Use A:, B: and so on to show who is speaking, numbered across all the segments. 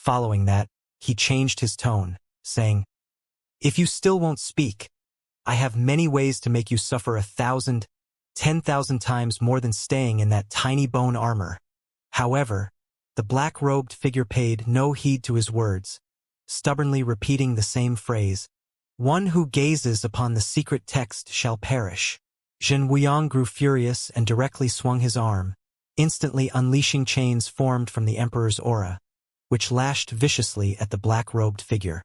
A: Following that, he changed his tone, saying, "If you still won't speak, I have many ways to make you suffer 1,000, 10,000 times more than staying in that tiny bone armor." However, the black-robed figure paid no heed to his words, stubbornly repeating the same phrase, "One who gazes upon the secret text shall perish." Zhen Wuyang grew furious and directly swung his arm, instantly unleashing chains formed from the emperor's aura, which lashed viciously at the black-robed figure.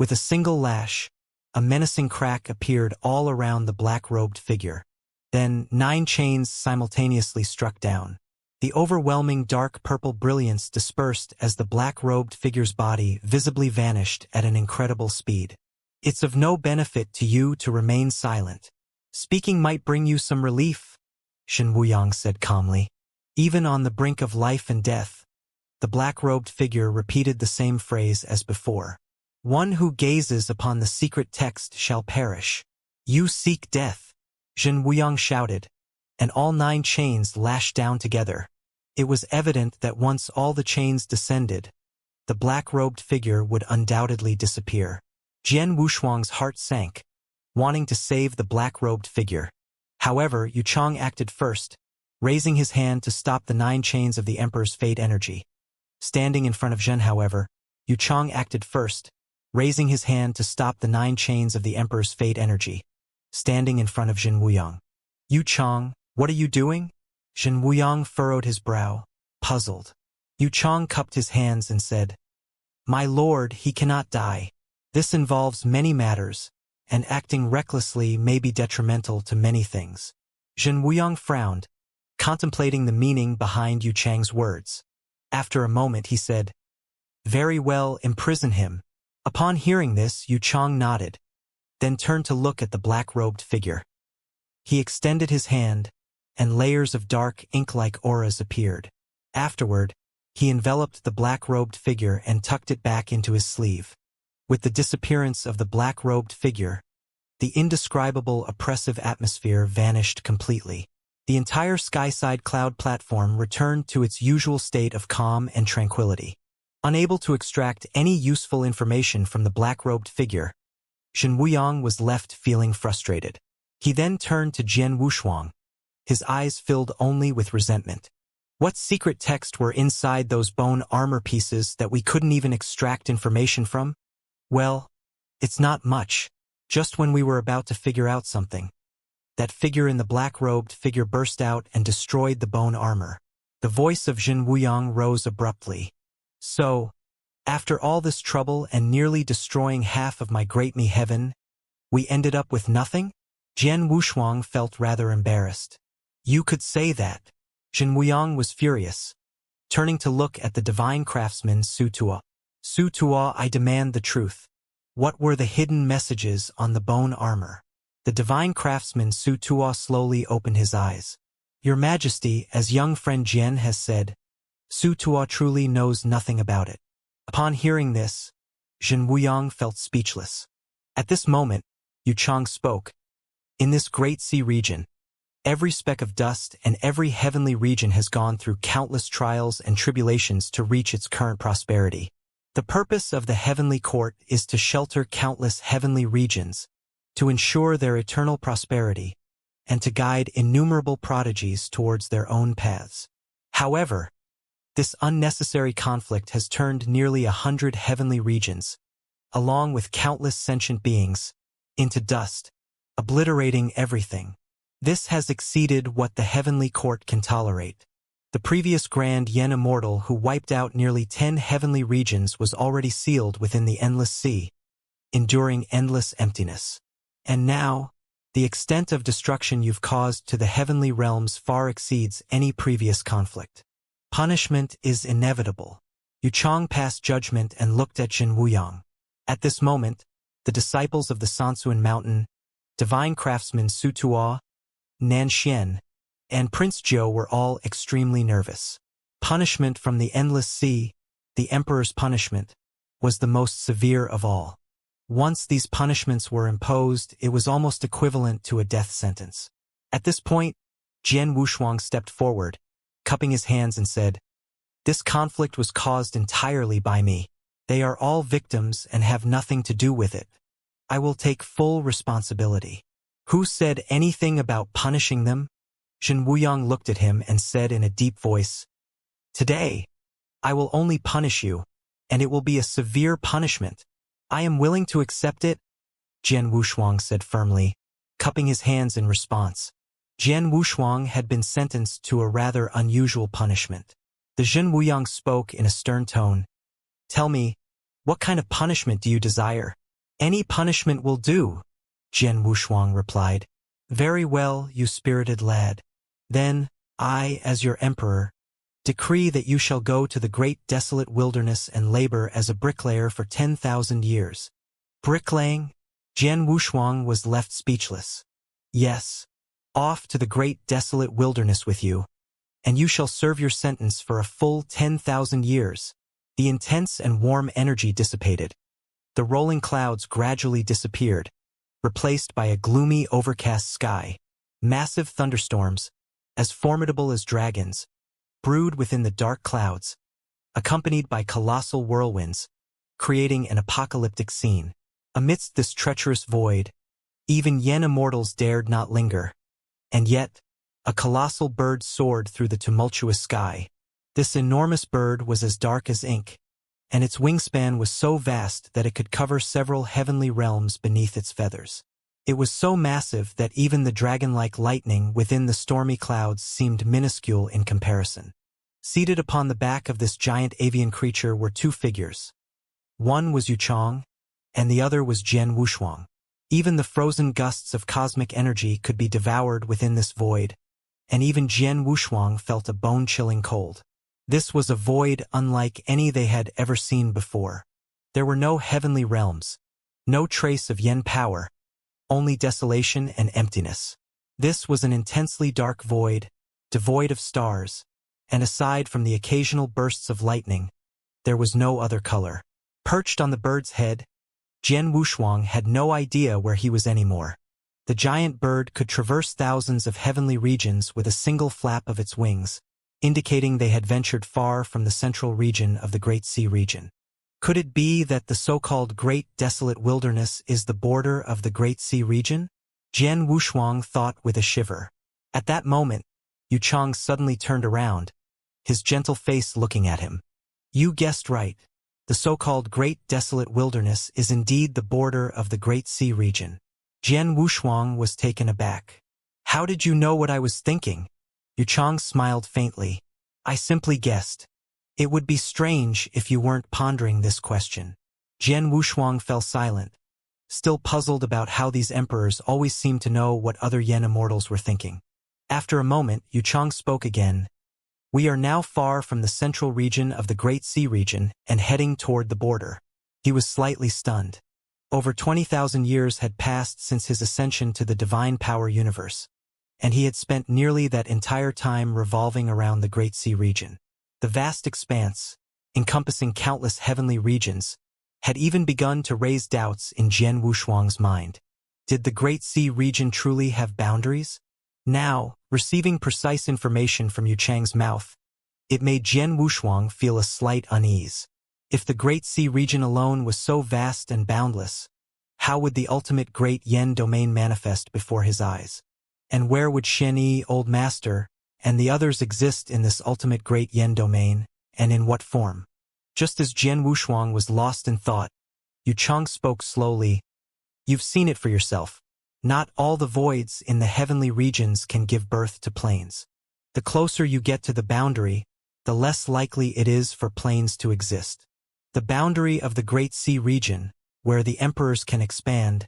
A: With a single lash, a menacing crack appeared all around the black-robed figure. Then 9 chains simultaneously struck down. The overwhelming dark purple brilliance dispersed as the black-robed figure's body visibly vanished at an incredible speed. "It's of no benefit to you to remain silent. Speaking might bring you some relief," Zhen Wuyang said calmly. Even on the brink of life and death, the black-robed figure repeated the same phrase as before. "One who gazes upon the secret text shall perish." "You seek death," Zhen Wuyang shouted, and all 9 chains lashed down together. It was evident that once all the chains descended, the black-robed figure would undoubtedly disappear. Jian Wushuang's heart sank, wanting to save the black-robed figure. However, Yu Chang acted first, raising his hand to stop the 9 chains of the Emperor's fate energy. Standing in front of Zhen, however, Yu Chang acted first, raising his hand to stop the 9 chains of the Emperor's fate energy. Standing in front of Zhen Wuyang. "Yu Chang, what are you doing?" Zhen Wuyang furrowed his brow, puzzled. Yu Chang cupped his hands and said, "My lord, he cannot die. This involves many matters, and acting recklessly may be detrimental to many things." Zhen Wuyang frowned, contemplating the meaning behind Yu Chang's words. After a moment he said, "Very well, imprison him." Upon hearing this, Yu Chang nodded, then turned to look at the black-robed figure. He extended his hand, and layers of dark ink-like auras appeared. Afterward, he enveloped the black-robed figure and tucked it back into his sleeve. With the disappearance of the black-robed figure, the indescribable oppressive atmosphere vanished completely. The entire skyside cloud platform returned to its usual state of calm and tranquility. Unable to extract any useful information from the black-robed figure, Zhen Wuyang was left feeling frustrated. He then turned to Jian Wushuang, his eyes filled only with resentment. What secret text were inside those bone armor pieces that we couldn't even extract information from? Well, it's not much. Just when we were about to figure out something, that figure in the black-robed figure burst out and destroyed the bone armor. The voice of Zhen Wuyang rose abruptly. "So, after all this trouble and nearly destroying half of my great me heaven, we ended up with nothing?" Jian Wushuang felt rather embarrassed. "You could say that." Zhen Wuyang was furious, turning to look at the divine craftsman Su Tuo. "Su Tuo, I demand the truth. What were the hidden messages on the bone armor?" The divine craftsman Su Tuo slowly opened his eyes. "Your Majesty, as young friend Jian has said, Su Tuo truly knows nothing about it." Upon hearing this, Zhen Wuyang felt speechless. At this moment, Yu Chang spoke. "In this great sea region, every speck of dust and every heavenly region has gone through countless trials and tribulations to reach its current prosperity. The purpose of the heavenly court is to shelter countless heavenly regions, to ensure their eternal prosperity, and to guide innumerable prodigies towards their own paths. However, this unnecessary conflict has turned nearly 100 heavenly regions, along with countless sentient beings, into dust, obliterating everything. This has exceeded what the heavenly court can tolerate. The previous Grand Yen Immortal who wiped out nearly 10 heavenly regions was already sealed within the endless sea, enduring endless emptiness. And now, the extent of destruction you've caused to the heavenly realms far exceeds any previous conflict. Punishment is inevitable." Yu Chang passed judgment and looked at Zhen Wuyang. At this moment, the disciples of the Sansuan Mountain, divine craftsman Su Tuo, Nan Xian, and Prince Zhou were all extremely nervous. Punishment from the endless sea, the emperor's punishment, was the most severe of all. Once these punishments were imposed, it was almost equivalent to a death sentence. At this point, Jian Wushuang stepped forward, cupping his hands and said, "This conflict was caused entirely by me. They are all victims and have nothing to do with it. I will take full responsibility. Who said anything about punishing them? Shen Wuyang looked at him and said in a deep voice, Today, I will only punish you, and it will be a severe punishment. I am willing to accept it, Jian Wushuang said firmly, cupping his hands in response. Jian Wushuang had been sentenced to a rather unusual punishment. The Zhen Wuyang spoke in a stern tone. Tell me, what kind of punishment do you desire? Any punishment will do, Jian Wushuang replied. Very well, you spirited lad. Then, I, as your emperor, decree that you shall go to the great desolate wilderness and labor as a bricklayer for 10,000 years. Bricklaying? Jian Wushuang was left speechless. Yes, off to the great desolate wilderness with you, and you shall serve your sentence for a full 10,000 years. The intense and warm energy dissipated. The rolling clouds gradually disappeared, replaced by a gloomy, overcast sky. Massive thunderstorms, as formidable as dragons, brewed within the dark clouds, accompanied by colossal whirlwinds, creating an apocalyptic scene. Amidst this treacherous void, even yen immortals dared not linger. And yet, a colossal bird soared through the tumultuous sky. This enormous bird was as dark as ink, and its wingspan was so vast that it could cover several heavenly realms beneath its feathers. It was so massive that even the dragon-like lightning within the stormy clouds seemed minuscule in comparison. Seated upon the back of this giant avian creature were two figures. One was Yuchang, and the other was Jian Wushuang. Even the frozen gusts of cosmic energy could be devoured within this void, and even Jian Wushuang felt a bone-chilling cold. This was a void unlike any they had ever seen before. There were no heavenly realms, no trace of yen power, only desolation and emptiness. This was an intensely dark void, devoid of stars, and aside from the occasional bursts of lightning, there was no other color. Perched on the bird's head, Jian Wushuang had no idea where he was anymore. The giant bird could traverse thousands of heavenly regions with a single flap of its wings, indicating they had ventured far from the central region of the Great Sea region. Could it be that the so-called Great Desolate Wilderness is the border of the Great Sea region? Jian Wushuang thought with a shiver. At that moment, Yuchang suddenly turned around, his gentle face looking at him. You guessed right. The so-called Great Desolate Wilderness is indeed the border of the Great Sea region. Jian Wushuang was taken aback. How did you know what I was thinking? Yuchang smiled faintly. I simply guessed. It would be strange if you weren't pondering this question. Jian Wushuang fell silent, still puzzled about how these emperors always seemed to know what other yen immortals were thinking. After a moment, Yuchang spoke again. We are now far from the central region of the Great Sea region and heading toward the border. He was slightly stunned. Over 20,000 years had passed since his ascension to the divine power universe, and he had spent nearly that entire time revolving around the Great Sea region. The vast expanse, encompassing countless heavenly regions, had even begun to raise doubts in Jian Wushuang's mind. Did the Great Sea region truly have boundaries? Now, receiving precise information from Yuchang's mouth, it made Jian Wushuang feel a slight unease. If the Great Sea region alone was so vast and boundless, how would the ultimate Great Yen domain manifest before his eyes? And where would Shen-Yi, Old Master, and the others exist in this ultimate Great Yen domain, and in what form? Just as Jian Wushuang was lost in thought, Yuchang spoke slowly. You've seen it for yourself. Not all the voids in the heavenly regions can give birth to planes. The closer you get to the boundary, the less likely it is for planes to exist. The boundary of the Great Sea region, where the emperors can expand,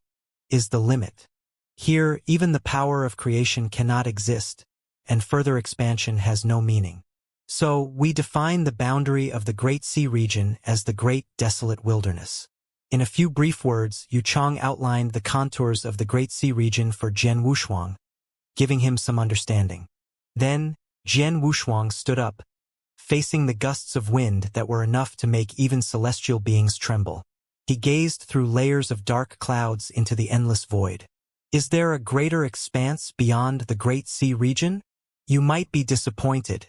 A: is the limit. Here, even the power of creation cannot exist, and further expansion has no meaning. So, we define the boundary of the Great Sea region as the Great Desolate Wilderness. In a few brief words, Yuchang outlined the contours of the Great Sea region for Jian Wushuang, giving him some understanding. Then, Jian Wushuang stood up, facing the gusts of wind that were enough to make even celestial beings tremble. He gazed through layers of dark clouds into the endless void. Is there a greater expanse beyond the Great Sea region? You might be disappointed.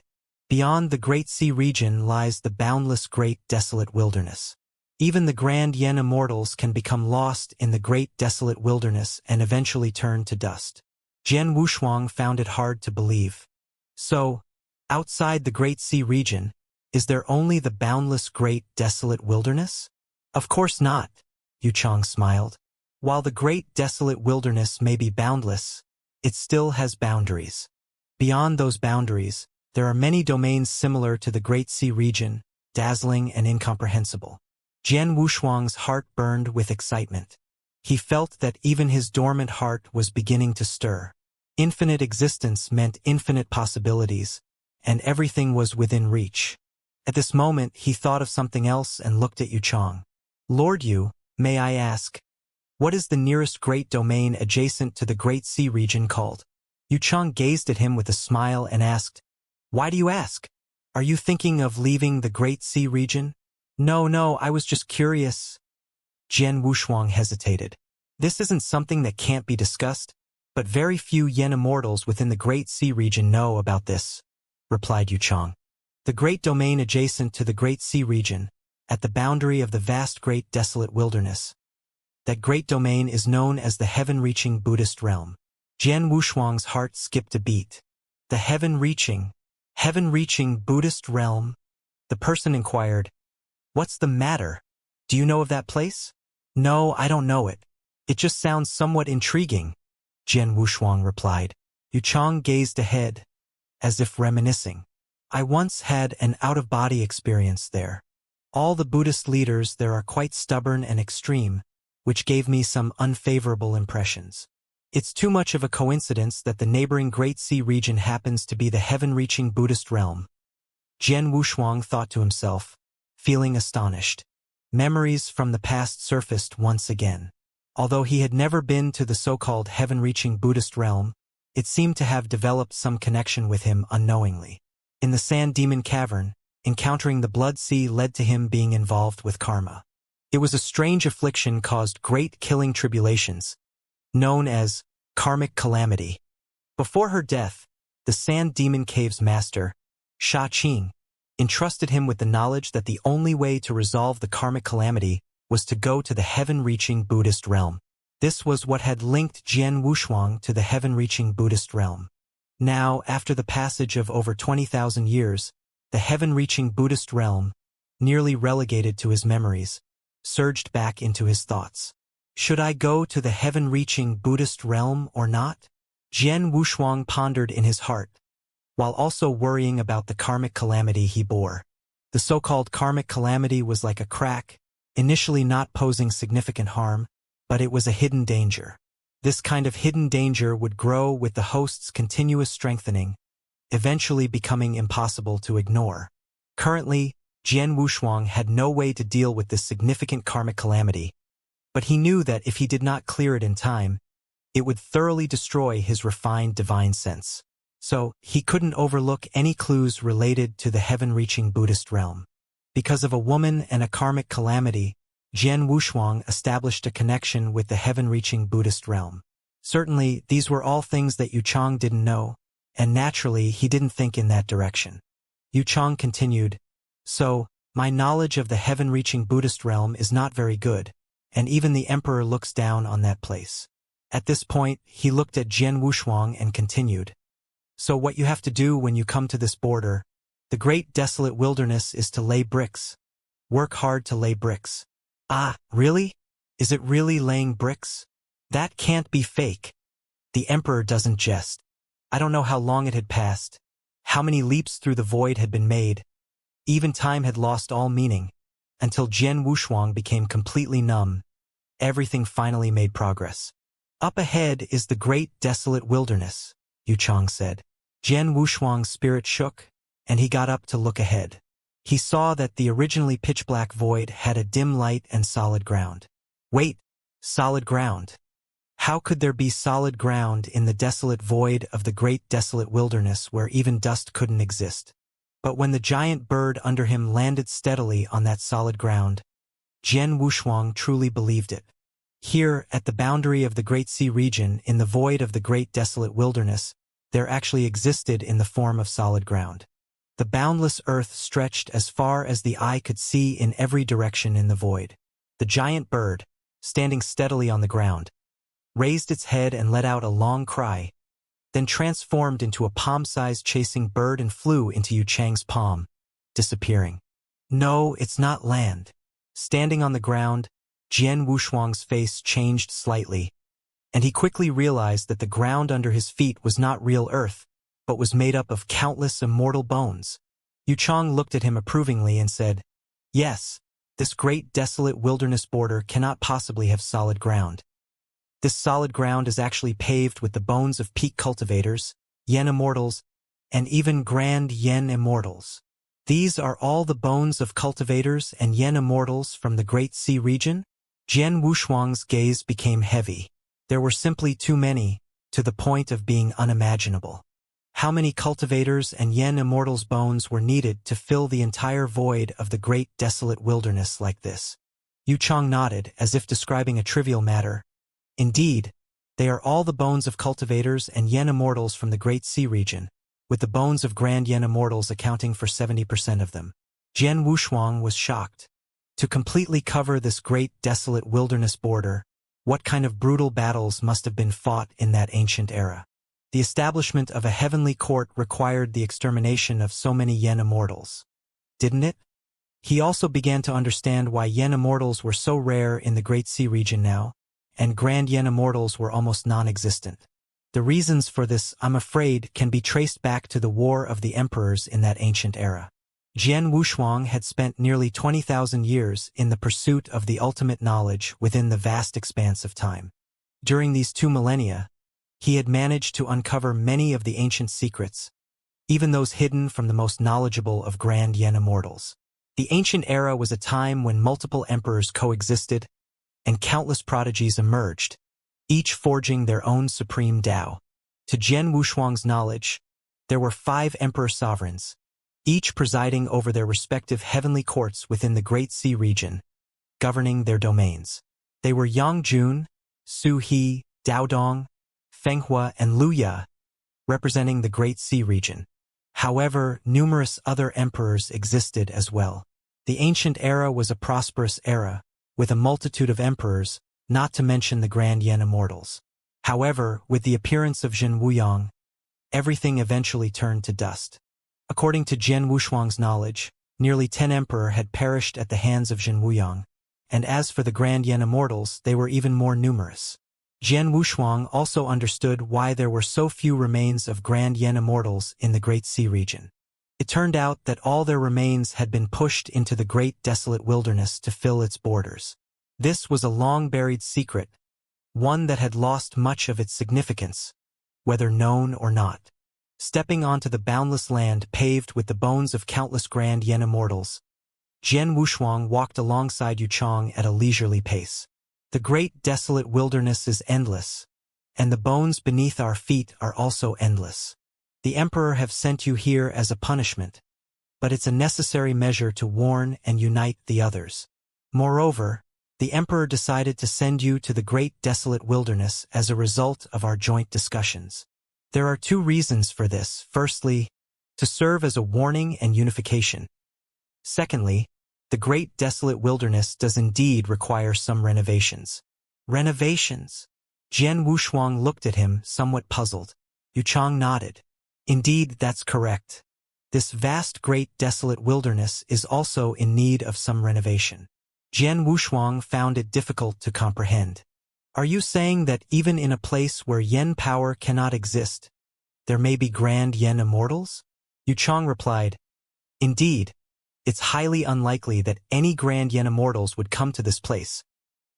A: Beyond the Great Sea region lies the boundless Great Desolate Wilderness. Even the grand Yen immortals can become lost in the great desolate wilderness and eventually turn to dust. Jian Wushuang found it hard to believe. So, outside the Great Sea region, is there only the boundless great desolate wilderness? Of course not, Yuchang smiled. While the great desolate wilderness may be boundless, it still has boundaries. Beyond those boundaries, there are many domains similar to the Great Sea region, dazzling and incomprehensible. Jian Wushuang's heart burned with excitement. He felt that even his dormant heart was beginning to stir. Infinite existence meant infinite possibilities, and everything was within reach. At this moment, he thought of something else and looked at Yuchang. Lord Yu, may I ask, what is the nearest great domain adjacent to the Great Sea region called? Yuchang gazed at him with a smile and asked, Why do you ask? Are you thinking of leaving the Great Sea region? No, I was just curious. Jian Wushuang hesitated. This isn't something that can't be discussed, but very few Yen immortals within the Great Sea region know about this, replied Yuchang. The great domain adjacent to the Great Sea region, at the boundary of the vast great desolate wilderness. That great domain is known as the heaven-reaching Buddhist realm. Jian Wushuang's heart skipped a beat. The heaven-reaching Buddhist realm? The person inquired, What's the matter? Do you know of that place? No, I don't know it. It just sounds somewhat intriguing, Jian Wushuang replied. Yuchang gazed ahead, as if reminiscing. I once had an out-of-body experience there. All the Buddhist leaders there are quite stubborn and extreme, which gave me some unfavorable impressions. It's too much of a coincidence that the neighboring Great Sea region happens to be the heaven-reaching Buddhist realm. Jian Wushuang thought to himself, feeling astonished. Memories from the past surfaced once again. Although he had never been to the so-called heaven-reaching Buddhist realm, it seemed to have developed some connection with him unknowingly. In the Sand Demon Cavern, encountering the Blood Sea led to him being involved with karma. It was a strange affliction caused great killing tribulations, known as karmic calamity. Before her death, the Sand Demon Cave's master, Sha Qing, entrusted him with the knowledge that the only way to resolve the karmic calamity was to go to the heaven-reaching Buddhist realm. This was what had linked Jian Wushuang to the heaven-reaching Buddhist realm. Now, after the passage of over 20,000 years, the heaven-reaching Buddhist realm, nearly relegated to his memories, surged back into his thoughts. Should I go to the heaven-reaching Buddhist realm or not? Jian Wushuang pondered in his heart, while also worrying about the karmic calamity he bore. The so-called karmic calamity was like a crack, initially not posing significant harm, but it was a hidden danger. This kind of hidden danger would grow with the host's continuous strengthening, eventually becoming impossible to ignore. Currently, Jian Wushuang had no way to deal with this significant karmic calamity, but he knew that if he did not clear it in time, it would thoroughly destroy his refined divine sense. So, he couldn't overlook any clues related to the heaven-reaching Buddhist realm. Because of a woman and a karmic calamity, Jian Wushuang established a connection with the heaven-reaching Buddhist realm. Certainly, these were all things that Yuchang didn't know, and naturally, he didn't think in that direction. Yuchang continued, So, my knowledge of the heaven-reaching Buddhist realm is not very good, and even the emperor looks down on that place. At this point, he looked at Jian Wushuang and continued, So what you have to do when you come to this border, the great desolate wilderness, is to lay bricks. Work hard to lay bricks. Ah, really? Is it really laying bricks? That can't be fake. The emperor doesn't jest. I don't know how long it had passed, how many leaps through the void had been made. Even time had lost all meaning, until Jian Wushuang became completely numb. Everything finally made progress. Up ahead is the great desolate wilderness, Yuchang said. Jian Wushuang's spirit shook, and he got up to look ahead. He saw that the originally pitch-black void had a dim light and solid ground. Wait, solid ground? How could there be solid ground in the desolate void of the great desolate wilderness where even dust couldn't exist? But when the giant bird under him landed steadily on that solid ground, Jian Wushuang truly believed it. Here, at the boundary of the Great Sea region, in the void of the great desolate wilderness, there actually existed in the form of solid ground. The boundless earth stretched as far as the eye could see in every direction in the void. The giant bird, standing steadily on the ground, raised its head and let out a long cry, then transformed into a palm-sized chasing bird and flew into Yu Chang's palm, disappearing. No, it's not land. Standing on the ground, Jian Wushuang's face changed slightly, and he quickly realized that the ground under his feet was not real earth, but was made up of countless immortal bones. Yu Chang looked at him approvingly and said, "Yes, this great desolate wilderness border cannot possibly have solid ground. This solid ground is actually paved with the bones of peak cultivators, Yen Immortals, and even grand Yen Immortals. These are all the bones of cultivators and Yen Immortals from the Great Sea region?" Jian Wushuang's gaze became heavy. There were simply too many, to the point of being unimaginable. How many cultivators and Yen Immortals' bones were needed to fill the entire void of the great desolate wilderness like this? Yu Chang nodded, as if describing a trivial matter. Indeed, they are all the bones of cultivators and Yen Immortals from the Great Sea region, with the bones of grand Yen Immortals accounting for 70% of them. Jian Wushuang was shocked. To completely cover this great desolate wilderness border, what kind of brutal battles must have been fought in that ancient era? The establishment of a heavenly court required the extermination of so many Yen Immortals, didn't it? He also began to understand why Yen Immortals were so rare in the Great Sea region now, and grand Yen Immortals were almost non-existent. The reasons for this, I'm afraid, can be traced back to the War of the Emperors in that ancient era. Jian Wushuang had spent nearly 20,000 years in the pursuit of the ultimate knowledge within the vast expanse of time. During these 2 millennia, he had managed to uncover many of the ancient secrets, even those hidden from the most knowledgeable of grand Yen Immortals. The ancient era was a time when multiple emperors coexisted, and countless prodigies emerged, each forging their own supreme Tao. To Jian Wushuang's knowledge, there were 5 emperor sovereigns, each presiding over their respective heavenly courts within the Great Sea region, governing their domains. They were Yang Jun, Su He, Dao Dong, Feng Hua, and Lu Ya, representing the Great Sea region. However, numerous other emperors existed as well. The ancient era was a prosperous era, with a multitude of emperors, not to mention the grand Yen Immortals. However, with the appearance of Zhen Wuyang, everything eventually turned to dust. According to Jian Wushuang's knowledge, nearly 10 emperors had perished at the hands of Zhen Wuyang, and as for the grand Yen Immortals, they were even more numerous. Jian Wushuang also understood why there were so few remains of grand Yen Immortals in the Great Sea region. It turned out that all their remains had been pushed into the great desolate wilderness to fill its borders. This was a long-buried secret, one that had lost much of its significance, whether known or not. Stepping onto the boundless land paved with the bones of countless grand Yen Immortals, Jian Wushuang walked alongside Yu Chang at a leisurely pace. The great desolate wilderness is endless, and the bones beneath our feet are also endless. The Emperor have sent you here as a punishment, but it's a necessary measure to warn and unite the others. Moreover, the Emperor decided to send you to the great desolate wilderness as a result of our joint discussions. There are 2 reasons for this. Firstly, to serve as a warning and unification. Secondly, the great desolate wilderness does indeed require some renovations. Renovations? Jian Wushuang looked at him, somewhat puzzled. Yu Chang nodded. Indeed, that's correct. This vast great desolate wilderness is also in need of some renovation. Jian Wushuang found it difficult to comprehend. Are you saying that even in a place where Yen power cannot exist, there may be grand Yen Immortals? Yu Chang replied, Indeed, it's highly unlikely that any grand Yen Immortals would come to this place.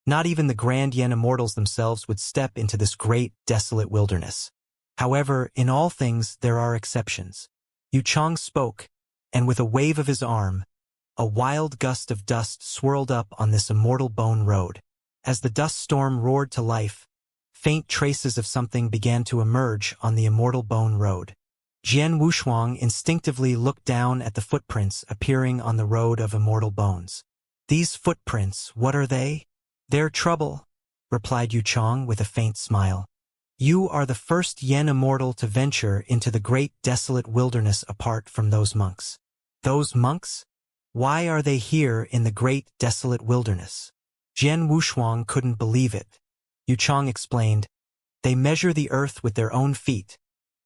A: Not even the grand Yen Immortals themselves would step into this great desolate wilderness. However, in all things there are exceptions. Yu Chang spoke, and with a wave of his arm, a wild gust of dust swirled up on this immortal bone road. As the dust storm roared to life, faint traces of something began to emerge on the immortal bone road. Jian Wushuang instinctively looked down at the footprints appearing on the road of immortal bones. These footprints, what are they? They're trouble, replied Yu Chang with a faint smile. You are the first Yen immortal to venture into the great desolate wilderness apart from those monks. Those monks? Why are they here in the great desolate wilderness? Jian Wushuang couldn't believe it. Yu Chang explained, they measure the earth with their own feet,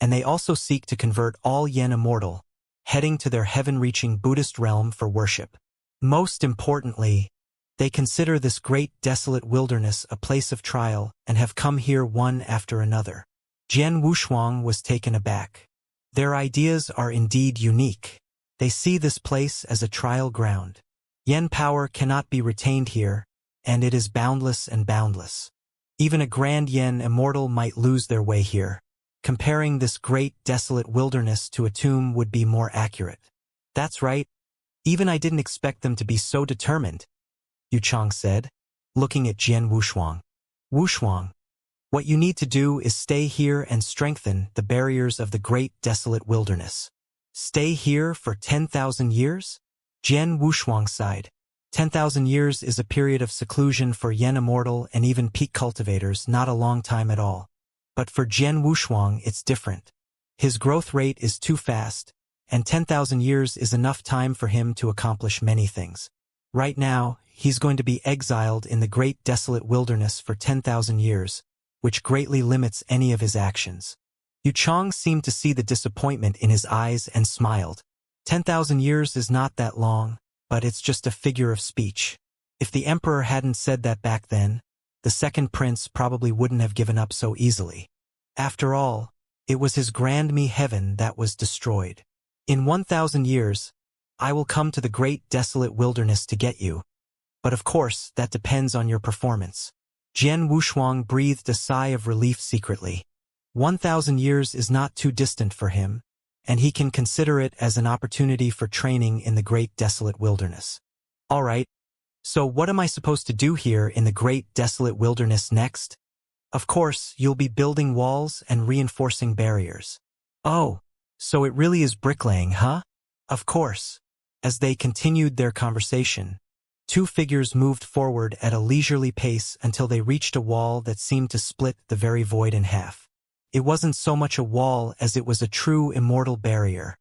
A: and they also seek to convert all Yen immortal, heading to their heaven-reaching Buddhist realm for worship. Most importantly, they consider this great desolate wilderness a place of trial and have come here one after another. Jian Wushuang was taken aback. Their ideas are indeed unique. They see this place as a trial ground. Yen power cannot be retained here, and it is boundless and boundless. Even a grand Yen immortal might lose their way here. Comparing this great desolate wilderness to a tomb would be more accurate. That's right. Even I didn't expect them to be so determined, Yu Chang said, looking at Jian Wushuang. Wushuang, what you need to do is stay here and strengthen the barriers of the great desolate wilderness. Stay here for 10,000 years? Jian Wushuang sighed. 10,000 years is a period of seclusion for Yen immortal and even peak cultivators, not a long time at all. But for Jian Wushuang it's different. His growth rate is too fast, and 10,000 years is enough time for him to accomplish many things. Right now, he's going to be exiled in the great desolate wilderness for 10,000 years, which greatly limits any of his actions. Yu Chang seemed to see the disappointment in his eyes and smiled. 10,000 years is not that long, but it's just a figure of speech. If the emperor hadn't said that back then, the second prince probably wouldn't have given up so easily. After all, it was his grand me heaven that was destroyed. In 1,000 years, I will come to the great desolate wilderness to get you. But of course, that depends on your performance. Jian Wushuang breathed a sigh of relief secretly. 1,000 years is not too distant for him, and he can consider it as an opportunity for training in the great desolate wilderness. All right, so what am I supposed to do here in the great desolate wilderness next? Of course, you'll be building walls and reinforcing barriers. Oh, so it really is bricklaying, huh? Of course. As they continued their conversation, two figures moved forward at a leisurely pace until they reached a wall that seemed to split the very void in half. It wasn't so much a wall as it was a true immortal barrier.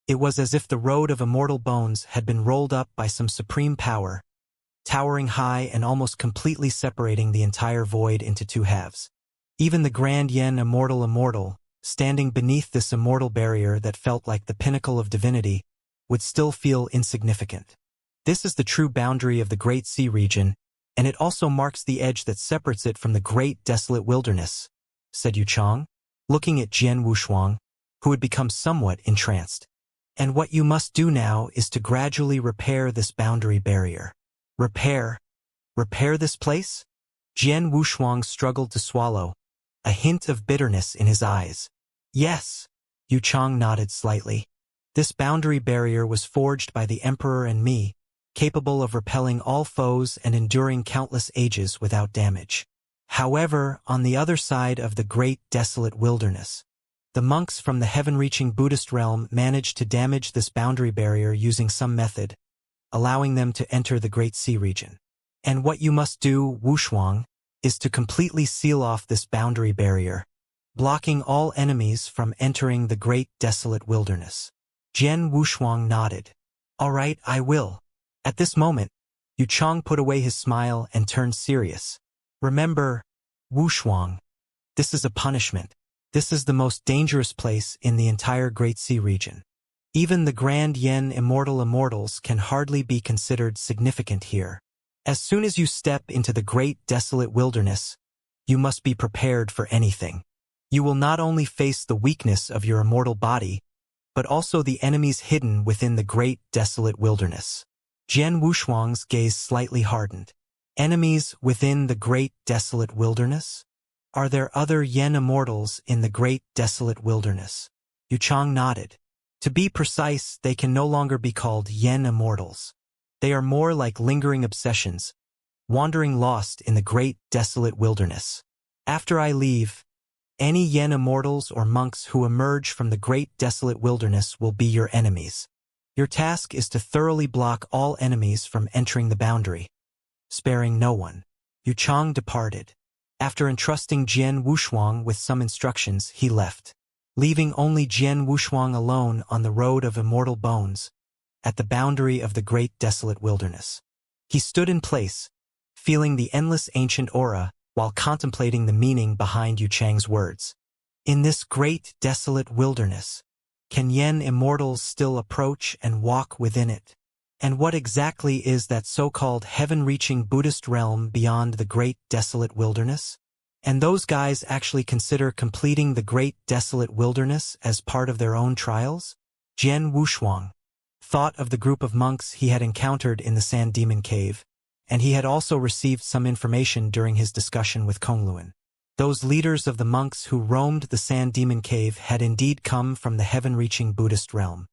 A: It was as if the road of immortal bones had been rolled up by some supreme power, towering high and almost completely separating the entire void into two halves. Even the grand Yen immortal, standing beneath this immortal barrier that felt like the pinnacle of divinity, would still feel insignificant. This is the true boundary of the Great Sea region, and it also marks the edge that separates it from the great desolate wilderness, said Yu Chang, looking at Jian Wushuang, who had become somewhat entranced. And what you must do now is to gradually repair this boundary barrier. Repair? Repair this place? Jian Wushuang struggled to swallow, a hint of bitterness in his eyes. Yes, Yu Chang nodded slightly. This boundary barrier was forged by the Emperor and me, capable of repelling all foes and enduring countless ages without damage. However, on the other side of the great desolate wilderness, the monks from the heaven-reaching Buddhist realm managed to damage this boundary barrier using some method, allowing them to enter the Great Sea region. And what you must do, Wushuang, is to completely seal off this boundary barrier, blocking all enemies from entering the great desolate wilderness. Jian Wushuang nodded. All right, I will. At this moment, Yu Chang put away his smile and turned serious. Remember, Wushuang, this is a punishment. This is the most dangerous place in the entire Great Sea region. Even the grand Yen immortals can hardly be considered significant here. As soon as you step into the great desolate wilderness, you must be prepared for anything. You will not only face the weakness of your immortal body, but also the enemies hidden within the great desolate wilderness. Jian Wushuang's gaze slightly hardened. Enemies within the great desolate wilderness? Are there other Yen immortals in the great desolate wilderness? Yu Chang nodded. To be precise, they can no longer be called Yen immortals. They are more like lingering obsessions, wandering lost in the great desolate wilderness. After I leave, any Yen immortals or monks who emerge from the great desolate wilderness will be your enemies. Your task is to thoroughly block all enemies from entering the boundary, sparing no one. Yu Chang departed. After entrusting Jian Wushuang with some instructions, he left, leaving only Jian Wushuang alone on the road of immortal bones, at the boundary of the great desolate wilderness. He stood in place, feeling the endless ancient aura, while contemplating the meaning behind Yu Chang's words. In this great desolate wilderness, can Yen immortals still approach and walk within it? And what exactly is that so-called heaven-reaching Buddhist realm beyond the great desolate wilderness? And those guys actually consider completing the great desolate wilderness as part of their own trials? Jian Wushuang thought of the group of monks he had encountered in the Sand Demon Cave, and he had also received some information during his discussion with Kongluan. Those leaders of the monks who roamed the Sand Demon Cave had indeed come from the heaven-reaching Buddhist realm.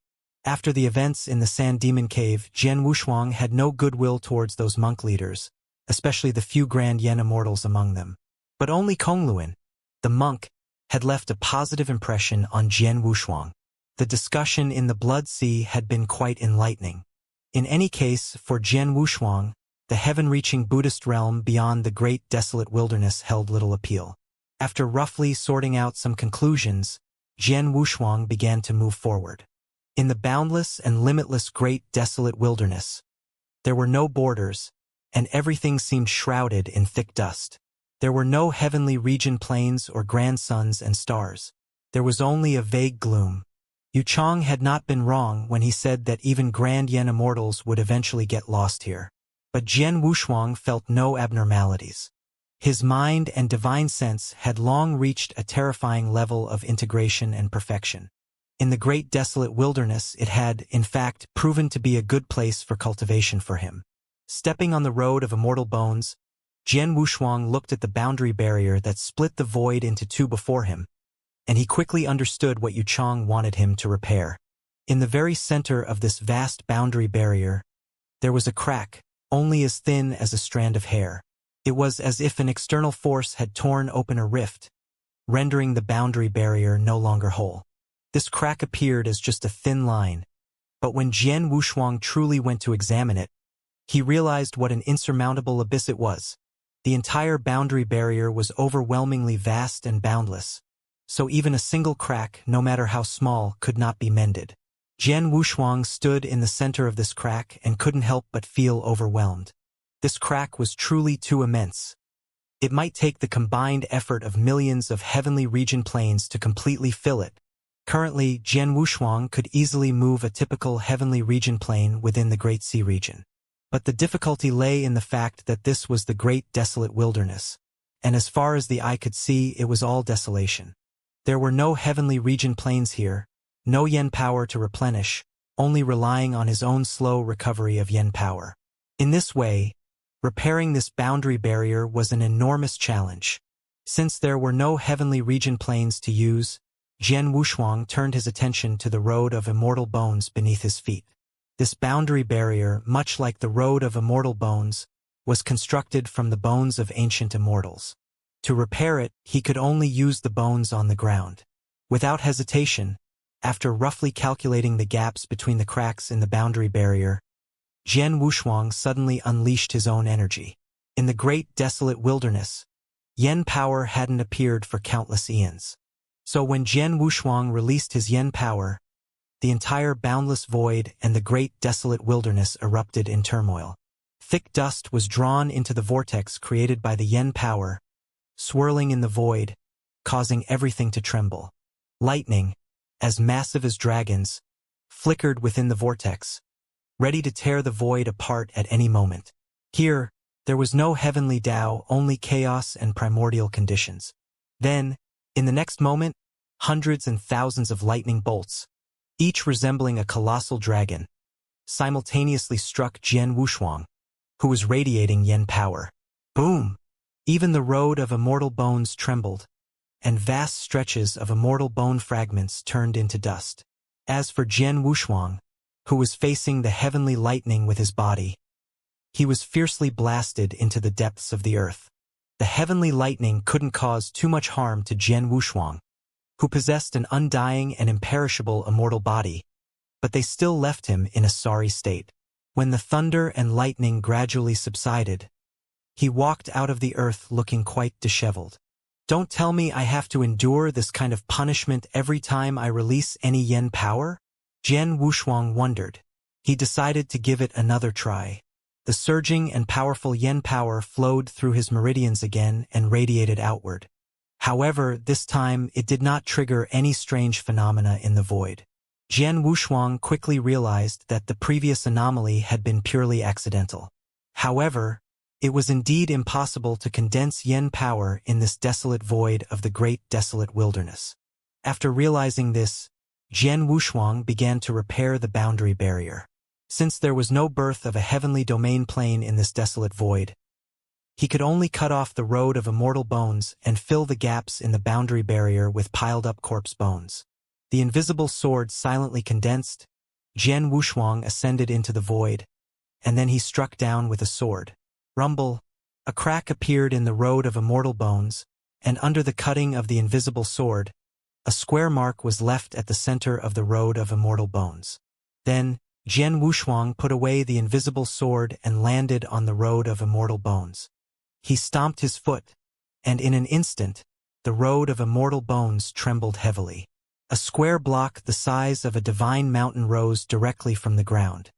A: After the events in the Sand Demon Cave, Jian Wushuang had no goodwill towards those monk leaders, especially the few grand Yen immortals among them. But only Kongluan, the monk, had left a positive impression on Jian Wushuang. The discussion in the Blood Sea had been quite enlightening. In any case, for Jian Wushuang, the heaven-reaching Buddhist realm beyond the great desolate wilderness held little appeal. After roughly sorting out some conclusions, Jian Wushuang began to move forward. In the boundless and limitless great desolate wilderness, there were no borders, and everything seemed shrouded in thick dust. There were no heavenly region plains or grand suns and stars. There was only a vague gloom. Yu Chang had not been wrong when he said that even grand Yen immortals would eventually get lost here. But Jian Wushuang felt no abnormalities. His mind and divine sense had long reached a terrifying level of integration and perfection. In the great desolate wilderness, it had, in fact, proven to be a good place for cultivation for him. Stepping on the road of immortal bones, Jian Wushuang looked at the boundary barrier that split the void into two before him, and he quickly understood what Yu Chang wanted him to repair. In the very center of this vast boundary barrier, there was a crack, only as thin as a strand of hair. It was as if an external force had torn open a rift, rendering the boundary barrier no longer whole. This crack appeared as just a thin line, but when Jian Wushuang truly went to examine it, he realized what an insurmountable abyss it was. The entire boundary barrier was overwhelmingly vast and boundless, so even a single crack, no matter how small, could not be mended. Jian Wushuang stood in the center of this crack and couldn't help but feel overwhelmed. This crack was truly too immense. It might take the combined effort of millions of heavenly region planes to completely fill it. Currently, Jian Wushuang could easily move a typical heavenly region plane within the Great Sea region. But the difficulty lay in the fact that this was the great desolate wilderness, and as far as the eye could see, it was all desolation. There were no heavenly region planes here, no yen power to replenish, only relying on his own slow recovery of yen power. In this way, repairing this boundary barrier was an enormous challenge. Since there were no heavenly region planes to use, Jian Wushuang turned his attention to the road of immortal bones beneath his feet. This boundary barrier, much like the road of immortal bones, was constructed from the bones of ancient immortals. To repair it, he could only use the bones on the ground. Without hesitation, after roughly calculating the gaps between the cracks in the boundary barrier, Jian Wushuang suddenly unleashed his own energy. In the great desolate wilderness, yen power hadn't appeared for countless eons. So when Jian Wushuang released his yen power, the entire boundless void and the great desolate wilderness erupted in turmoil. Thick dust was drawn into the vortex created by the yen power, swirling in the void, causing everything to tremble. Lightning, as massive as dragons, flickered within the vortex, ready to tear the void apart at any moment. Here, there was no heavenly Tao, only chaos and primordial conditions. Then, in the next moment, hundreds and thousands of lightning bolts, each resembling a colossal dragon, simultaneously struck Jian Wushuang, who was radiating yen power. Boom! Even the road of immortal bones trembled, and vast stretches of immortal bone fragments turned into dust. As for Jian Wushuang, who was facing the heavenly lightning with his body, he was fiercely blasted into the depths of the earth. The heavenly lightning couldn't cause too much harm to Jian Wushuang, who possessed an undying and imperishable immortal body, but they still left him in a sorry state. When the thunder and lightning gradually subsided, He walked out of the earth looking quite disheveled. Don't tell me I have to endure this kind of punishment every time I release any yen power? Jian Wushuang wondered. He decided to give it another try. The surging and powerful yen power flowed through his meridians again and radiated outward. However, this time it did not trigger any strange phenomena in the void. Jian Wushuang quickly realized that the previous anomaly had been purely accidental. However, it was indeed impossible to condense yen power in this desolate void of the great desolate wilderness. After realizing this, Jian Wushuang began to repair the boundary barrier. Since there was no birth of a heavenly domain plane in this desolate void, he could only cut off the road of immortal bones and fill the gaps in the boundary barrier with piled-up corpse bones. The invisible sword silently condensed. Jian Wushuang ascended into the void, and then he struck down with a sword. Rumble! A crack appeared in the road of immortal bones, and under the cutting of the invisible sword, a square mark was left at the center of the road of immortal bones. Then, Jian Wushuang put away the invisible sword and landed on the road of immortal bones. He stomped his foot, and in an instant, the road of immortal bones trembled heavily. A square block the size of a divine mountain rose directly from the ground.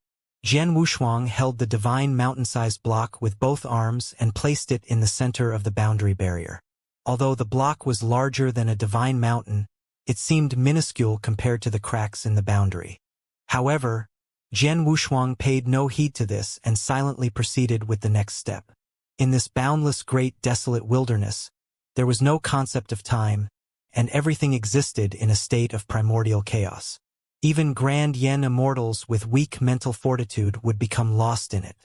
A: Jian Wushuang held the divine mountain-sized block with both arms and placed it in the center of the boundary barrier. Although the block was larger than a divine mountain, it seemed minuscule compared to the cracks in the boundary. However, Jian Wushuang paid no heed to this and silently proceeded with the next step. In this boundless great desolate wilderness, there was no concept of time, and everything existed in a state of primordial chaos. Even grand yen immortals with weak mental fortitude would become lost in it.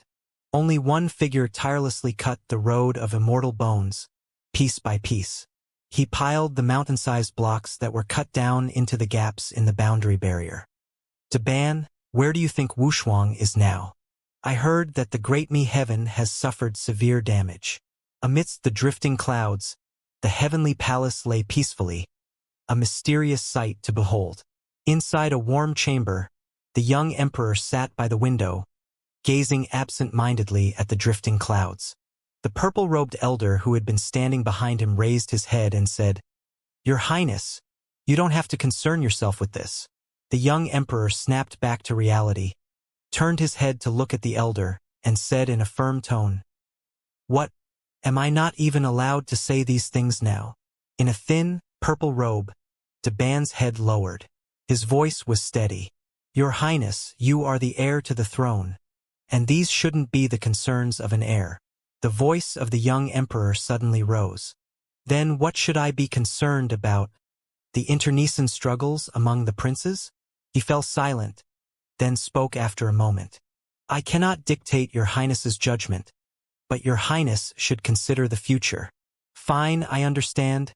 A: Only one figure tirelessly cut the road of immortal bones, piece by piece. He piled the mountain-sized blocks that were cut down into the gaps in the boundary barrier. Daban, where do you think Wushuang is now? I heard that the Great Me Heaven has suffered severe damage. Amidst the drifting clouds, the heavenly palace lay peacefully, a mysterious sight to behold. Inside a warm chamber, the young emperor sat by the window, gazing absent-mindedly at the drifting clouds. The purple-robed elder who had been standing behind him raised his head and said, "Your Highness, you don't have to concern yourself with this." The young emperor snapped back to reality, turned his head to look at the elder, and said in a firm tone, "What? Am I not even allowed to say these things now?" In a thin, purple robe, Daban's head lowered. His voice was steady. "Your Highness, you are the heir to the throne, and these shouldn't be the concerns of an heir." The voice of the young emperor suddenly rose. "Then what should I be concerned about? The internecine struggles among the princes?" He fell silent, then spoke after a moment. "I cannot dictate your Highness's judgment, but your Highness should consider the future." "Fine, I understand,"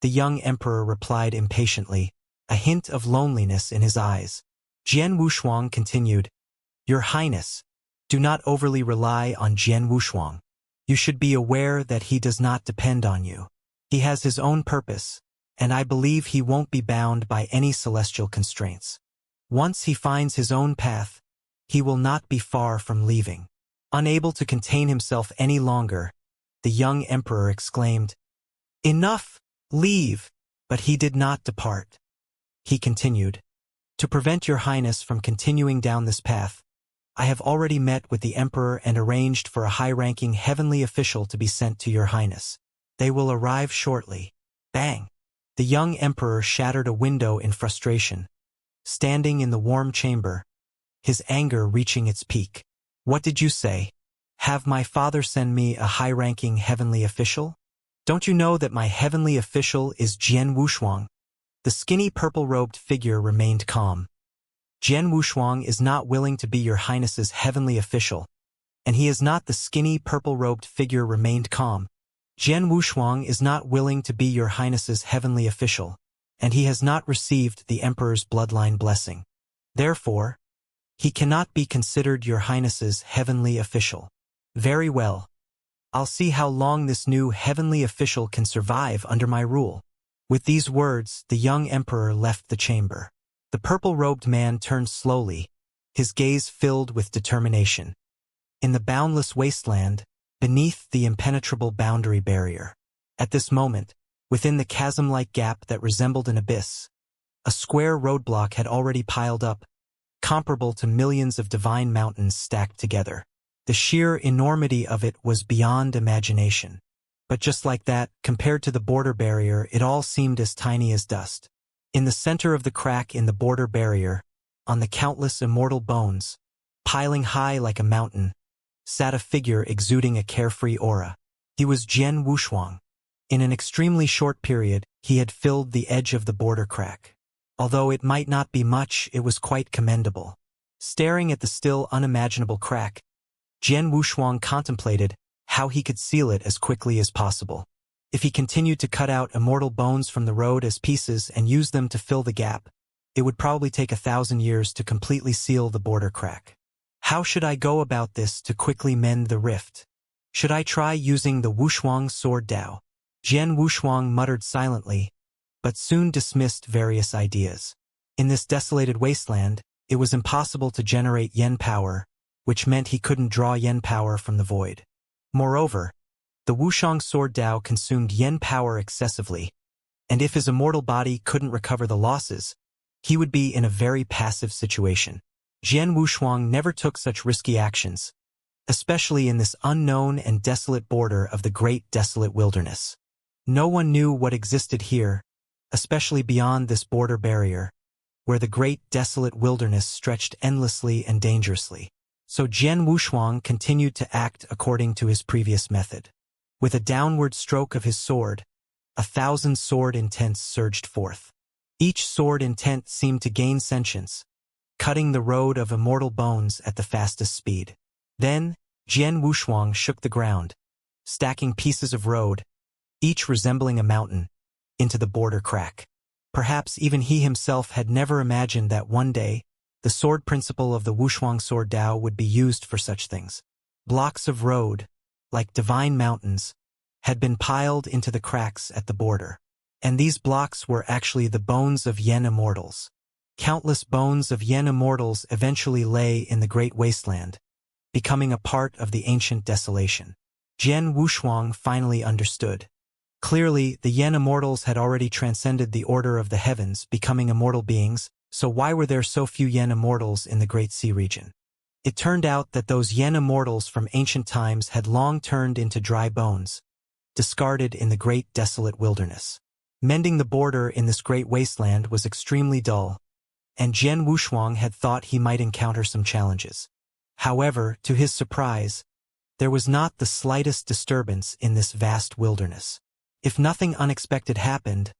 A: the young emperor replied impatiently, a hint of loneliness in his eyes. Jian Wushuang continued, "Your Highness, do not overly rely on Jian Wushuang. You should be aware that he does not depend on you. He has his own purpose, and I believe he won't be bound by any celestial constraints. Once he finds his own path, he will not be far from leaving." Unable to contain himself any longer, the young emperor exclaimed, "Enough! Leave!" But he did not depart. He continued, "To prevent your Highness from continuing down this path, I have already met with the Emperor and arranged for a high-ranking heavenly official to be sent to your Highness. They will arrive shortly." Bang! The young Emperor shattered a window in frustration, standing in the warm chamber, his anger reaching its peak. "What did you say? Have my father send me a high-ranking heavenly official? Don't you know that my heavenly official is Jian Wushuang?" The skinny purple-robed figure remained calm. "Jian Wushuang is not willing to be your Highness's heavenly official, and he is not." The skinny purple-robed figure remained calm. "Jian Wushuang is not willing to be your Highness's heavenly official, and he has not received the Emperor's bloodline blessing. Therefore, he cannot be considered your Highness's heavenly official." "Very well. I'll see how long this new heavenly official can survive under my rule." With these words, the young emperor left the chamber. The purple-robed man turned slowly, his gaze filled with determination. In the boundless wasteland, beneath the impenetrable boundary barrier. At this moment, within the chasm-like gap that resembled an abyss, a square roadblock had already piled up, comparable to millions of divine mountains stacked together. The sheer enormity of it was beyond imagination. But just like that, compared to the border barrier, it all seemed as tiny as dust. In the center of the crack in the border barrier, on the countless immortal bones, piling high like a mountain, sat a figure exuding a carefree aura. He was Jian Wushuang. In an extremely short period, he had filled the edge of the border crack. Although it might not be much, it was quite commendable. Staring at the still unimaginable crack, Jian Wushuang contemplated how he could seal it as quickly as possible. If he continued to cut out immortal bones from the road as pieces and use them to fill the gap, it would probably take 1,000 years to completely seal the border crack. How should I go about this to quickly mend the rift? Should I try using the Wushuang sword Dao? Jian Wushuang muttered silently, but soon dismissed various ideas. In this desolated wasteland, it was impossible to generate yen power, which meant he couldn't draw yen power from the void. Moreover, the Wushuang sword Dao consumed yen power excessively, and if his immortal body couldn't recover the losses, he would be in a very passive situation. Jian Wushuang never took such risky actions, especially in this unknown and desolate border of the great desolate wilderness. No one knew what existed here, especially beyond this border barrier, where the great desolate wilderness stretched endlessly and dangerously. So Jian Wushuang continued to act according to his previous method. With a downward stroke of his sword, 1,000 sword intents surged forth. Each sword intent seemed to gain sentience, cutting the road of immortal bones at the fastest speed. Then, Jian Wushuang shook the ground, stacking pieces of road, each resembling a mountain, into the border crack. Perhaps even he himself had never imagined that one day, the sword principle of the Wushuang sword Dao would be used for such things. Blocks of road, like divine mountains, had been piled into the cracks at the border. And these blocks were actually the bones of yen immortals. Countless bones of yen immortals eventually lay in the great wasteland, becoming a part of the ancient desolation. Jian Wushuang finally understood. Clearly, the yen immortals had already transcended the order of the heavens, becoming immortal beings, so why were there so few yen immortals in the Great Sea region? It turned out that those yen immortals from ancient times had long turned into dry bones, discarded in the great desolate wilderness. Mending the border in this great wasteland was extremely dull, and Jian Wushuang had thought he might encounter some challenges. However, to his surprise, there was not the slightest disturbance in this vast wilderness. If nothing unexpected happened,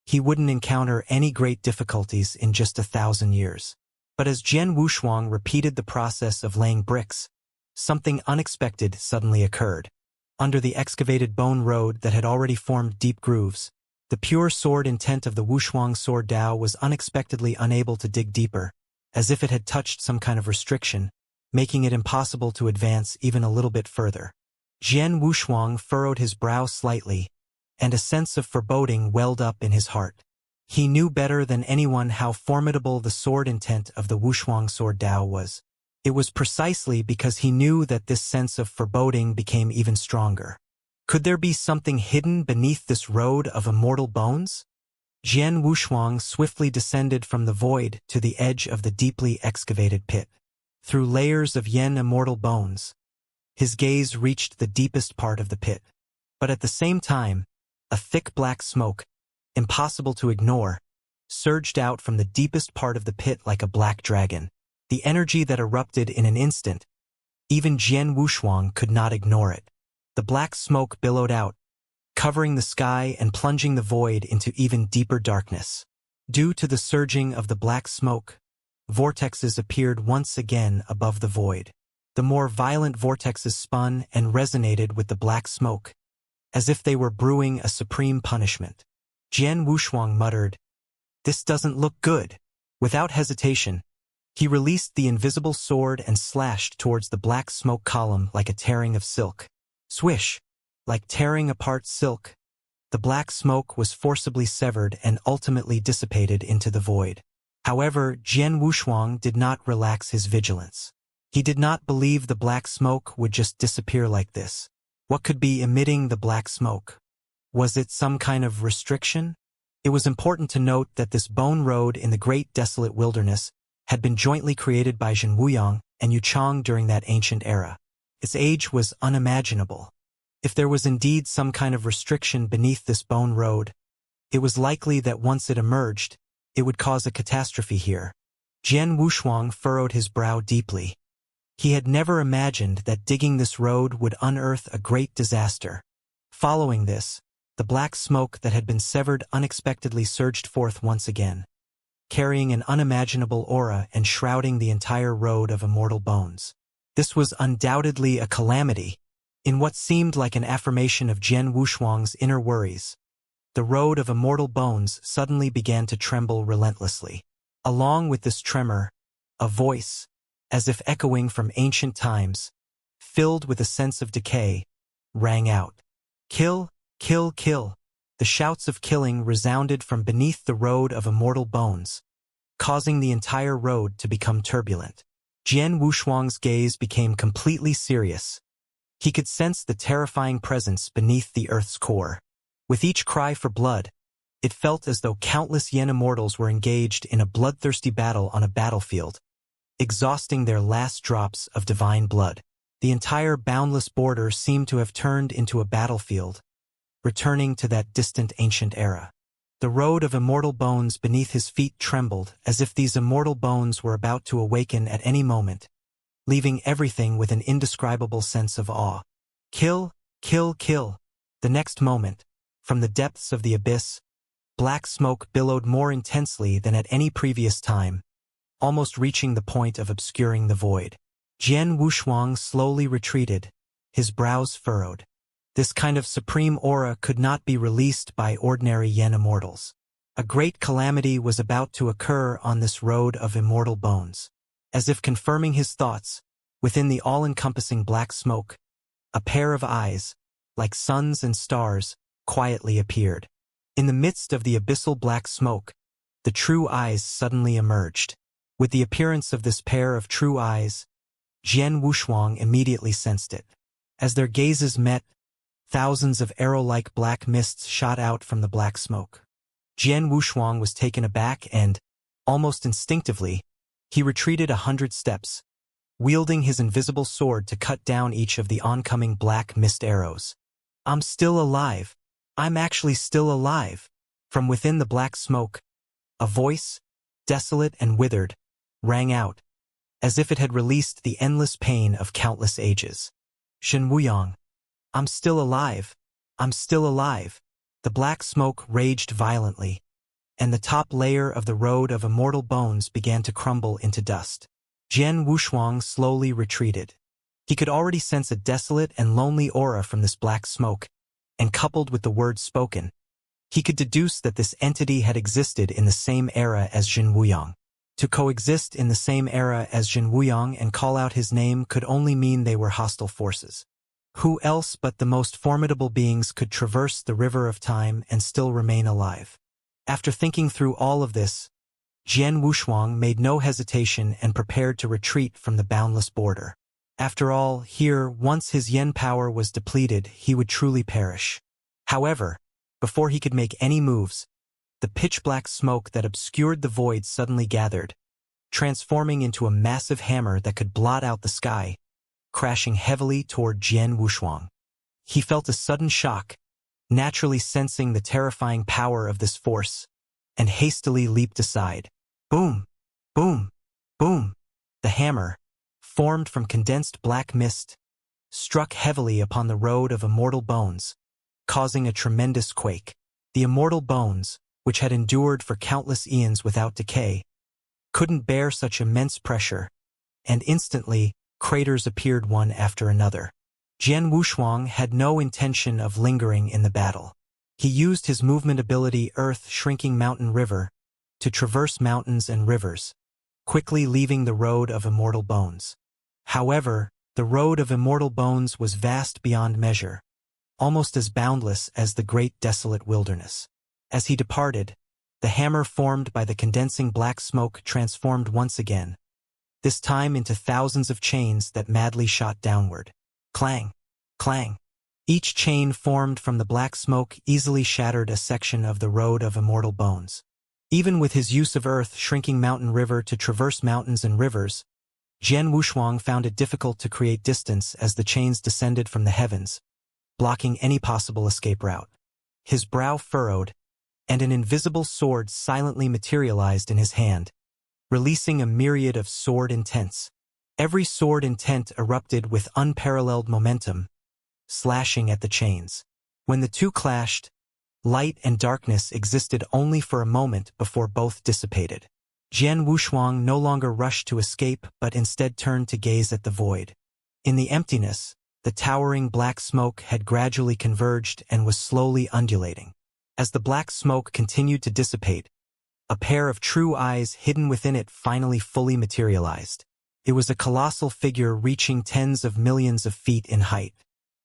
A: he wouldn't encounter any great difficulties in just 1,000 years. But as Jian Wushuang repeated the process of laying bricks, something unexpected suddenly occurred. Under the excavated bone road that had already formed deep grooves, the pure sword intent of the Wushuang sword Dao was unexpectedly unable to dig deeper, as if it had touched some kind of restriction, making it impossible to advance even a little bit further. Jian Wushuang furrowed his brow slightly, and a sense of foreboding welled up in his heart. He knew better than anyone how formidable the sword intent of the Wushuang sword Dao was. It was precisely because he knew that this sense of foreboding became even stronger. Could there be something hidden beneath this road of immortal bones? Jian Wushuang swiftly descended from the void to the edge of the deeply excavated pit. Through layers of yen immortal bones, his gaze reached the deepest part of the pit. But at the same time, a thick black smoke, impossible to ignore, surged out from the deepest part of the pit like a black dragon. The energy that erupted in an instant, even Jian Wushuang could not ignore it. The black smoke billowed out, covering the sky and plunging the void into even deeper darkness. Due to the surging of the black smoke, vortexes appeared once again above the void. The more violent vortexes spun and resonated with the black smoke, as if they were brewing a supreme punishment. Jian Wushuang muttered, "This doesn't look good." Without hesitation, he released the invisible sword and slashed towards the black smoke column like a tearing of silk. Swish! Like tearing apart silk, the black smoke was forcibly severed and ultimately dissipated into the void. However, Jian Wushuang did not relax his vigilance. He did not believe the black smoke would just disappear like this. What could be emitting the black smoke? Was it some kind of restriction? It was important to note that this bone road in the great desolate wilderness had been jointly created by Zhen Wuyang and Yu Chang during that ancient era. Its age was unimaginable. If there was indeed some kind of restriction beneath this bone road, it was likely that once it emerged, it would cause a catastrophe here. Jian Wushuang furrowed his brow deeply. He had never imagined that digging this road would unearth a great disaster. Following this, the black smoke that had been severed unexpectedly surged forth once again, carrying an unimaginable aura and shrouding the entire road of immortal bones. This was undoubtedly a calamity. In what seemed like an affirmation of Jian Wushuang's inner worries, the road of immortal bones suddenly began to tremble relentlessly. Along with this tremor, a voice, as if echoing from ancient times, filled with a sense of decay, rang out. Kill, kill, kill. The shouts of killing resounded from beneath the road of immortal bones, causing the entire road to become turbulent. Jian Wushuang's gaze became completely serious. He could sense the terrifying presence beneath the earth's core. With each cry for blood, it felt as though countless Yen immortals were engaged in a bloodthirsty battle on a battlefield, exhausting their last drops of divine blood. The entire boundless border seemed to have turned into a battlefield, returning to that distant ancient era. The road of immortal bones beneath his feet trembled as if these immortal bones were about to awaken at any moment, leaving everything with an indescribable sense of awe. Kill, kill, kill. The next moment, from the depths of the abyss, black smoke billowed more intensely than at any previous time, almost reaching the point of obscuring the void. Jian Wushuang slowly retreated, his brows furrowed. This kind of supreme aura could not be released by ordinary Yen immortals. A great calamity was about to occur on this road of immortal bones. As if confirming his thoughts, within the all-encompassing black smoke, a pair of eyes, like suns and stars, quietly appeared. In the midst of the abyssal black smoke, the true eyes suddenly emerged. With the appearance of this pair of true eyes, Jian Wushuang immediately sensed it. As their gazes met, thousands of arrow-like black mists shot out from the black smoke. Jian Wushuang was taken aback and, almost instinctively, he retreated 100 steps, wielding his invisible sword to cut down each of the oncoming black mist arrows. I'm still alive. I'm actually still alive. From within the black smoke, a voice, desolate and withered, rang out, as if it had released the endless pain of countless ages. Zhen Wuyang. I'm still alive. I'm still alive. The black smoke raged violently, and the top layer of the road of immortal bones began to crumble into dust. Jian Wushuang slowly retreated. He could already sense a desolate and lonely aura from this black smoke, and coupled with the words spoken, he could deduce that this entity had existed in the same era as Zhen Wuyang. To coexist in the same era as Zhen Wuyang and call out his name could only mean they were hostile forces. Who else but the most formidable beings could traverse the river of time and still remain alive? After thinking through all of this, Jian Wushuang made no hesitation and prepared to retreat from the boundless border. After all, here, once his yen power was depleted, he would truly perish. However, before he could make any moves, the pitch-black smoke that obscured the void suddenly gathered, transforming into a massive hammer that could blot out the sky, crashing heavily toward Jian Wushuang. He felt a sudden shock, naturally sensing the terrifying power of this force, and hastily leaped aside. Boom! Boom! Boom! The hammer, formed from condensed black mist, struck heavily upon the road of immortal bones, causing a tremendous quake. The immortal bones, which had endured for countless eons without decay, couldn't bear such immense pressure, and instantly, craters appeared one after another. Jian Wushuang had no intention of lingering in the battle. He used his movement ability Earth-Shrinking Mountain River to traverse mountains and rivers, quickly leaving the road of immortal bones. However, the road of immortal bones was vast beyond measure, almost as boundless as the great desolate wilderness. As he departed, the hammer formed by the condensing black smoke transformed once again, this time into thousands of chains that madly shot downward. Clang! Clang! Each chain formed from the black smoke easily shattered a section of the road of immortal bones. Even with his use of earth-shrinking mountain river to traverse mountains and rivers, Jian Wushuang found it difficult to create distance as the chains descended from the heavens, blocking any possible escape route. His brow furrowed, and an invisible sword silently materialized in his hand, releasing a myriad of sword intents. Every sword intent erupted with unparalleled momentum, slashing at the chains. When the two clashed, light and darkness existed only for a moment before both dissipated. Jian Wushuang no longer rushed to escape but instead turned to gaze at the void. In the emptiness, the towering black smoke had gradually converged and was slowly undulating. As the black smoke continued to dissipate, a pair of true eyes hidden within it finally fully materialized. It was a colossal figure reaching tens of millions of feet in height.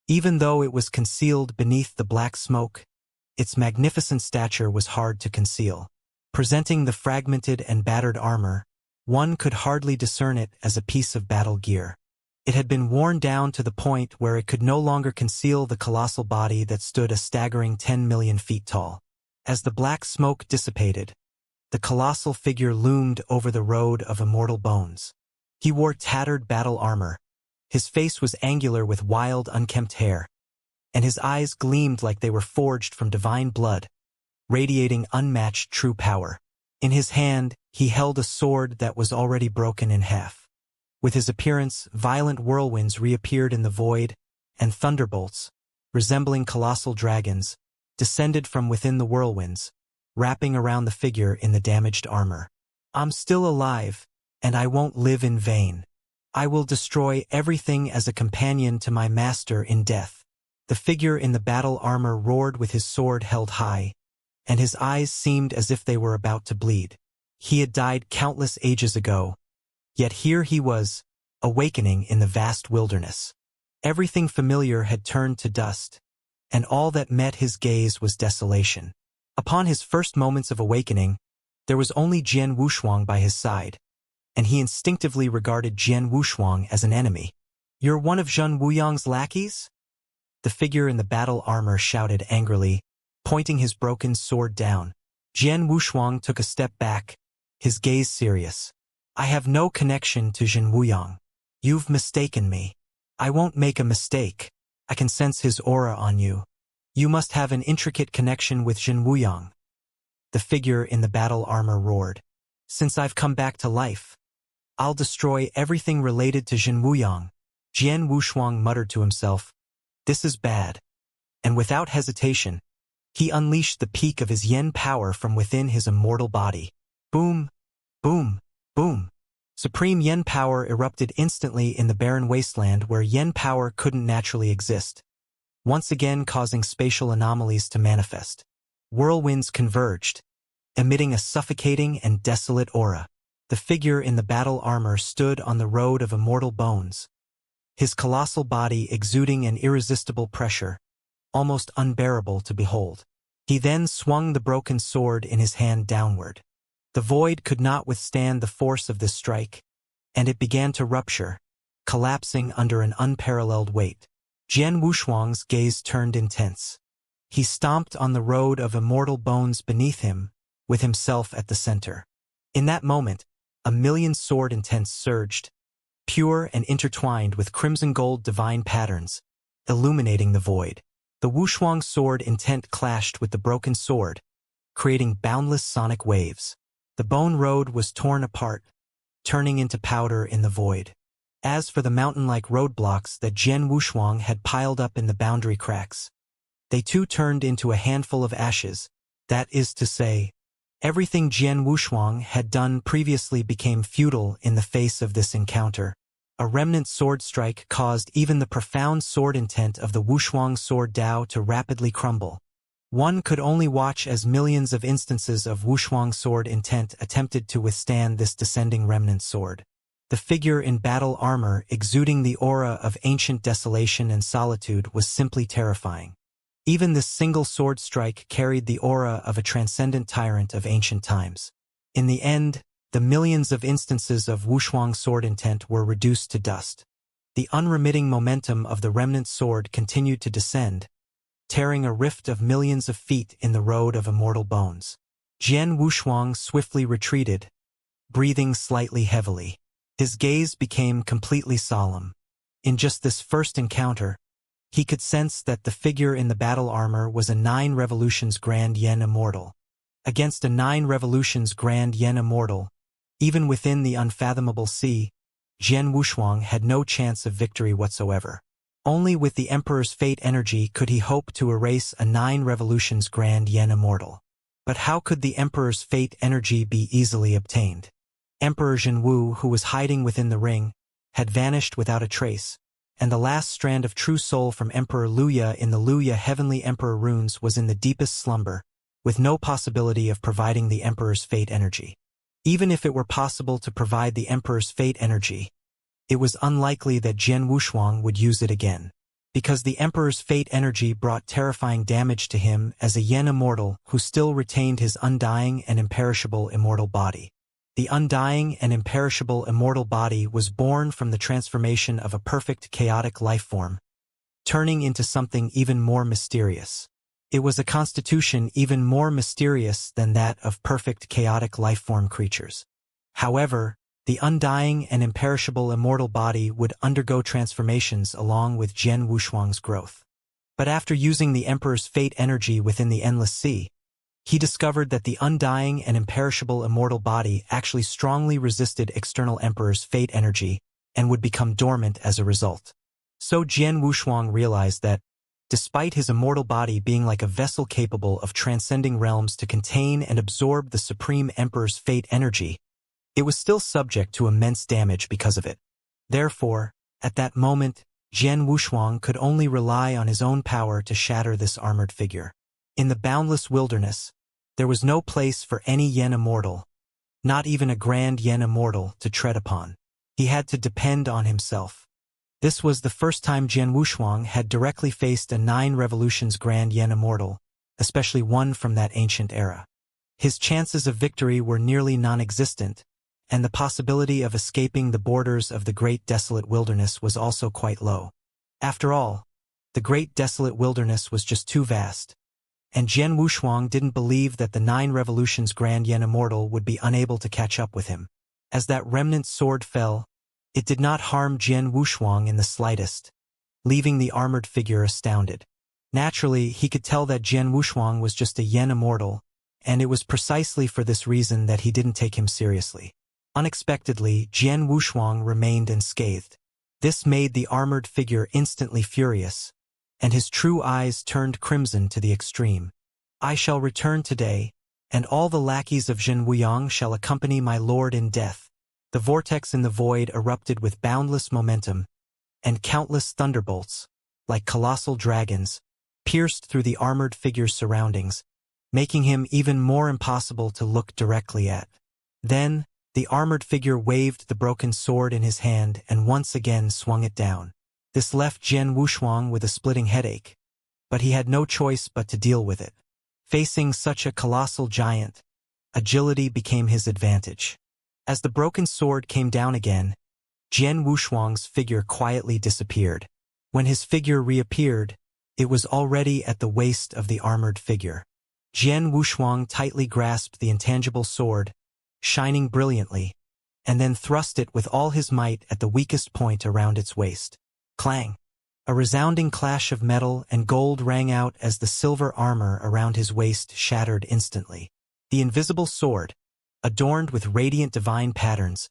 A: Even though it was concealed beneath the black smoke, its magnificent stature was hard to conceal. Presenting the fragmented and battered armor, one could hardly discern it as a piece of battle gear. It had been worn down to the point where it could no longer conceal the colossal body that stood a staggering 10 million feet tall. As the black smoke dissipated, the colossal figure loomed over the road of immortal bones. He wore tattered battle armor. His face was angular with wild, unkempt hair, and his eyes gleamed like they were forged from divine blood, radiating unmatched true power. In his hand, he held a sword that was already broken in half. With his appearance, violent whirlwinds reappeared in the void, and thunderbolts, resembling colossal dragons, descended from within the whirlwinds, wrapping around the figure in the damaged armor. "I'm still alive, and I won't live in vain. I will destroy everything as a companion to my master in death." The figure in the battle armor roared with his sword held high, and his eyes seemed as if they were about to bleed. He had died countless ages ago, yet here he was, awakening in the vast wilderness. Everything familiar had turned to dust, and all that met his gaze was desolation. Upon his first moments of awakening, there was only Jian Wushuang by his side, and he instinctively regarded Jian Wushuang as an enemy. "You're one of Zhen Wuyang's lackeys?" The figure in the battle armor shouted angrily, pointing his broken sword down. Jian Wushuang took a step back, his gaze serious. "I have no connection to Zhen Wuyang. You've mistaken me." "I won't make a mistake. I can sense his aura on you. You must have an intricate connection with Zhen Wuyang." The figure in the battle armor roared. "Since I've come back to life, I'll destroy everything related to Zhen Wuyang." Jian Wushuang muttered to himself, "This is bad." And without hesitation, he unleashed the peak of his yen power from within his immortal body. Boom, boom, boom. Supreme yen power erupted instantly in the barren wasteland where yen power couldn't naturally exist, once again causing spatial anomalies to manifest. Whirlwinds converged, emitting a suffocating and desolate aura. The figure in the battle armor stood on the road of immortal bones, his colossal body exuding an irresistible pressure, almost unbearable to behold. He then swung the broken sword in his hand downward. The void could not withstand the force of this strike, and it began to rupture, collapsing under an unparalleled weight. Jian Wushuang's gaze turned intense. He stomped on the road of immortal bones beneath him, with himself at the center. In that moment, a million sword intents surged, pure and intertwined with crimson gold divine patterns, illuminating the void. The Wushuang sword intent clashed with the broken sword, creating boundless sonic waves. The bone road was torn apart, turning into powder in the void. As for the mountain-like roadblocks that Jian Wushuang had piled up in the boundary cracks, they too turned into a handful of ashes. That is to say, everything Jian Wushuang had done previously became futile in the face of this encounter. A remnant sword strike caused even the profound sword intent of the Wushuang sword Dao to rapidly crumble. One could only watch as millions of instances of Wushuang sword intent attempted to withstand this descending remnant sword. The figure in battle armor exuding the aura of ancient desolation and solitude was simply terrifying. Even this single sword strike carried the aura of a transcendent tyrant of ancient times. In the end, the millions of instances of Wushuang sword intent were reduced to dust. The unremitting momentum of the remnant sword continued to descend, tearing a rift of millions of feet in the road of immortal bones. Jian Wushuang swiftly retreated, breathing slightly heavily. His gaze became completely solemn. In just this first encounter, he could sense that the figure in the battle armor was a 9 revolutions Grand Yen Immortal. Against a 9 revolutions Grand Yen Immortal, even within the unfathomable sea, Jian Wushuang had no chance of victory whatsoever. Only with the Emperor's fate energy could he hope to erase a 9 revolutions Grand Yen Immortal. But how could the Emperor's fate energy be easily obtained? Emperor Zhenwu, who was hiding within the ring, had vanished without a trace, and the last strand of true soul from Emperor Luya in the Luya Heavenly Emperor runes was in the deepest slumber, with no possibility of providing the Emperor's fate energy. Even if it were possible to provide the Emperor's fate energy, it was unlikely that Jian Wushuang would use it again, because the Emperor's fate energy brought terrifying damage to him as a Yen Immortal who still retained his undying and imperishable immortal body. The undying and imperishable immortal body was born from the transformation of a perfect chaotic life form, turning into something even more mysterious. It was a constitution even more mysterious than that of perfect chaotic life form creatures. However, the undying and imperishable immortal body would undergo transformations along with Jian Wushuang's growth. But after using the Emperor's fate energy within the Endless Sea, he discovered that the undying and imperishable immortal body actually strongly resisted external Emperor's fate energy and would become dormant as a result. So Jian Wushuang realized that, despite his immortal body being like a vessel capable of transcending realms to contain and absorb the Supreme Emperor's fate energy, it was still subject to immense damage because of it. Therefore, at that moment, Jian Wushuang could only rely on his own power to shatter this armored figure. In the boundless wilderness, there was no place for any Yen Immortal, not even a Grand Yen Immortal, to tread upon. He had to depend on himself. This was the first time Jian Wushuang had directly faced a 9 revolutions Grand Yen Immortal, especially one from that ancient era. His chances of victory were nearly non-existent, and the possibility of escaping the borders of the Great Desolate Wilderness was also quite low. After all, the Great Desolate Wilderness was just too vast, and Jian Wushuang didn't believe that the 9 revolutions Grand Yen Immortal would be unable to catch up with him. As that remnant sword fell, it did not harm Jian Wushuang in the slightest, leaving the armored figure astounded. Naturally, he could tell that Jian Wushuang was just a Yen Immortal, and it was precisely for this reason that he didn't take him seriously. Unexpectedly, Jian Wushuang remained unscathed. This made the armored figure instantly furious, and his true eyes turned crimson to the extreme. I shall return today, and all the lackeys of Zhenwuyang shall accompany my lord in death. The vortex in the void erupted with boundless momentum, and countless thunderbolts, like colossal dragons, pierced through the armored figure's surroundings, making him even more impossible to look directly at. Then, the armored figure waved the broken sword in his hand and once again swung it down. This left Jian Wushuang with a splitting headache, but he had no choice but to deal with it. Facing such a colossal giant, agility became his advantage. As the broken sword came down again, Jian Wushuang's figure quietly disappeared. When his figure reappeared, it was already at the waist of the armored figure. Jian Wushuang tightly grasped the intangible sword, shining brilliantly, and then thrust it with all his might at the weakest point around its waist. Clang! A resounding clash of metal and gold rang out as the silver armor around his waist shattered instantly. The invisible sword, adorned with radiant divine patterns,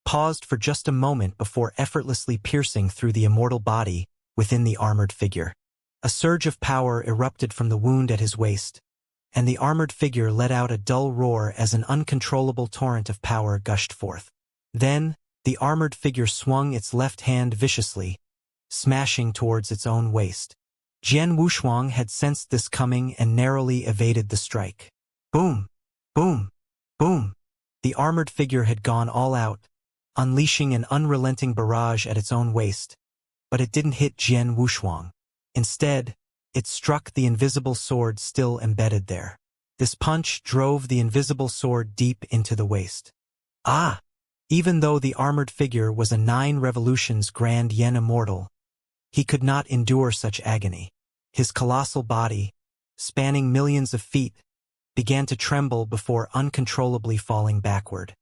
A: paused for just a moment before effortlessly piercing through the immortal body within the armored figure. A surge of power erupted from the wound at his waist, and the armored figure let out a dull roar as an uncontrollable torrent of power gushed forth. Then, the armored figure swung its left hand viciously, smashing towards its own waist. Jian Wushuang had sensed this coming and narrowly evaded the strike. Boom! Boom! Boom! The armored figure had gone all out, unleashing an unrelenting barrage at its own waist, but it didn't hit Jian Wushuang. Instead, it struck the invisible sword still embedded there. This punch drove the invisible sword deep into the waist. Ah! Even though the armored figure was a 9 revolutions grand yen immortal, he could not endure such agony. His colossal body, spanning millions of feet, began to tremble before uncontrollably falling backward.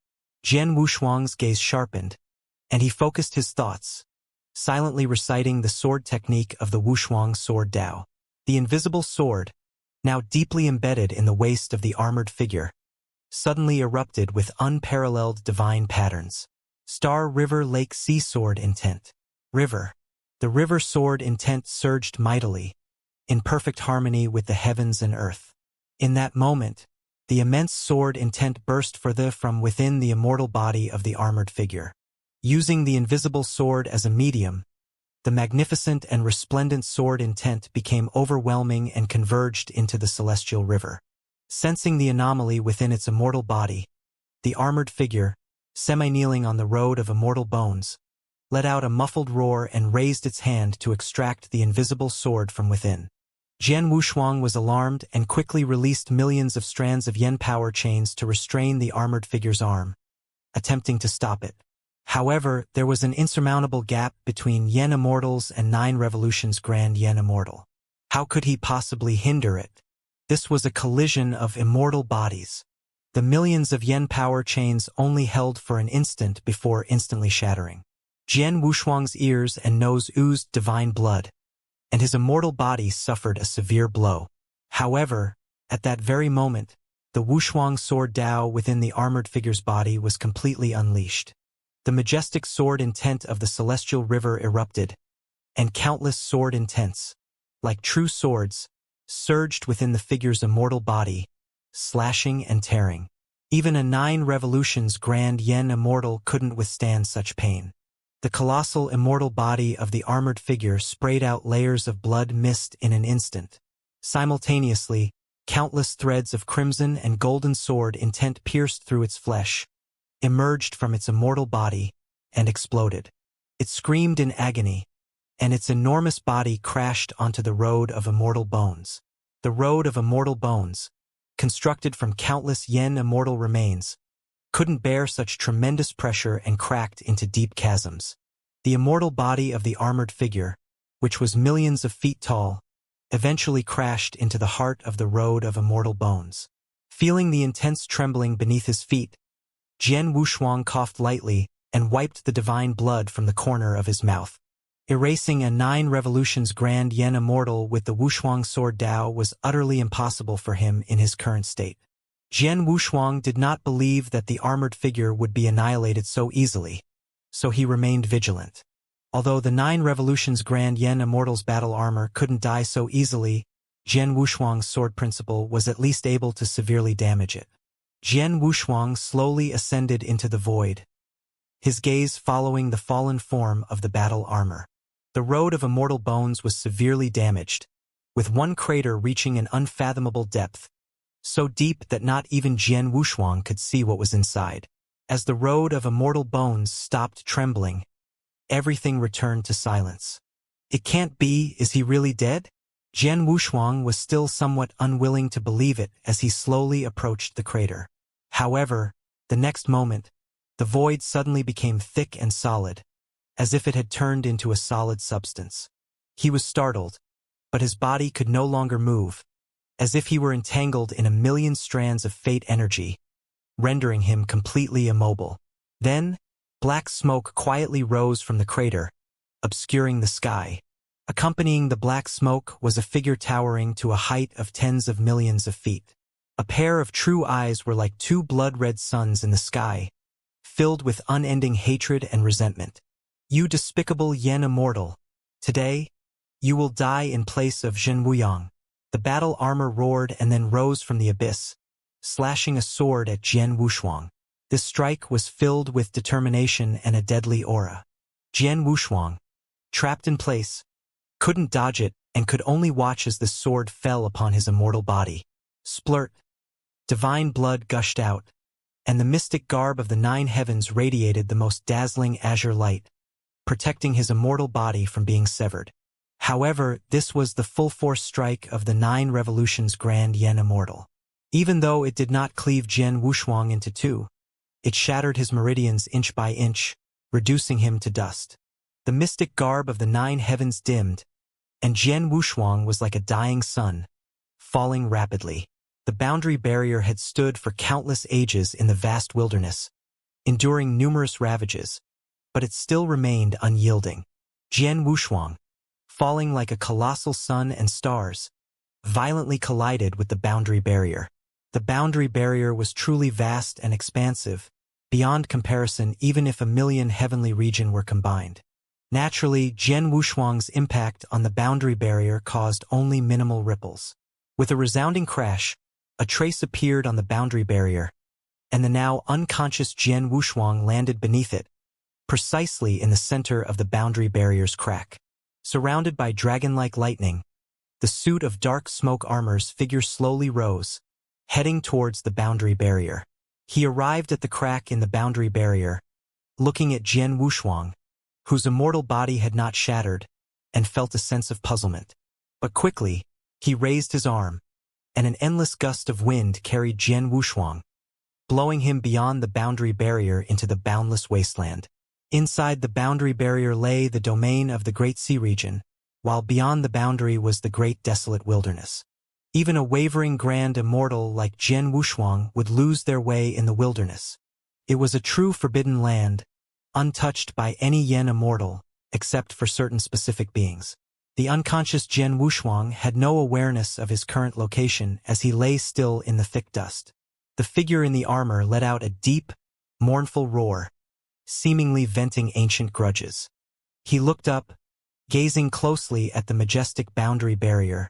A: Jian Wushuang's gaze sharpened, and he focused his thoughts, silently reciting the sword technique of the Wushuang sword Dao. The invisible sword, now deeply embedded in the waist of the armored figure, suddenly erupted with unparalleled divine patterns. Star River Lake Sea Sword Intent. River. The river sword intent surged mightily, in perfect harmony with the heavens and earth. In that moment, the immense sword intent burst from within the immortal body of the armored figure. Using the invisible sword as a medium, the magnificent and resplendent sword intent became overwhelming and converged into the celestial river. Sensing the anomaly within its immortal body, the armored figure, semi-kneeling on the road of immortal bones, let out a muffled roar and raised its hand to extract the invisible sword from within. Jian Wushuang was alarmed and quickly released millions of strands of yen power chains to restrain the armored figure's arm, attempting to stop it. However, there was an insurmountable gap between yen immortals and 9 revolutions grand yen immortal. How could he possibly hinder it? This was a collision of immortal bodies. The millions of yen power chains only held for an instant before instantly shattering. Jian Wushuang's ears and nose oozed divine blood, and his immortal body suffered a severe blow. However, at that very moment, the Wushuang sword Dao within the armored figure's body was completely unleashed. The majestic sword intent of the celestial river erupted, and countless sword intents, like true swords, surged within the figure's immortal body, slashing and tearing. Even a 9 revolutions grand yen immortal couldn't withstand such pain. The colossal immortal body of the armored figure sprayed out layers of blood mist in an instant. Simultaneously, countless threads of crimson and golden sword intent pierced through its flesh, emerged from its immortal body, and exploded. It screamed in agony, and its enormous body crashed onto the road of immortal bones. The road of immortal bones, constructed from countless yen immortal remains, couldn't bear such tremendous pressure and cracked into deep chasms. The immortal body of the armored figure, which was millions of feet tall, eventually crashed into the heart of the road of immortal bones. Feeling the intense trembling beneath his feet, Jian Wushuang coughed lightly and wiped the divine blood from the corner of his mouth. Erasing a 9 revolutions grand yen immortal with the Wushuang sword Dao was utterly impossible for him in his current state. Jian Wushuang did not believe that the armored figure would be annihilated so easily, so he remained vigilant. Although the 9 revolutions grand yen immortal's battle armor couldn't die so easily, Jian Wushuang's sword principle was at least able to severely damage it. Jian Wushuang slowly ascended into the void, his gaze following the fallen form of the battle armor. The road of immortal bones was severely damaged, with one crater reaching an unfathomable depth, so deep that not even Jian Wushuang could see what was inside. As the road of immortal bones stopped trembling, everything returned to silence. It can't be, is he really dead? Jian Wushuang was still somewhat unwilling to believe it as he slowly approached the crater. However, the next moment, the void suddenly became thick and solid, as if it had turned into a solid substance. He was startled, but his body could no longer move, as if he were entangled in a million strands of fate energy, rendering him completely immobile. Then, black smoke quietly rose from the crater, obscuring the sky. Accompanying the black smoke was a figure towering to a height of tens of millions of feet. A pair of true eyes were like 2 blood-red suns in the sky, filled with unending hatred and resentment. You despicable yen immortal, today, you will die in place of Jian Wuyang. The battle armor roared and then rose from the abyss, slashing a sword at Jian Wushuang. This strike was filled with determination and a deadly aura. Jian Wushuang, trapped in place, couldn't dodge it and could only watch as the sword fell upon his immortal body. Splurt. Divine blood gushed out, and the mystic garb of the 9 heavens radiated the most dazzling azure light, protecting his immortal body from being severed. However, this was the full-force strike of the 9 revolutions grand yen immortal. Even though it did not cleave Jian Wushuang into 2, It shattered his meridians inch by inch, reducing him to dust. The mystic garb of the 9 heavens dimmed, and Jian Wushuang was like a dying sun, falling rapidly. The boundary barrier had stood for countless ages in the vast wilderness, enduring numerous ravages, but it still remained unyielding. Jian Wushuang, falling like a colossal sun and stars, violently collided with the boundary barrier. The boundary barrier was truly vast and expansive, beyond comparison even if 1,000,000 heavenly regions were combined. Naturally, Jian Wushuang's impact on the boundary barrier caused only minimal ripples. With a resounding crash, a trace appeared on the boundary barrier, and the now unconscious Jian Wushuang landed beneath it, precisely in the center of the boundary barrier's crack. Surrounded by dragon-like lightning, the suit of dark smoke armor's figure slowly rose, heading towards the boundary barrier. He arrived at the crack in the boundary barrier, looking at Jian Wushuang, whose immortal body had not shattered, and felt a sense of puzzlement. But quickly, he raised his arm, and an endless gust of wind carried Jian Wushuang, blowing him beyond the boundary barrier into the boundless wasteland. Inside the boundary barrier lay the domain of the Great Sea region, while beyond the boundary was the great desolate wilderness. Even a wavering grand immortal like Jian Wushuang would lose their way in the wilderness. It was a true forbidden land, untouched by any Yen immortal, except for certain specific beings. The unconscious Jian Wushuang had no awareness of his current location as he lay still in the thick dust. The figure in the armor let out a deep, mournful roar, seemingly venting ancient grudges. He looked up, gazing closely at the majestic boundary barrier,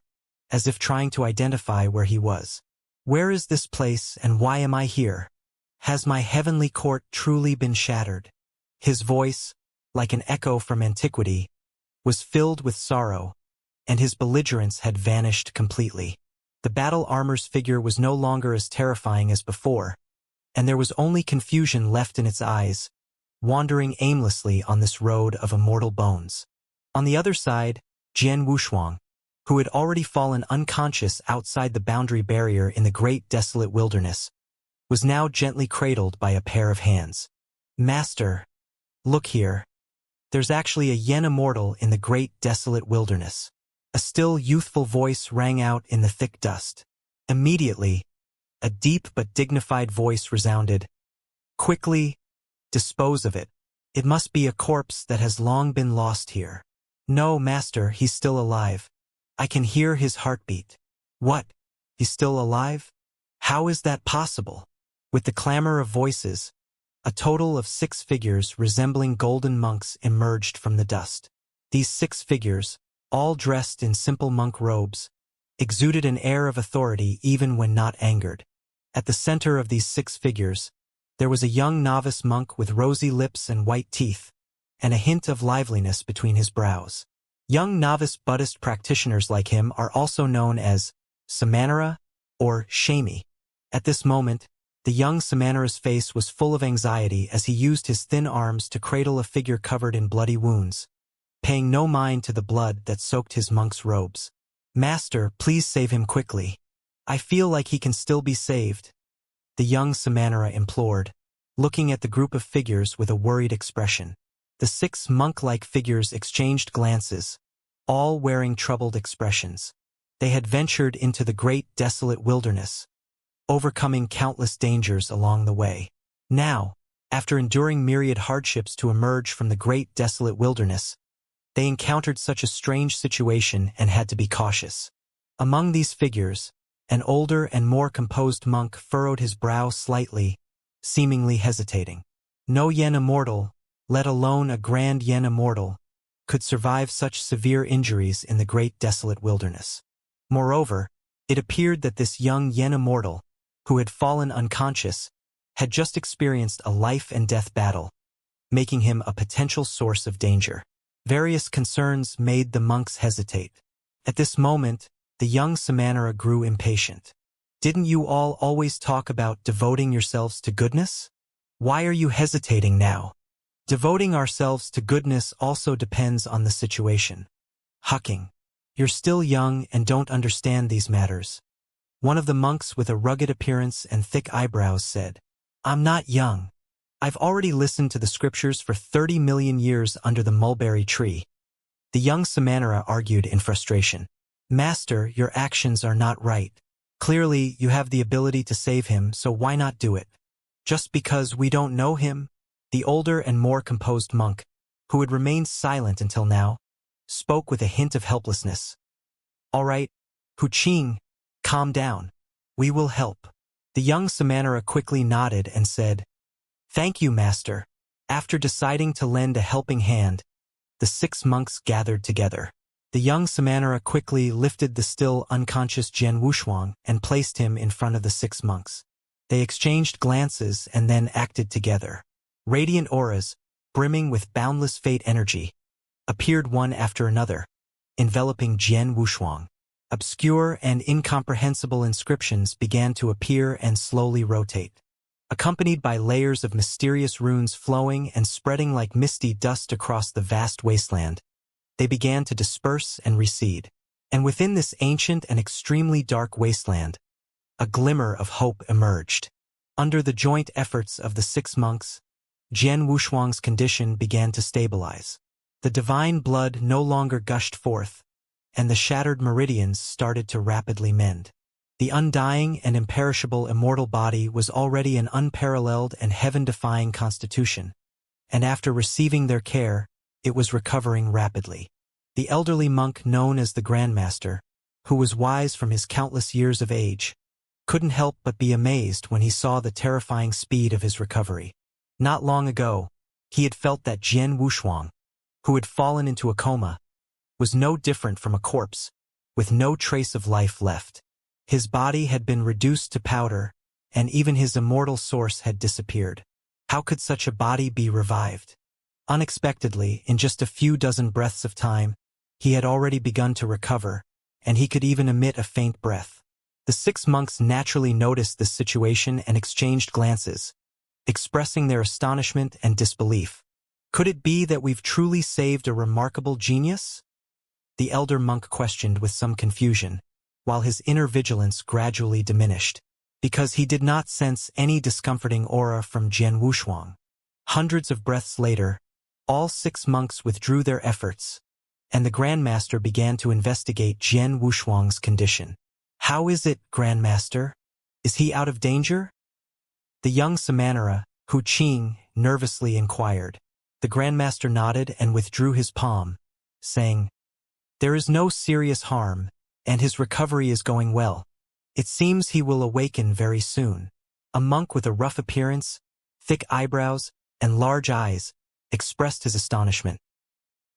A: as if trying to identify where he was. Where is this place and why am I here? Has my heavenly court truly been shattered? His voice, like an echo from antiquity, was filled with sorrow, and his belligerence had vanished completely. The battle armor's figure was no longer as terrifying as before, and there was only confusion left in its eyes, wandering aimlessly on this road of immortal bones. On the other side, Jian Wushuang, who had already fallen unconscious outside the boundary barrier in the great desolate wilderness, was now gently cradled by a pair of hands. Master, look here. There's actually a Yen immortal in the great desolate wilderness. A still youthful voice rang out in the thick dust. Immediately, a deep but dignified voice resounded. Quickly, dispose of it. It must be a corpse that has long been lost here. No, master, he's still alive. I can hear his heartbeat. What? He's still alive? How is that possible? With the clamor of voices, a total of 6 figures resembling golden monks emerged from the dust. These 6 figures, all dressed in simple monk robes, exuded an air of authority even when not angered. At the center of these 6 figures, there was a young novice monk with rosy lips and white teeth, and a hint of liveliness between his brows. Young novice Buddhist practitioners like him are also known as Samanera or Shami. At this moment, the young Samanera's face was full of anxiety as he used his thin arms to cradle a figure covered in bloody wounds, paying no mind to the blood that soaked his monk's robes. Master, please save him quickly. I feel like he can still be saved, the young Samanera implored, looking at the group of figures with a worried expression. The 6 monk-like figures exchanged glances, all wearing troubled expressions. They had ventured into the great desolate wilderness, overcoming countless dangers along the way. Now, after enduring myriad hardships to emerge from the great desolate wilderness, they encountered such a strange situation and had to be cautious. Among these figures, an older and more composed monk furrowed his brow slightly, seemingly hesitating. No Yen immortal, let alone a grand Yen immortal, could survive such severe injuries in the great desolate wilderness. Moreover, it appeared that this young Yen immortal, who had fallen unconscious, had just experienced a life-and-death battle, making him a potential source of danger. Various concerns made the monks hesitate. At this moment, the young Samanera grew impatient. Didn't you all always talk about devoting yourselves to goodness? Why are you hesitating now? Devoting ourselves to goodness also depends on the situation. Hucking. You're still young and don't understand these matters. One of the monks with a rugged appearance and thick eyebrows said, I'm not young. I've already listened to the scriptures for 30 million years under the mulberry tree. The young Samanera argued in frustration. Master, your actions are not right. Clearly, you have the ability to save him, so why not do it? Just because we don't know him? The older and more composed monk, who had remained silent until now, spoke with a hint of helplessness. All right, Huqing, calm down. We will help. The young Samanera quickly nodded and said, Thank you, Master. After deciding to lend a helping hand, the 6 monks gathered together. The young Samanera quickly lifted the still unconscious Jian Wushuang and placed him in front of the 6 monks. They exchanged glances and then acted together. Radiant auras, brimming with boundless fate energy, appeared one after another, enveloping Jian Wushuang. Obscure and incomprehensible inscriptions began to appear and slowly rotate. Accompanied by layers of mysterious runes flowing and spreading like misty dust across the vast wasteland, they began to disperse and recede. And within this ancient and extremely dark wasteland, a glimmer of hope emerged. Under the joint efforts of the 6 monks, Jian Wushuang's condition began to stabilize. The divine blood no longer gushed forth, and the shattered meridians started to rapidly mend. The undying and imperishable immortal body was already an unparalleled and heaven-defying constitution, and after receiving their care, it was recovering rapidly. The elderly monk known as the Grandmaster, who was wise from his countless years of age, couldn't help but be amazed when he saw the terrifying speed of his recovery. Not long ago, he had felt that Jian Wushuang, who had fallen into a coma, was no different from a corpse, with no trace of life left. His body had been reduced to powder, and even his immortal source had disappeared. How could such a body be revived? Unexpectedly, in just a few dozen breaths of time, he had already begun to recover, and he could even emit a faint breath. The 6 monks naturally noticed this situation and exchanged glances, expressing their astonishment and disbelief. Could it be that we've truly saved a remarkable genius? The elder monk questioned with some confusion, while his inner vigilance gradually diminished, because he did not sense any discomforting aura from Jian Wushuang. Hundreds of breaths later, all 6 monks withdrew their efforts, and the Grandmaster began to investigate Jian Wushuang's condition. How is it, Grandmaster? Is he out of danger? The young Samanera, Huqing, nervously inquired. The Grandmaster nodded and withdrew his palm, saying, There is no serious harm, and his recovery is going well. It seems he will awaken very soon. A monk with a rough appearance, thick eyebrows, and large eyes expressed his astonishment.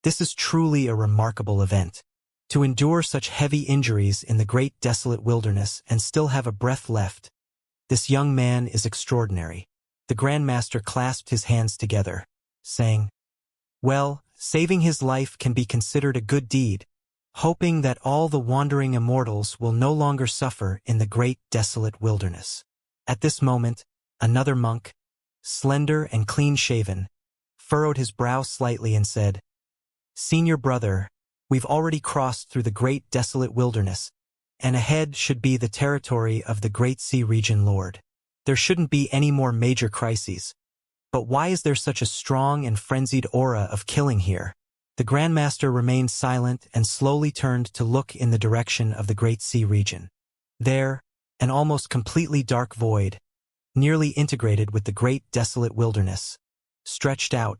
A: This is truly a remarkable event. To endure such heavy injuries in the great desolate wilderness and still have a breath left, this young man is extraordinary. The Grandmaster clasped his hands together, saying, Well, saving his life can be considered a good deed, hoping that all the wandering immortals will no longer suffer in the great desolate wilderness. At this moment, another monk, slender and clean-shaven, furrowed his brow slightly and said, Senior brother, we've already crossed through the great desolate wilderness, and ahead should be the territory of the Great Sea Region Lord. There shouldn't be any more major crises. But why is there such a strong and frenzied aura of killing here? The Grandmaster remained silent and slowly turned to look in the direction of the Great Sea Region. There, an almost completely dark void, nearly integrated with the great desolate wilderness, stretched out,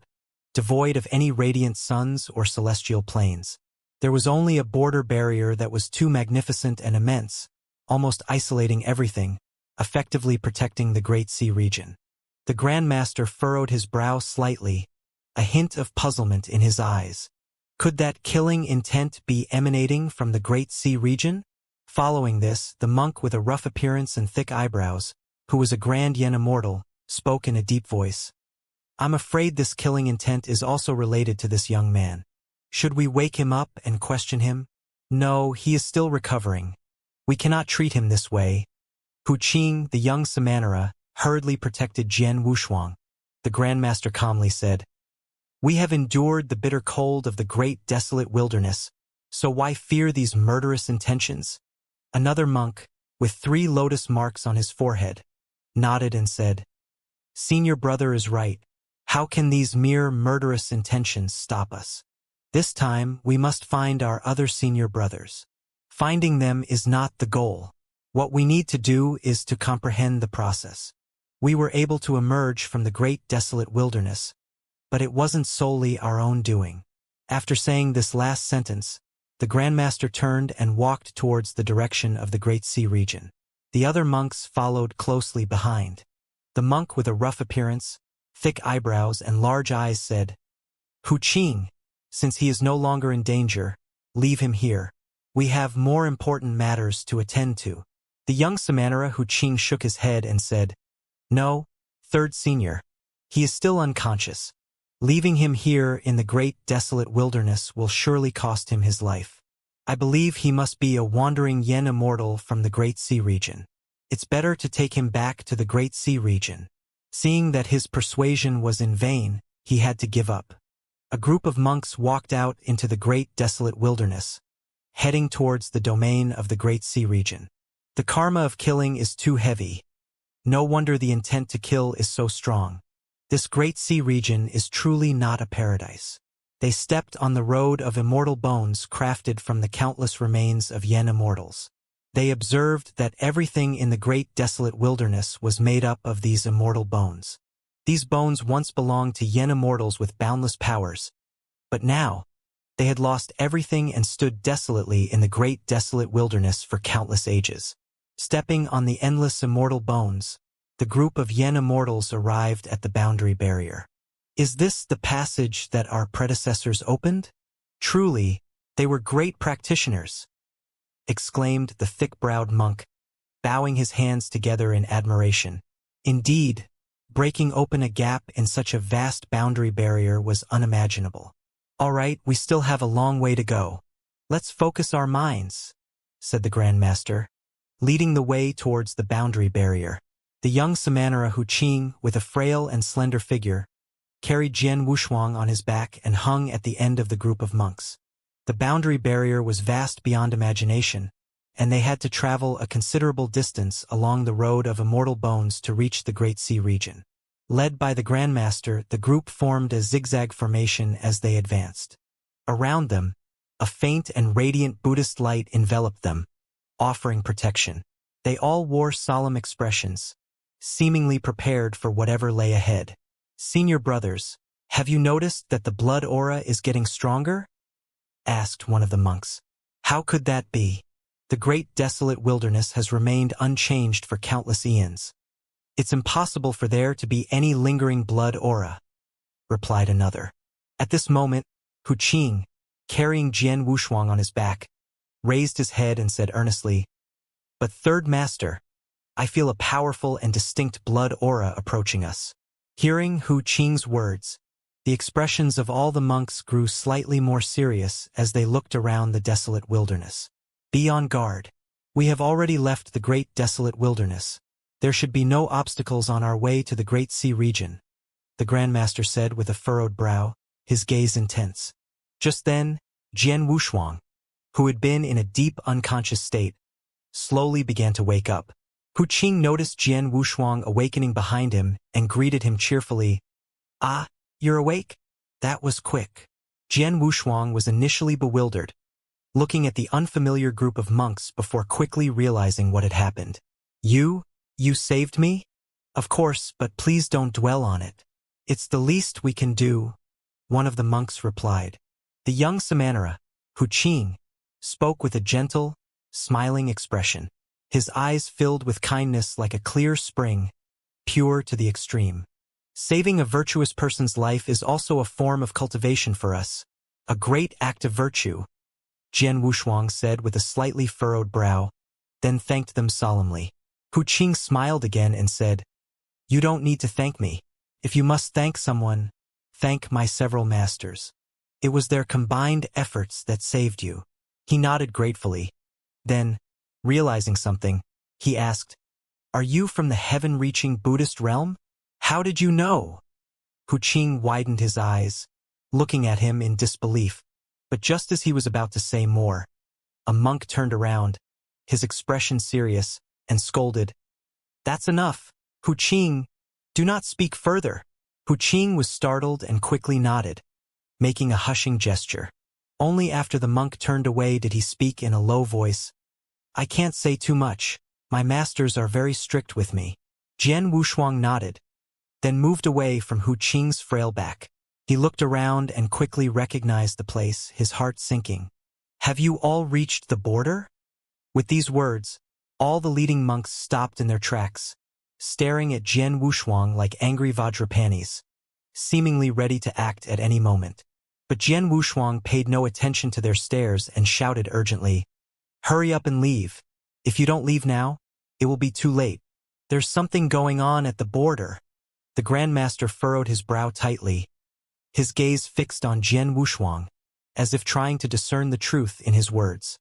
A: devoid of any radiant suns or celestial planes. There was only a border barrier that was too magnificent and immense, almost isolating everything, effectively protecting the Great Sea Region. The Grandmaster furrowed his brow slightly, a hint of puzzlement in his eyes. Could that killing intent be emanating from the Great Sea Region? Following this, the monk with a rough appearance and thick eyebrows, who was a Grand Yen Immortal, spoke in a deep voice. I'm afraid this killing intent is also related to this young man. Should we wake him up and question him? No, he is still recovering. We cannot treat him this way. Huqing, the young Samanera, hurriedly protected Jian Wushuang. The Grandmaster calmly said, We have endured the bitter cold of the great desolate wilderness, so why fear these murderous intentions? Another monk, with 3 lotus marks on his forehead, nodded and said, Senior brother is right. How can these mere murderous intentions stop us? This time, we must find our other senior brothers. Finding them is not the goal. What we need to do is to comprehend the process. We were able to emerge from the great desolate wilderness, but it wasn't solely our own doing. After saying this last sentence, the Grandmaster turned and walked towards the direction of the Great Sea region. The other monks followed closely behind. The monk with a rough appearance, thick eyebrows and large eyes said, "Hu Qing, since he is no longer in danger, leave him here. We have more important matters to attend to." The young Sammanera Hu Qing shook his head and said, "No, third senior. He is still unconscious. Leaving him here in the great desolate wilderness will surely cost him his life. I believe he must be a wandering Yen immortal from the Great Sea region. It's better to take him back to the Great Sea region." Seeing that his persuasion was in vain, he had to give up. A group of monks walked out into the great desolate wilderness, heading towards the domain of the Great Sea region. The karma of killing is too heavy. No wonder the intent to kill is so strong. This Great Sea region is truly not a paradise. They stepped on the road of immortal bones crafted from the countless remains of Yen immortals. They observed that everything in the great desolate wilderness was made up of these immortal bones. These bones once belonged to Yen immortals with boundless powers, but now, they had lost everything and stood desolately in the great desolate wilderness for countless ages. Stepping on the endless immortal bones, the group of Yen immortals arrived at the boundary barrier. Is this the passage that our predecessors opened? Truly, they were great practitioners, exclaimed the thick-browed monk, bowing his hands together in admiration. Indeed, breaking open a gap in such a vast boundary barrier was unimaginable. "All right, we still have a long way to go. Let's focus our minds," said the Grandmaster, leading the way towards the boundary barrier. The young Sammanera Hu Qing, with a frail and slender figure, carried Jian Wushuang on his back and hung at the end of the group of monks. The boundary barrier was vast beyond imagination, and they had to travel a considerable distance along the road of immortal bones to reach the Great Sea region. Led by the Grandmaster, the group formed a zigzag formation as they advanced. Around them, a faint and radiant Buddhist light enveloped them, offering protection. They all wore solemn expressions, seemingly prepared for whatever lay ahead. "Senior brothers, have you noticed that the blood aura is getting stronger?" asked one of the monks. "How could that be? The great desolate wilderness has remained unchanged for countless eons. It's impossible for there to be any lingering blood aura," replied another. At this moment, Hu Qing, carrying Jian Wushuang on his back, raised his head and said earnestly, "But third master, I feel a powerful and distinct blood aura approaching us." Hearing Hu Qing's words, the expressions of all the monks grew slightly more serious as they looked around the desolate wilderness. "Be on guard. We have already left the great desolate wilderness. There should be no obstacles on our way to the Great Sea region," the Grandmaster said with a furrowed brow, his gaze intense. Just then, Jian Wushuang, who had been in a deep unconscious state, slowly began to wake up. Hu Qing noticed Jian Wushuang awakening behind him and greeted him cheerfully. "Ah, you're awake? That was quick." Jian Wushuang was initially bewildered, looking at the unfamiliar group of monks before quickly realizing what had happened. You saved me? Of course, but please don't dwell on it. It's the least we can do," one of the monks replied. The young Sammanera, Hu Qing, spoke with a gentle, smiling expression. His eyes filled with kindness like a clear spring, pure to the extreme. "Saving a virtuous person's life is also a form of cultivation for us, a great act of virtue," Jian Wushuang said with a slightly furrowed brow, then thanked them solemnly. Hu Qing smiled again and said, "You don't need to thank me. If you must thank someone, thank my several masters. It was their combined efforts that saved you." He nodded gratefully. Then, realizing something, he asked, "Are you from the heaven-reaching Buddhist realm? How did you know?" Hu Qing widened his eyes, looking at him in disbelief, but just as he was about to say more, a monk turned around, his expression serious, and scolded, "That's enough, Hu Qing. Do not speak further. Hu Qing was startled and quickly nodded, making a hushing gesture. Only after the monk turned away did he speak in a low voice. I can't say too much. My masters are very strict with me. Jian Wushuang nodded, then moved away from Hu Qing's frail back. He looked around and quickly recognized the place, his heart sinking. Have you all reached the border? With these words, all the leading monks stopped in their tracks, staring at Jian Wushuang like angry Vajrapanis, seemingly ready to act at any moment. But Jian Wushuang paid no attention to their stares and shouted urgently, Hurry up and leave. If you don't leave now, it will be too late. There's something going on at the border. The Grandmaster furrowed his brow tightly, his gaze fixed on Jian Wushuang, as if trying to discern the truth in his words.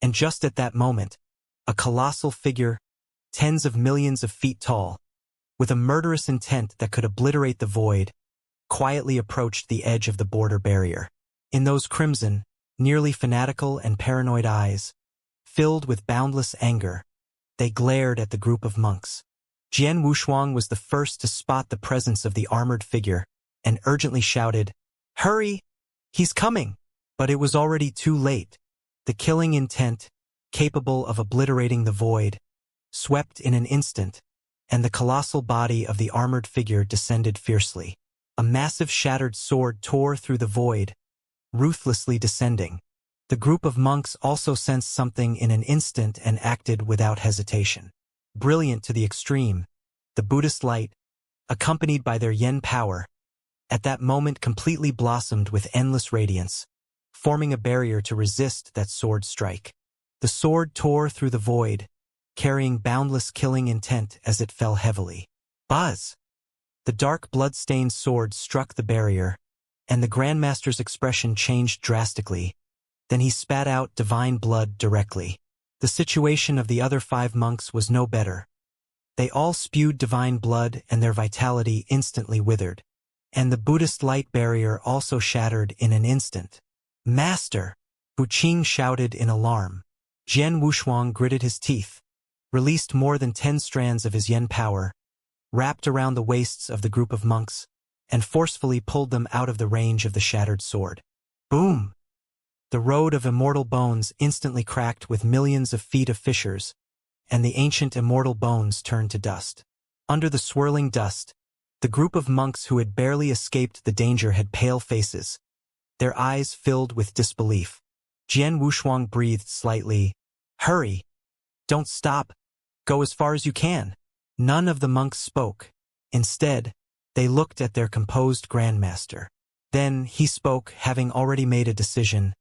A: And just at that moment, a colossal figure, tens of millions of feet tall, with a murderous intent that could obliterate the void, quietly approached the edge of the border barrier. In those crimson, nearly fanatical and paranoid eyes, filled with boundless anger, they glared at the group of monks. Jian Wushuang was the first to spot the presence of the armored figure and urgently shouted, Hurry! He's coming! But it was already too late. The killing intent, capable of obliterating the void, swept in an instant, and the colossal body of the armored figure descended fiercely. A massive shattered sword tore through the void, ruthlessly descending. The group of monks also sensed something in an instant and acted without hesitation. Brilliant to the extreme, the Buddhist light, accompanied by their yen power, at that moment completely blossomed with endless radiance, forming a barrier to resist that sword strike. The sword tore through the void, carrying boundless killing intent as it fell heavily. Buzz! The dark blood-stained sword struck the barrier, and the Grandmaster's expression changed drastically. Then he spat out divine blood directly. The situation of the other 5 monks was no better. They all spewed divine blood and their vitality instantly withered. And the Buddhist light barrier also shattered in an instant. Master! Hu Qing shouted in alarm. Jian Wushuang gritted his teeth, released more than 10 strands of his yen power, wrapped around the waists of the group of monks, and forcefully pulled them out of the range of the shattered sword. Boom! The road of immortal bones instantly cracked with millions of feet of fissures, and the ancient immortal bones turned to dust. Under the swirling dust, the group of monks who had barely escaped the danger had pale faces, their eyes filled with disbelief. Jian Wushuang breathed slightly. Hurry! Don't stop! Go as far as you can! None of the monks spoke. Instead, they looked at their composed Grandmaster. Then he spoke, having already made a decision.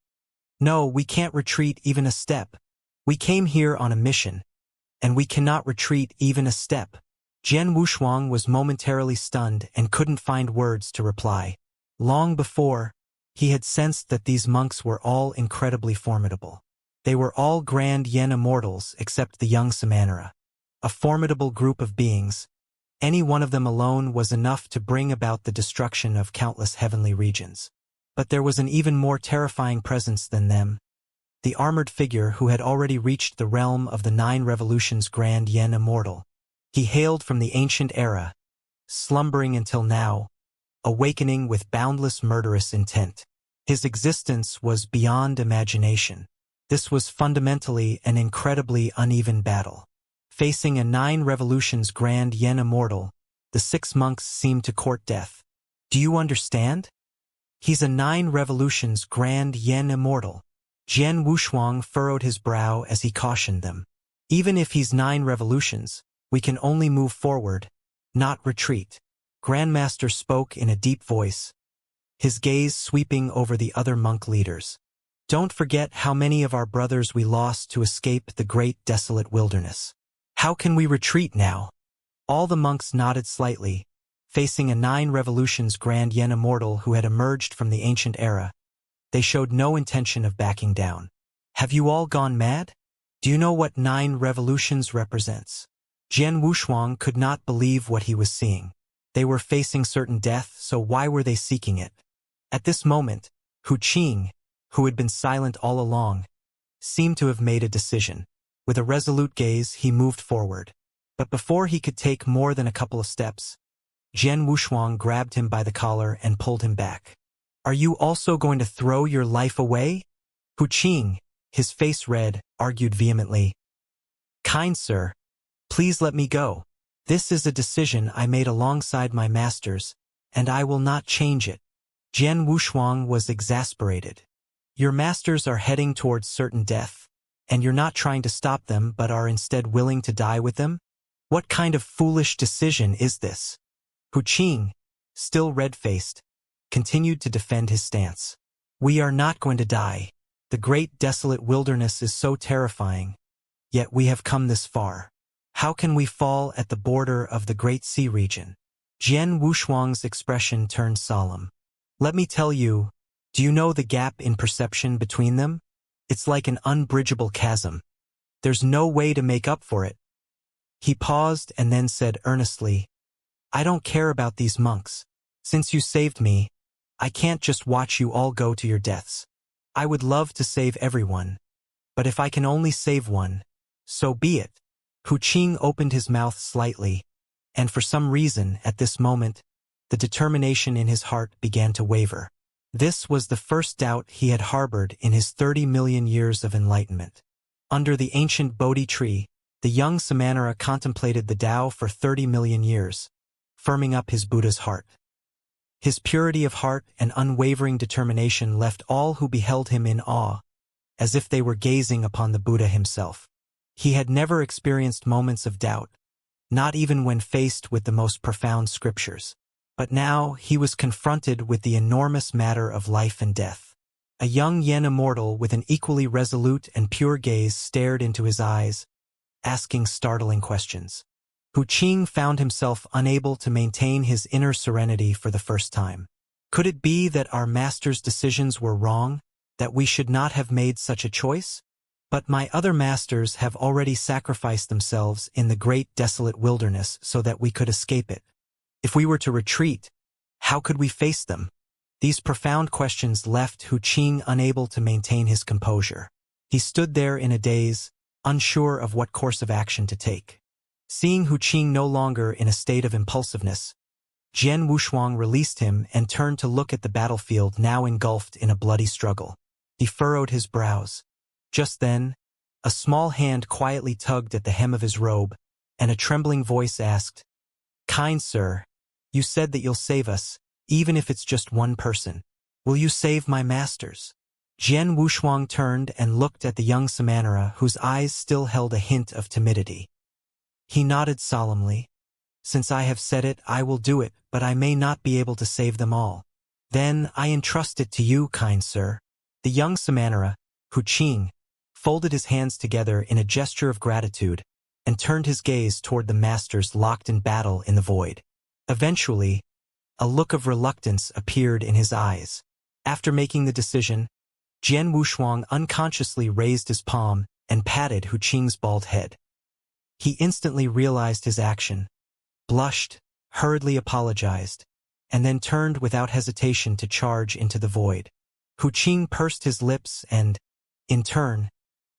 A: No, we can't retreat even a step. We came here on a mission, and we cannot retreat even a step. Jian Wushuang was momentarily stunned and couldn't find words to reply. Long before, he had sensed that these monks were all incredibly formidable. They were all grand yen immortals except the young Samanera. A formidable group of beings. Any one of them alone was enough to bring about the destruction of countless heavenly regions. But there was an even more terrifying presence than them. The armored figure who had already reached the realm of the 9 revolutions grand yen immortal. He hailed from the ancient era, slumbering until now, awakening with boundless murderous intent. His existence was beyond imagination. This was fundamentally an incredibly uneven battle. Facing a 9 revolutions grand yen immortal, the 6 monks seemed to court death. Do you understand? He's a 9 revolutions grand yen immortal. Jian Wushuang furrowed his brow as he cautioned them. Even if he's 9 revolutions, we can only move forward, not retreat. Grandmaster spoke in a deep voice, his gaze sweeping over the other monk leaders. Don't forget how many of our brothers we lost to escape the great desolate wilderness. How can we retreat now? All the monks nodded slightly, facing a 9 revolutions grand yen immortal who had emerged from the ancient era. They showed no intention of backing down. Have you all gone mad? Do you know what 9 revolutions represents? Jian Wushuang could not believe what he was seeing. They were facing certain death, so why were they seeking it? At this moment, Hu Qing, who had been silent all along, seemed to have made a decision. With a resolute gaze, he moved forward. But before he could take more than a couple of steps, Jian Wushuang grabbed him by the collar and pulled him back. Are you also going to throw your life away? Hu Qing, his face red, argued vehemently. Kind sir, please let me go. This is a decision I made alongside my masters, and I will not change it. Jian Wushuang was exasperated. Your masters are heading towards certain death, and you're not trying to stop them but are instead willing to die with them? What kind of foolish decision is this? Hu Qing, still red-faced, continued to defend his stance. We are not going to die. The great desolate wilderness is so terrifying, yet we have come this far. How can we fall at the border of the Great Sea region? Jian Wushuang's expression turned solemn. Let me tell you, do you know the gap in perception between them? It's like an unbridgeable chasm. There's no way to make up for it. He paused and then said earnestly, I don't care about these monks. Since you saved me, I can't just watch you all go to your deaths. I would love to save everyone, but if I can only save one, so be it. Hu Qing opened his mouth slightly, and for some reason, at this moment, the determination in his heart began to waver. This was the first doubt he had harbored in his 30 million years of enlightenment. Under the ancient Bodhi tree, the young Samanera contemplated the Tao for 30 million years, firming up his Buddha's heart. His purity of heart and unwavering determination left all who beheld him in awe, as if they were gazing upon the Buddha himself. He had never experienced moments of doubt, not even when faced with the most profound scriptures. But now he was confronted with the enormous matter of life and death. A young Yen Immortal with an equally resolute and pure gaze stared into his eyes, asking startling questions. Hu Qing found himself unable to maintain his inner serenity for the first time. Could it be that our master's decisions were wrong, that we should not have made such a choice? But my other masters have already sacrificed themselves in the great desolate wilderness so that we could escape it. If we were to retreat, how could we face them? These profound questions left Hu Qing unable to maintain his composure. He stood there in a daze, unsure of what course of action to take. Seeing Hu Qing no longer in a state of impulsiveness, Jian Wushuang released him and turned to look at the battlefield now engulfed in a bloody struggle. He furrowed his brows. Just then, a small hand quietly tugged at the hem of his robe, and a trembling voice asked, Kind sir, you said that you'll save us, even if it's just one person. Will you save my masters? Jian Wushuang turned and looked at the young Samanera whose eyes still held a hint of timidity. He nodded solemnly. Since I have said it, I will do it, but I may not be able to save them all. Then I entrust it to you, kind sir. The young Samanera, Hu Qing, folded his hands together in a gesture of gratitude and turned his gaze toward the masters locked in battle in the void. Eventually, a look of reluctance appeared in his eyes. After making the decision, Jian Wushuang unconsciously raised his palm and patted Hu Qing's bald head. He instantly realized his action, blushed, hurriedly apologized, and then turned without hesitation to charge into the void. Hu Qing pursed his lips and, in turn,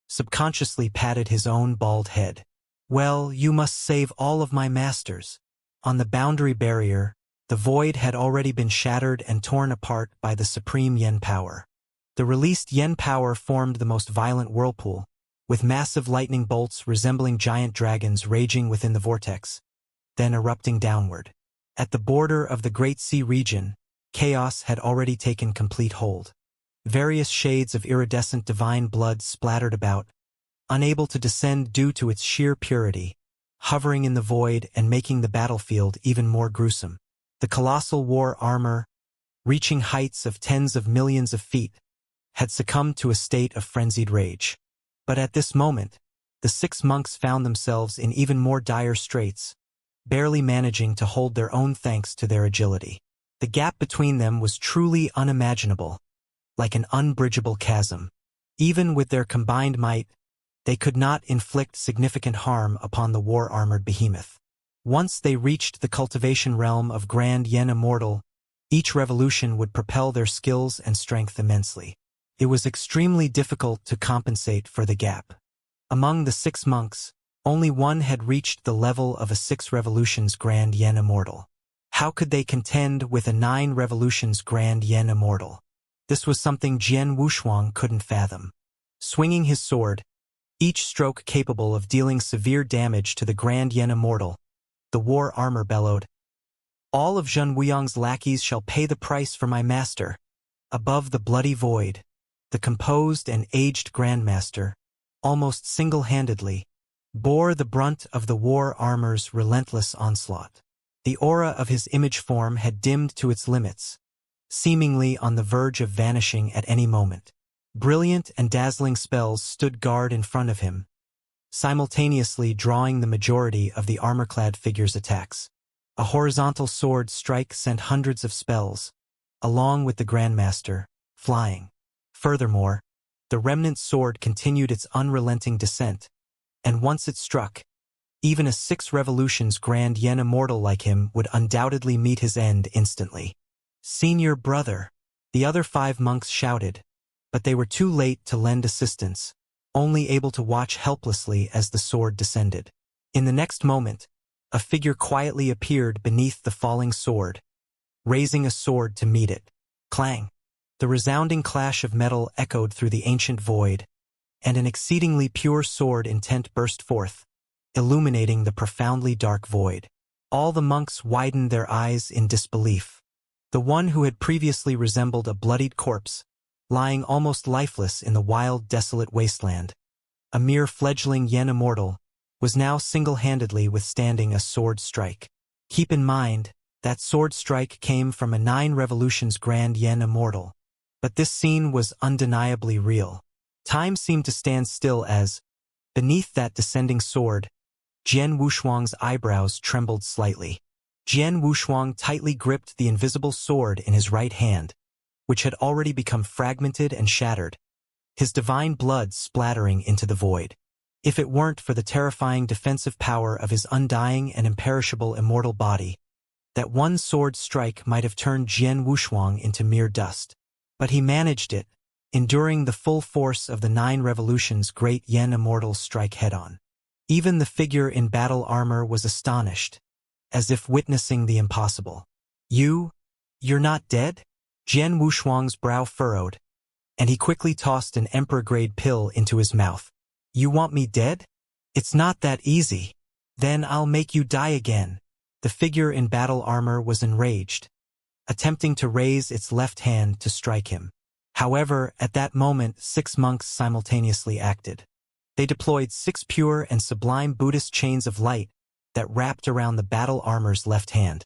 A: subconsciously patted his own bald head. Well, you must save all of my masters. On the boundary barrier, the void had already been shattered and torn apart by the supreme Yen power. The released Yen power formed the most violent whirlpool, with massive lightning bolts resembling giant dragons raging within the vortex, then erupting downward. At the border of the Great Sea region, chaos had already taken complete hold. Various shades of iridescent divine blood splattered about, unable to descend due to its sheer purity, hovering in the void and making the battlefield even more gruesome. The colossal war armor, reaching heights of tens of millions of feet, had succumbed to a state of frenzied rage. But at this moment, the 6 monks found themselves in even more dire straits, barely managing to hold their own thanks to their agility. The gap between them was truly unimaginable, like an unbridgeable chasm. Even with their combined might, they could not inflict significant harm upon the war-armored behemoth. Once they reached the cultivation realm of Grand Yen Immortal, each revolution would propel their skills and strength immensely. It was extremely difficult to compensate for the gap. Among the 6 monks, only one had reached the level of a 6 revolutions Grand Yen Immortal. How could they contend with a 9 revolutions grand yen immortal? This was something Jian Wushuang couldn't fathom. Swinging his sword, each stroke capable of dealing severe damage to the grand yen immortal, the war armor bellowed, "All of Zhen Wuyang's lackeys shall pay the price for my master." Above the bloody void, the composed and aged grandmaster, almost single-handedly, bore the brunt of the war armor's relentless onslaught. The aura of his image form had dimmed to its limits, seemingly on the verge of vanishing at any moment. Brilliant and dazzling spells stood guard in front of him, simultaneously drawing the majority of the armor-clad figure's attacks. A horizontal sword strike sent hundreds of spells, along with the Grandmaster, flying. Furthermore, the remnant sword continued its unrelenting descent, and once it struck, even a 6 revolutions grand yen immortal like him would undoubtedly meet his end instantly. "Senior brother," the other 5 monks shouted, but they were too late to lend assistance, only able to watch helplessly as the sword descended. In the next moment, a figure quietly appeared beneath the falling sword, raising a sword to meet it. Clang! The resounding clash of metal echoed through the ancient void, and an exceedingly pure sword intent burst forth, illuminating the profoundly dark void. All the monks widened their eyes in disbelief. The one who had previously resembled a bloodied corpse, lying almost lifeless in the wild, desolate wasteland, a mere fledgling yen immortal, was now single-handedly withstanding a sword strike. Keep in mind, that sword strike came from a 9 revolutions grand yen immortal. But this scene was undeniably real. Time seemed to stand still as, beneath that descending sword, Jian Wushuang's eyebrows trembled slightly. Jian Wushuang tightly gripped the invisible sword in his right hand, which had already become fragmented and shattered, his divine blood splattering into the void. If it weren't for the terrifying defensive power of his undying and imperishable immortal body, that one sword strike might have turned Jian Wushuang into mere dust. But he managed it, enduring the full force of the 9 revolutions great yen immortal strike head-on. Even the figure in battle armor was astonished, as if witnessing the impossible. You're not dead?" Jian Wushuang's brow furrowed, and he quickly tossed an emperor-grade pill into his mouth. "You want me dead? It's not that easy. Then I'll make you die again." The figure in battle armor was enraged, attempting to raise its left hand to strike him. However, at that moment 6 monks simultaneously acted. They deployed 6 pure and sublime Buddhist chains of light that wrapped around the battle armor's left hand,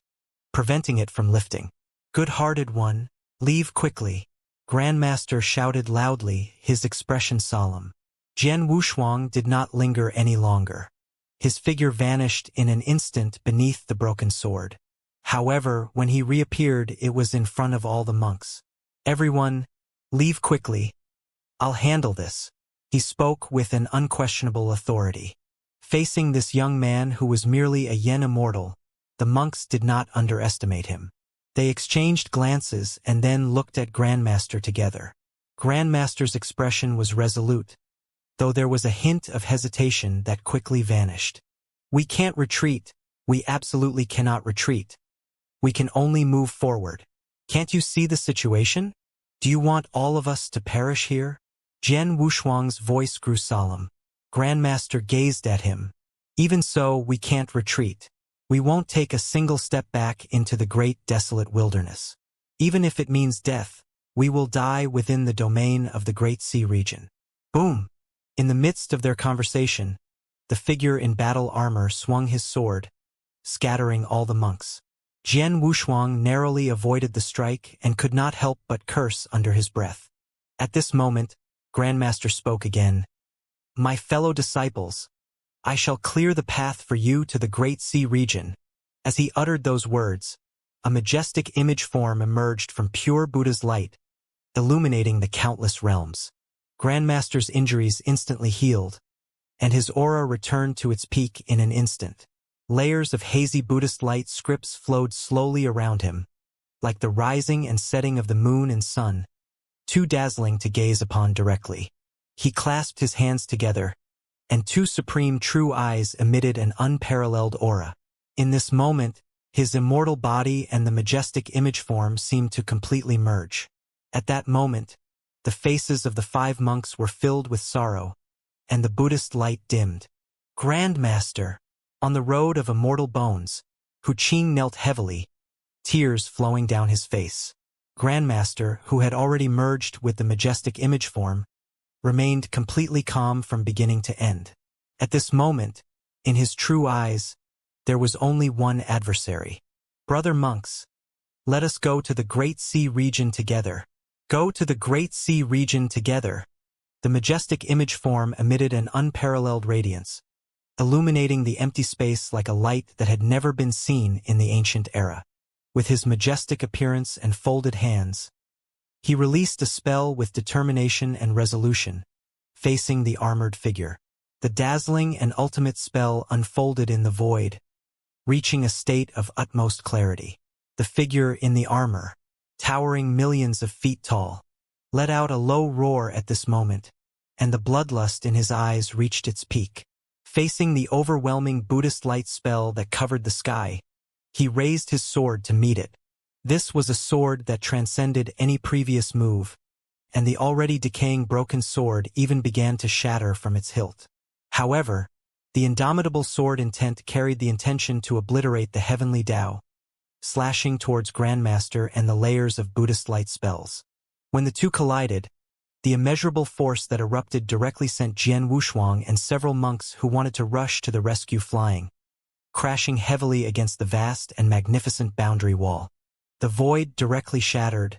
A: preventing it from lifting. "Good-hearted one, leave quickly," Grandmaster shouted loudly, his expression solemn. Jian Wushuang did not linger any longer. His figure vanished in an instant beneath the broken sword. However, when he reappeared, it was in front of all the monks. "Everyone, leave quickly. I'll handle this." He spoke with an unquestionable authority. Facing this young man who was merely a yen immortal, the monks did not underestimate him. They exchanged glances and then looked at Grandmaster together. Grandmaster's expression was resolute, though there was a hint of hesitation that quickly vanished. "We can't retreat. We absolutely cannot retreat. We can only move forward. Can't you see the situation? Do you want all of us to perish here?" Jian Wushuang's voice grew solemn. Grandmaster gazed at him. "Even so, we can't retreat. We won't take a single step back into the great desolate wilderness. Even if it means death, we will die within the domain of the Great Sea region." Boom! In the midst of their conversation, the figure in battle armor swung his sword, scattering all the monks. Jian Wushuang narrowly avoided the strike and could not help but curse under his breath. At this moment, Grandmaster spoke again. "My fellow disciples, I shall clear the path for you to the Great Sea region." As he uttered those words, a majestic image form emerged from pure Buddha's light, illuminating the countless realms. Grandmaster's injuries instantly healed, and his aura returned to its peak in an instant. Layers of hazy Buddhist light scripts flowed slowly around him, like the rising and setting of the moon and sun, too dazzling to gaze upon directly. He clasped his hands together, and 2 supreme true eyes emitted an unparalleled aura. In this moment, His immortal body and the majestic image form seemed to completely merge. At that moment, the faces of the 5 monks were filled with sorrow, and the Buddhist light dimmed. Grandmaster! On the road of immortal bones, Wuxia knelt heavily, tears flowing down his face. Grandmaster, who had already merged with the majestic image form, remained completely calm from beginning to end. At this moment, in his true eyes, there was only one adversary. Brother monks, let us go to the Great Sea region together. Go to the Great Sea region together. The majestic image form emitted an unparalleled radiance, illuminating the empty space like a light that had never been seen in the ancient era. With his majestic appearance and folded hands, he released a spell with determination and resolution, facing the armored figure. The dazzling and ultimate spell unfolded in the void, reaching a state of utmost clarity. The figure in the armor, towering millions of feet tall, let out a low roar at this moment, and the bloodlust in his eyes reached its peak. Facing the overwhelming Buddhist light spell that covered the sky, he raised his sword to meet it. This was a sword that transcended any previous move, and the already decaying broken sword even began to shatter from its hilt. However, the indomitable sword intent carried the intention to obliterate the heavenly Tao, slashing towards Grandmaster and the layers of Buddhist light spells. When the two collided, the immeasurable force that erupted directly sent Jian Wushuang and several monks who wanted to rush to the rescue flying, crashing heavily against the vast and magnificent boundary wall. The void directly shattered,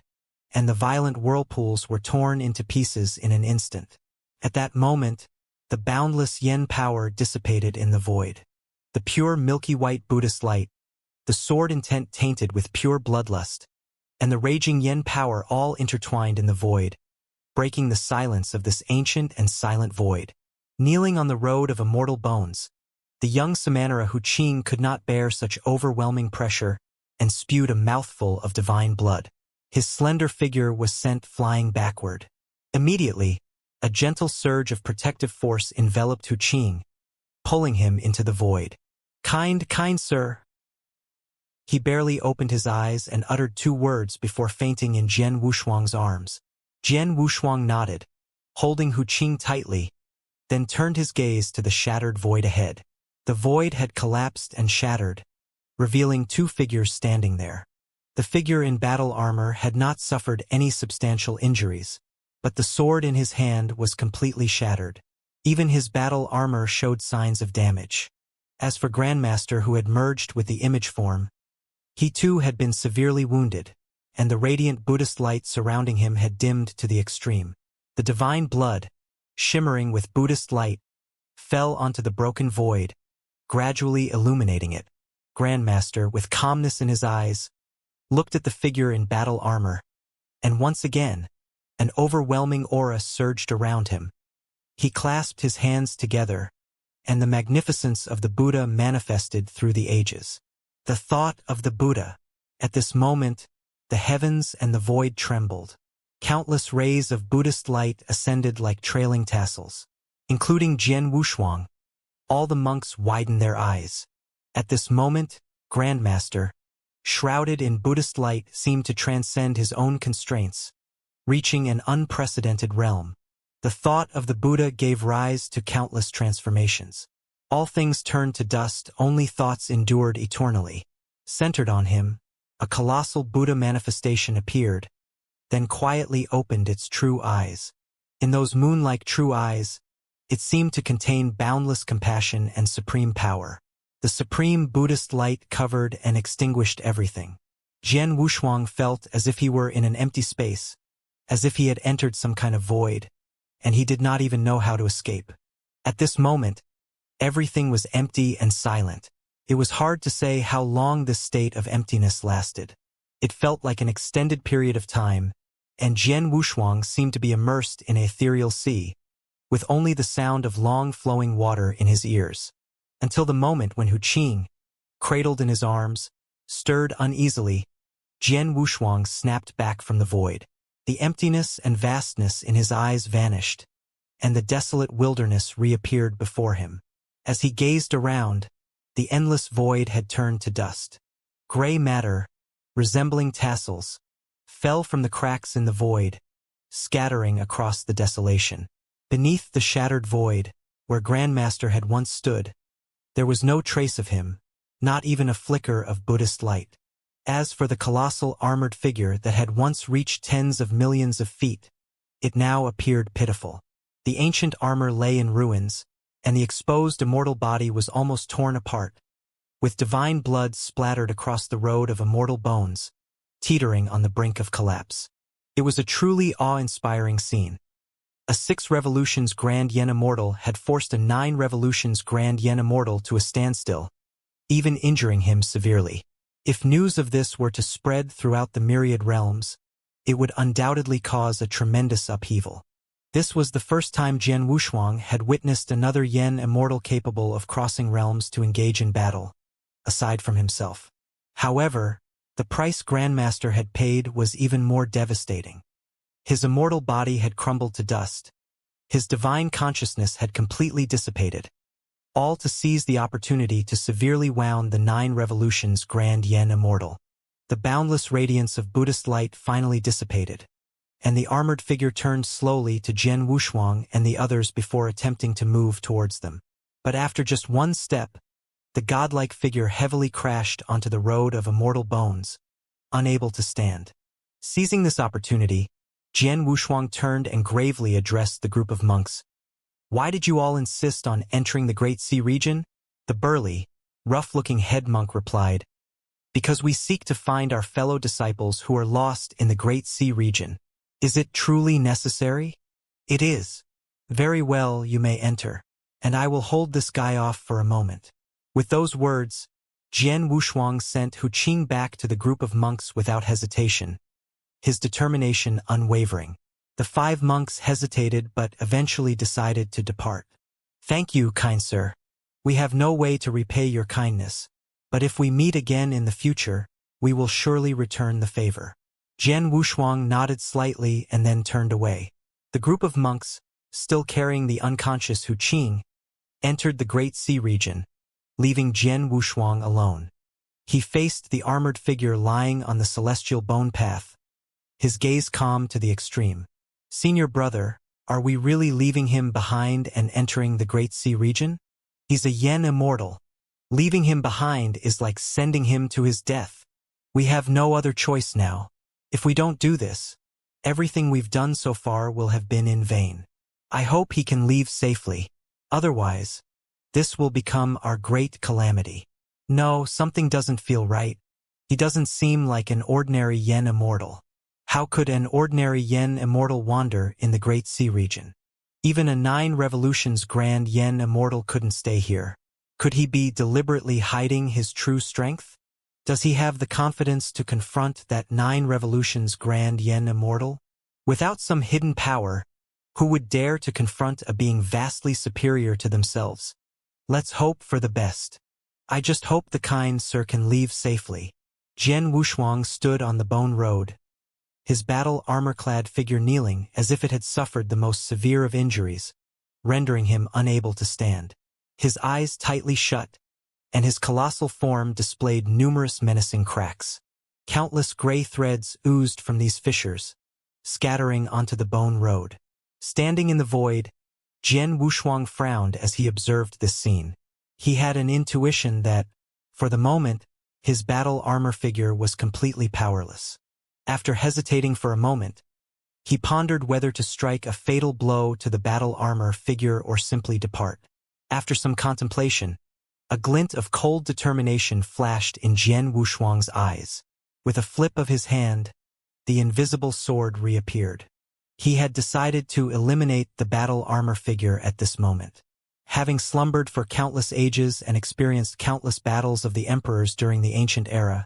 A: and the violent whirlpools were torn into pieces in an instant. At that moment, the boundless yen power dissipated in the void. The pure milky white Buddhist light, the sword intent tainted with pure bloodlust, and the raging yen power all intertwined in the void, breaking the silence of this ancient and silent void. Kneeling on the road of immortal bones, the young Samanera Wuxia could not bear such overwhelming pressure and spewed a mouthful of divine blood. His slender figure was sent flying backward. Immediately, a gentle surge of protective force enveloped Wuxia, pulling him into the void. Kind sir. He barely opened his eyes and uttered 2 words before fainting in Jian Wushuang's arms. Jian Wushuang nodded, holding Wuxia tightly, then turned his gaze to the shattered void ahead. The void had collapsed and shattered, revealing 2 figures standing there. The figure in battle armor had not suffered any substantial injuries, but the sword in his hand was completely shattered. Even his battle armor showed signs of damage. As for Grandmaster, who had merged with the image form, he too had been severely wounded, and the radiant Buddhist light surrounding him had dimmed to the extreme. The divine blood, shimmering with Buddhist light, fell onto the broken void, gradually illuminating it. Grandmaster, with calmness in his eyes, looked at the figure in battle armor, and once again, an overwhelming aura surged around him. He clasped his hands together, and the magnificence of the Buddha manifested through the ages. The thought of the Buddha. At this moment, the heavens and the void trembled. Countless rays of Buddhist light ascended like trailing tassels, including Jian Wushuang. All the monks widened their eyes. At this moment, Grandmaster, shrouded in Buddhist light, seemed to transcend his own constraints, reaching an unprecedented realm. The thought of the Buddha gave rise to countless transformations. All things turned to dust, only thoughts endured eternally. Centered on him, a colossal Buddha manifestation appeared, then quietly opened its true eyes. In those moon-like true eyes, it seemed to contain boundless compassion and supreme power. The supreme Buddhist light covered and extinguished everything. Jian Wushuang felt as if he were in an empty space, as if he had entered some kind of void, and he did not even know how to escape. At this moment, everything was empty and silent. It was hard to say how long this state of emptiness lasted. It felt like an extended period of time, and Jian Wushuang seemed to be immersed in an ethereal sea, with only the sound of long-flowing water in his ears. Until the moment when Wuxia, cradled in his arms, stirred uneasily, Jian Wushuang snapped back from the void. The emptiness and vastness in his eyes vanished, and the desolate wilderness reappeared before him. As he gazed around, the endless void had turned to dust. Gray matter, resembling tassels, fell from the cracks in the void, scattering across the desolation. Beneath the shattered void, where Grandmaster had once stood, there was no trace of him, not even a flicker of Buddhist light. As for the colossal armored figure that had once reached tens of millions of feet, it now appeared pitiful. The ancient armor lay in ruins, and the exposed immortal body was almost torn apart, with divine blood splattered across the road of immortal bones, teetering on the brink of collapse. It was a truly awe-inspiring scene. A 6 revolutions Grand Yen Immortal had forced a 9 revolutions Grand Yen Immortal to a standstill, even injuring him severely. If news of this were to spread throughout the myriad realms, it would undoubtedly cause a tremendous upheaval. This was the first time Jian Wushuang had witnessed another Yen Immortal capable of crossing realms to engage in battle, aside from himself. However, the price Grandmaster had paid was even more devastating. His immortal body had crumbled to dust. His divine consciousness had completely dissipated, all to seize the opportunity to severely wound the 9 revolutions Grand Yen Immortal. The boundless radiance of Buddhist light finally dissipated, and the armored figure turned slowly to Jian Wushuang and the others before attempting to move towards them. But after just one step, the godlike figure heavily crashed onto the road of immortal bones, unable to stand. Seizing this opportunity, Jian Wushuang turned and gravely addressed the group of monks. "Why did you all insist on entering the Great Sea region?" The burly, rough-looking head monk replied, "Because we seek to find our fellow disciples who are lost in the Great Sea region." "Is it truly necessary?" "It is." "Very well, you may enter, and I will hold this guy off for a moment." With those words, Jian Wushuang sent Hu Qing back to the group of monks without hesitation, his determination unwavering. The 5 monks hesitated but eventually decided to depart. "Thank you, kind sir. We have no way to repay your kindness, but if we meet again in the future, we will surely return the favor." Jian Wushuang nodded slightly and then turned away. The group of monks, still carrying the unconscious Hu Qing, entered the Great Sea region, leaving Jian Wushuang alone. He faced the armored figure lying on the celestial bone path, his gaze calm to the extreme. "Senior brother, are we really leaving him behind and entering the Great Sea region? He's a Yen Immortal. Leaving him behind is like sending him to his death. We have no other choice now. If we don't do this, everything we've done so far will have been in vain. I hope he can leave safely. Otherwise, this will become our great calamity." "No, something doesn't feel right. He doesn't seem like an ordinary Yen Immortal." How could an ordinary Yen Immortal wander in the Great Sea region? Even a 9 revolutions Grand Yen Immortal couldn't stay here. Could he be deliberately hiding his true strength? Does he have the confidence to confront that 9 revolutions Grand Yen Immortal? Without some hidden power, who would dare to confront a being vastly superior to themselves? Let's hope for the best. I just hope the kind sir can leave safely. Jian Wushuang stood on the bone road, his battle armor-clad figure kneeling as if it had suffered the most severe of injuries, rendering him unable to stand. His eyes tightly shut, and his colossal form displayed numerous menacing cracks. Countless gray threads oozed from these fissures, scattering onto the bone road. Standing in the void, Jian Wushuang frowned as he observed this scene. He had an intuition that, for the moment, his battle armor figure was completely powerless. After hesitating for a moment, he pondered whether to strike a fatal blow to the battle armor figure or simply depart. After some contemplation, a glint of cold determination flashed in Jian Wushuang's eyes. With a flip of his hand, the invisible sword reappeared. He had decided to eliminate the battle armor figure at this moment. Having slumbered for countless ages and experienced countless battles of the emperors during the ancient era,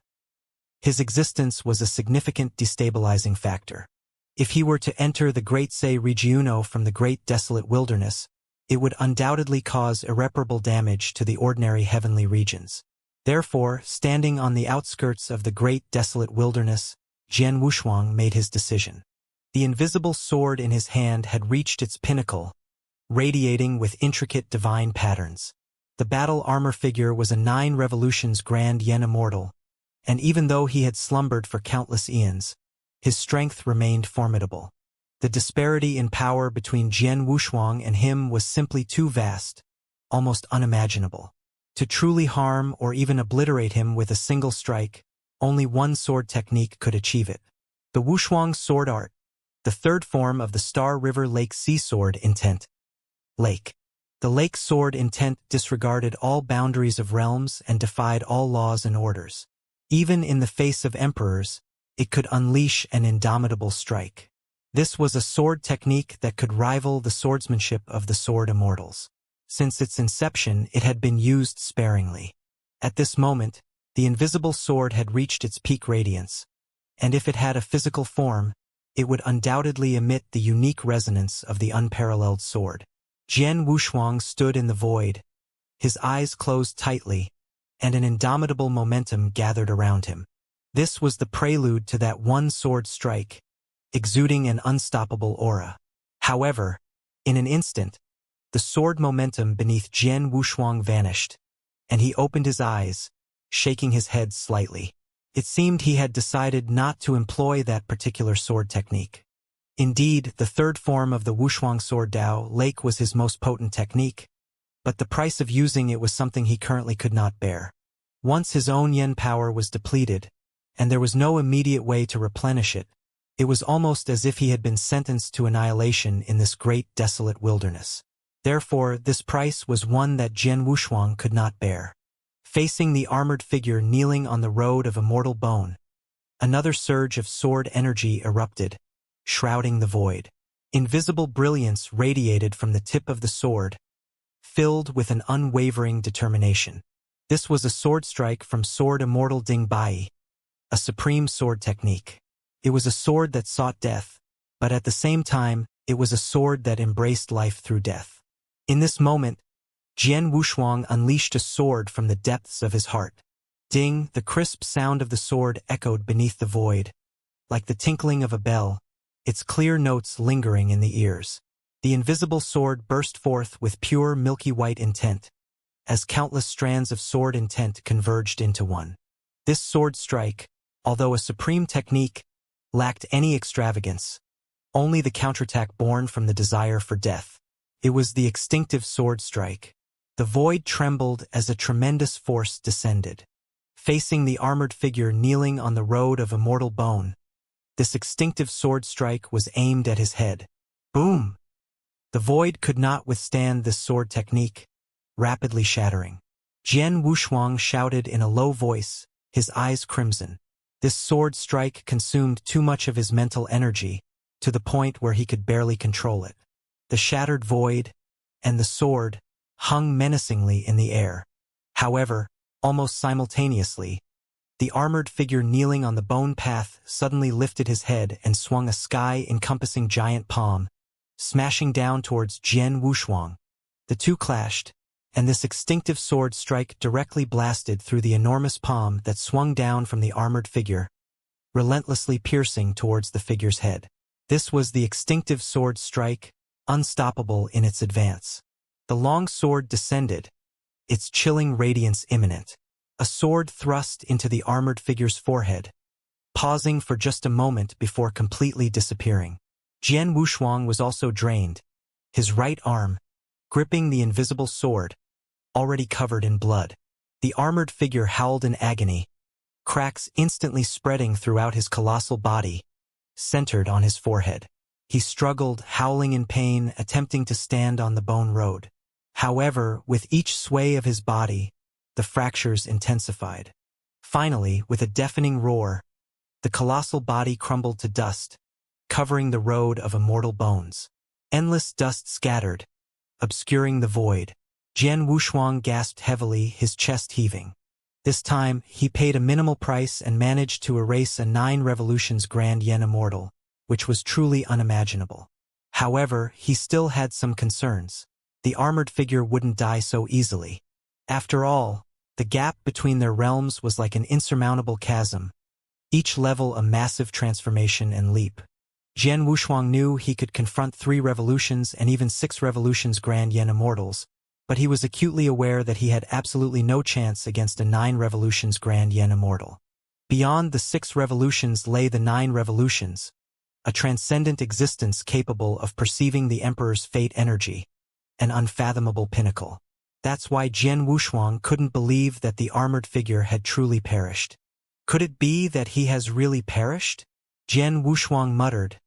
A: his existence was a significant destabilizing factor. If he were to enter the Great Sei Regiono from the Great Desolate Wilderness, it would undoubtedly cause irreparable damage to the ordinary heavenly regions. Therefore, standing on the outskirts of the Great Desolate Wilderness, Jian Wushuang made his decision. The invisible sword in his hand had reached its pinnacle, radiating with intricate divine patterns. The battle armor figure was a 9 revolutions Grand Yen Immortal, and even though he had slumbered for countless eons, his strength remained formidable. The disparity in power between Jian Wushuang and him was simply too vast, almost unimaginable. To truly harm or even obliterate him with a single strike, only one sword technique could achieve it. The Wushuang sword art, the third form of the Star River Lake Sea Sword intent. Lake. The Lake Sword intent disregarded all boundaries of realms and defied all laws and orders. Even in the face of emperors, it could unleash an indomitable strike. This was a sword technique that could rival the swordsmanship of the sword immortals. Since its inception, it had been used sparingly. At this moment, the invisible sword had reached its peak radiance, and if it had a physical form, it would undoubtedly emit the unique resonance of the unparalleled sword. Jian Wushuang stood in the void, his eyes closed tightly, and an indomitable momentum gathered around him. This was the prelude to that one sword strike, exuding an unstoppable aura. However, in an instant, the sword momentum beneath Jian Wushuang vanished, and he opened his eyes, shaking his head slightly. It seemed he had decided not to employ that particular sword technique. Indeed, the third form of the Wushuang sword Dao Lake was his most potent technique, but the price of using it was something he currently could not bear. Once his own yen power was depleted, and there was no immediate way to replenish it, it was almost as if he had been sentenced to annihilation in this great desolate wilderness. Therefore, this price was one that Jian Wushuang could not bear. Facing the armored figure kneeling on the road of immortal bone, another surge of sword energy erupted, shrouding the void. Invisible brilliance radiated from the tip of the sword, filled with an unwavering determination. This was a sword strike from Sword Immortal Ding Bai, a supreme sword technique. It was a sword that sought death, but at the same time, it was a sword that embraced life through death. In this moment, Jian Wushuang unleashed a sword from the depths of his heart. Ding, the crisp sound of the sword echoed beneath the void, like the tinkling of a bell, its clear notes lingering in the ears. The invisible sword burst forth with pure milky white intent, as countless strands of sword intent converged into one. This sword strike, although a supreme technique, lacked any extravagance, only the counterattack born from the desire for death. It was the extinctive sword strike. The void trembled as a tremendous force descended. Facing the armored figure kneeling on the road of immortal bone, this extinctive sword strike was aimed at his head. Boom! The void could not withstand this sword technique, rapidly shattering. Jian Wushuang shouted in a low voice, his eyes crimson. This sword strike consumed too much of his mental energy, to the point where he could barely control it. The shattered void, and the sword, hung menacingly in the air. However, almost simultaneously, the armored figure kneeling on the bone path suddenly lifted his head and swung a sky-encompassing giant palm, smashing down towards Jian Wushuang. The two clashed, and this extinctive sword strike directly blasted through the enormous palm that swung down from the armored figure, relentlessly piercing towards the figure's head. This was the extinctive sword strike, unstoppable in its advance. The long sword descended, its chilling radiance imminent. A sword thrust into the armored figure's forehead, pausing for just a moment before completely disappearing. Jian Wushuang was also drained, his right arm, gripping the invisible sword, already covered in blood. The armored figure howled in agony, cracks instantly spreading throughout his colossal body, centered on his forehead. He struggled, howling in pain, attempting to stand on the bone road. However, with each sway of his body, the fractures intensified. Finally, with a deafening roar, the colossal body crumbled to dust, covering the road of immortal bones. Endless dust scattered, obscuring the void. Jian Wushuang gasped heavily, his chest heaving. This time, he paid a minimal price and managed to erase a 9 revolutions grand yen immortal, which was truly unimaginable. However, he still had some concerns. The armored figure wouldn't die so easily. After all, the gap between their realms was like an insurmountable chasm, each level a massive transformation and leap. Jian Wushuang knew he could confront 3 revolutions and even 6 revolutions grand yen immortals, but he was acutely aware that he had absolutely no chance against a 9 revolutions grand yen immortal. Beyond the 6 revolutions lay the 9 revolutions, a transcendent existence capable of perceiving the Emperor's fate energy, an unfathomable pinnacle. That's why Jian Wushuang couldn't believe that the armored figure had truly perished. Could it be that he has really perished? Jian Wushuang muttered,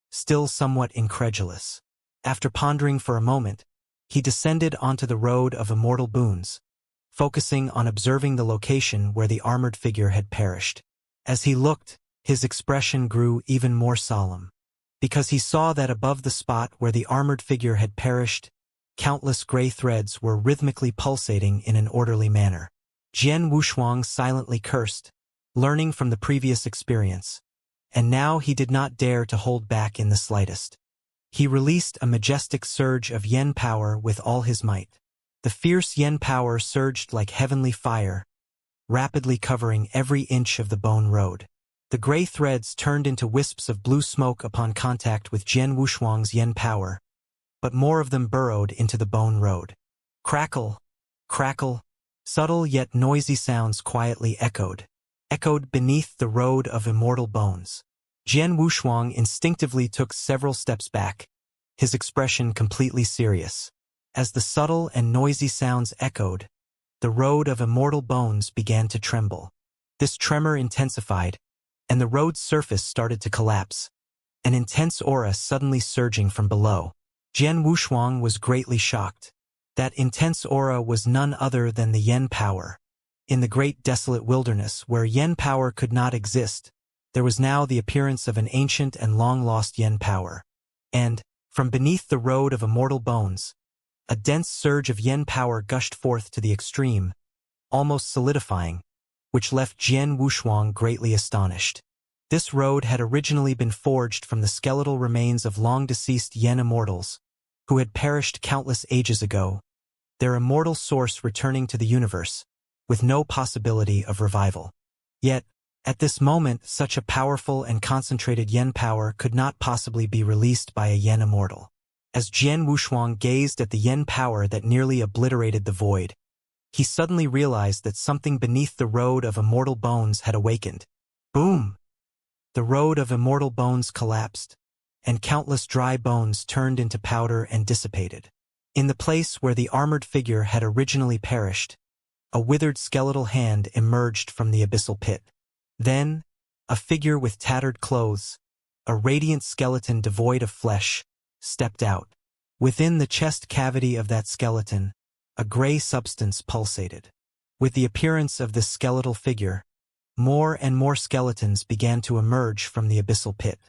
A: still somewhat incredulous. After pondering for a moment, he descended onto the road of immortal boons, focusing on observing the location where the armored figure had perished. As he looked, his expression grew even more solemn, because he saw that above the spot where the armored figure had perished, countless gray threads were rhythmically pulsating in an orderly manner. Jian Wushuang silently cursed, learning from the previous experience, and now he did not dare to hold back in the slightest. He released a majestic surge of yen power with all his might. The fierce yen power surged like heavenly fire, rapidly covering every inch of the bone road. The gray threads turned into wisps of blue smoke upon contact with Jian Wushuang's yen power, but more of them burrowed into the bone road. Crackle, crackle, subtle yet noisy sounds quietly echoed beneath the road of immortal bones. Jian Wushuang instinctively took several steps back, his expression completely serious. As the subtle and noisy sounds echoed, the road of immortal bones began to tremble. This tremor intensified, and the road's surface started to collapse, an intense aura suddenly surging from below. Jian Wushuang was greatly shocked. That intense aura was none other than the yen power. In the great desolate wilderness where yen power could not exist, there was now the appearance of an ancient and long-lost yen power. And, from beneath the road of immortal bones, a dense surge of yen power gushed forth to the extreme, almost solidifying, which left Jian Wushuang greatly astonished. This road had originally been forged from the skeletal remains of long-deceased yen immortals, who had perished countless ages ago, their immortal source returning to the universe, with no possibility of revival. Yet, at this moment, such a powerful and concentrated yen power could not possibly be released by a yen immortal. As Jian Wushuang gazed at the yen power that nearly obliterated the void, he suddenly realized that something beneath the road of immortal bones had awakened. Boom! The road of immortal bones collapsed, and countless dry bones turned into powder and dissipated. In the place where the armored figure had originally perished, a withered skeletal hand emerged from the abyssal pit. Then, a figure with tattered clothes, a radiant skeleton devoid of flesh, stepped out. Within the chest cavity of that skeleton, a gray substance pulsated. With the appearance of this skeletal figure, more and more skeletons began to emerge from the abyssal pit.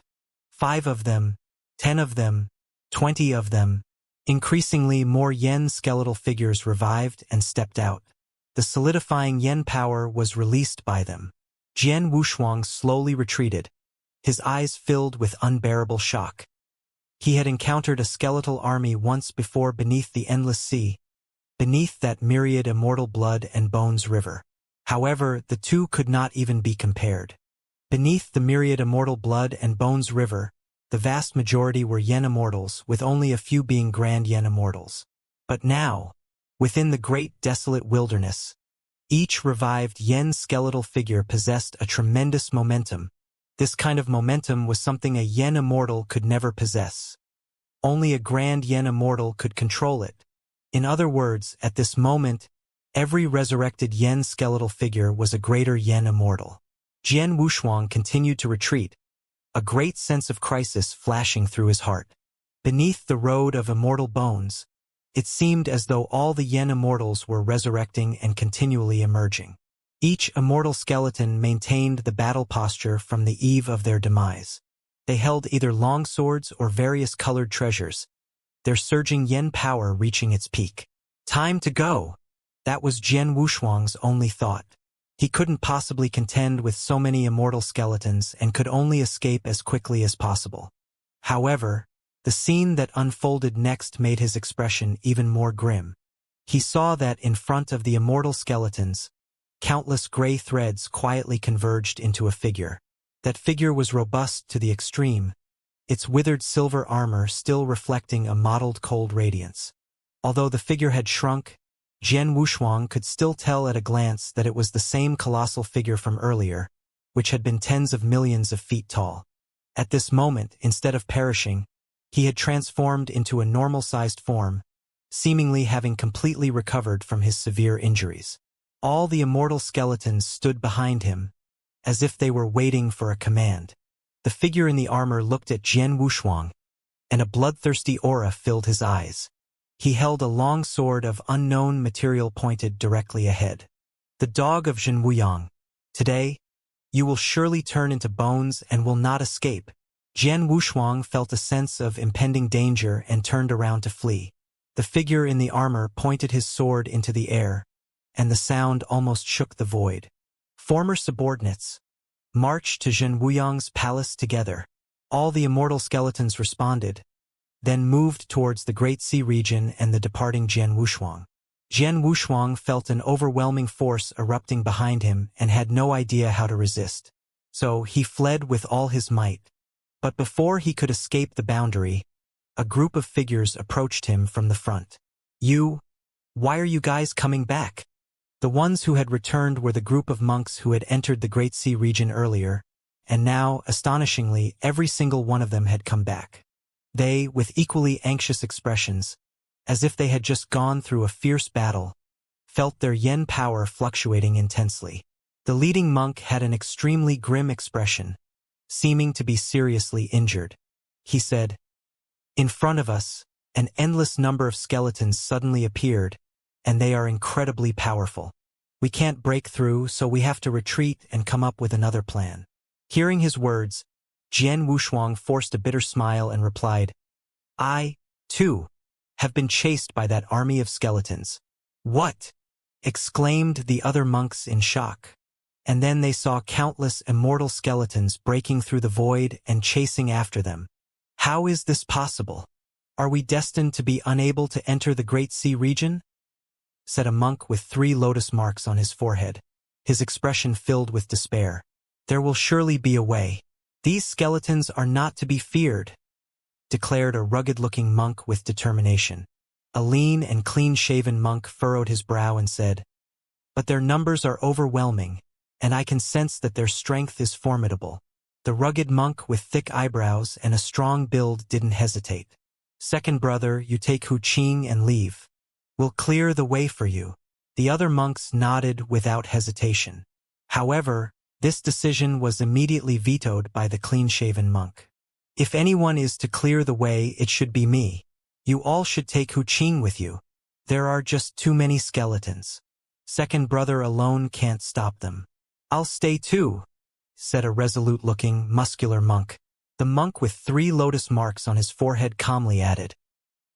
A: 5 of them, 10 of them, 20 of them. Increasingly more yen skeletal figures revived and stepped out. The solidifying yen power was released by them. Jian Wushuang slowly retreated, his eyes filled with unbearable shock. He had encountered a skeletal army once before beneath the endless sea, beneath that myriad immortal blood and bones river. However, the two could not even be compared. Beneath the myriad immortal blood and bones river, the vast majority were yen immortals, with only a few being grand yen immortals. But now, within the great desolate wilderness, each revived yen skeletal figure possessed a tremendous momentum. This kind of momentum was something a yen immortal could never possess. Only a grand yen immortal could control it. In other words, at this moment, every resurrected yen skeletal figure was a greater yen immortal. Jian Wushuang continued to retreat, a great sense of crisis flashing through his heart. Beneath the road of immortal bones, it seemed as though all the yen immortals were resurrecting and continually emerging. Each immortal skeleton maintained the battle posture from the eve of their demise. They held either long swords or various colored treasures, their surging yen power reaching its peak. Time to go! That was Jian Wushuang's only thought. He couldn't possibly contend with so many immortal skeletons and could only escape as quickly as possible. However, the scene that unfolded next made his expression even more grim. He saw that in front of the immortal skeletons, countless gray threads quietly converged into a figure. That figure was robust to the extreme, its withered silver armor still reflecting a mottled cold radiance. Although the figure had shrunk, Jian Wushuang could still tell at a glance that it was the same colossal figure from earlier, which had been tens of millions of feet tall. At this moment, instead of perishing, he had transformed into a normal-sized form, seemingly having completely recovered from his severe injuries. All the immortal skeletons stood behind him, as if they were waiting for a command. The figure in the armor looked at Jian Wushuang, and a bloodthirsty aura filled his eyes. He held a long sword of unknown material pointed directly ahead. The dog of Zhen Wuyang. Today, you will surely turn into bones and will not escape. Jian Wushuang felt a sense of impending danger and turned around to flee. The figure in the armor pointed his sword into the air, and the sound almost shook the void. Former subordinates marched to Zhen Wuyang's palace together. All the immortal skeletons responded, then moved towards the Great Sea region and the departing Jian Wushuang. Jian Wushuang felt an overwhelming force erupting behind him and had no idea how to resist. So he fled with all his might. But before he could escape the boundary, a group of figures approached him from the front. Why are you guys coming back? The ones who had returned were the group of monks who had entered the Great Sea region earlier, and now, astonishingly, every single one of them had come back. They, with equally anxious expressions, as if they had just gone through a fierce battle, felt their yen power fluctuating intensely. The leading monk had an extremely grim expression, seeming to be seriously injured. He said, "In front of us, an endless number of skeletons suddenly appeared, and they are incredibly powerful. We can't break through, so we have to retreat and come up with another plan." Hearing his words, Jian Wushuang forced a bitter smile and replied, "I, too, have been chased by that army of skeletons." "What?" exclaimed the other monks in shock. And then they saw countless immortal skeletons breaking through the void and chasing after them. "How is this possible? Are we destined to be unable to enter the Great Sea region?" said a monk with 3 lotus marks on his forehead, his expression filled with despair. "There will surely be a way. These skeletons are not to be feared," declared a rugged-looking monk with determination. A lean and clean-shaven monk furrowed his brow and said, "But their numbers are overwhelming, and I can sense that their strength is formidable." The rugged monk with thick eyebrows and a strong build didn't hesitate. "Second brother, you take Hu Qing and leave. We'll clear the way for you." The other monks nodded without hesitation. However, this decision was immediately vetoed by the clean-shaven monk. "If anyone is to clear the way, it should be me. You all should take Hu Qing with you. There are just too many skeletons. Second brother alone can't stop them." "I'll stay too," said a resolute-looking, muscular monk. The monk with 3 lotus marks on his forehead calmly added,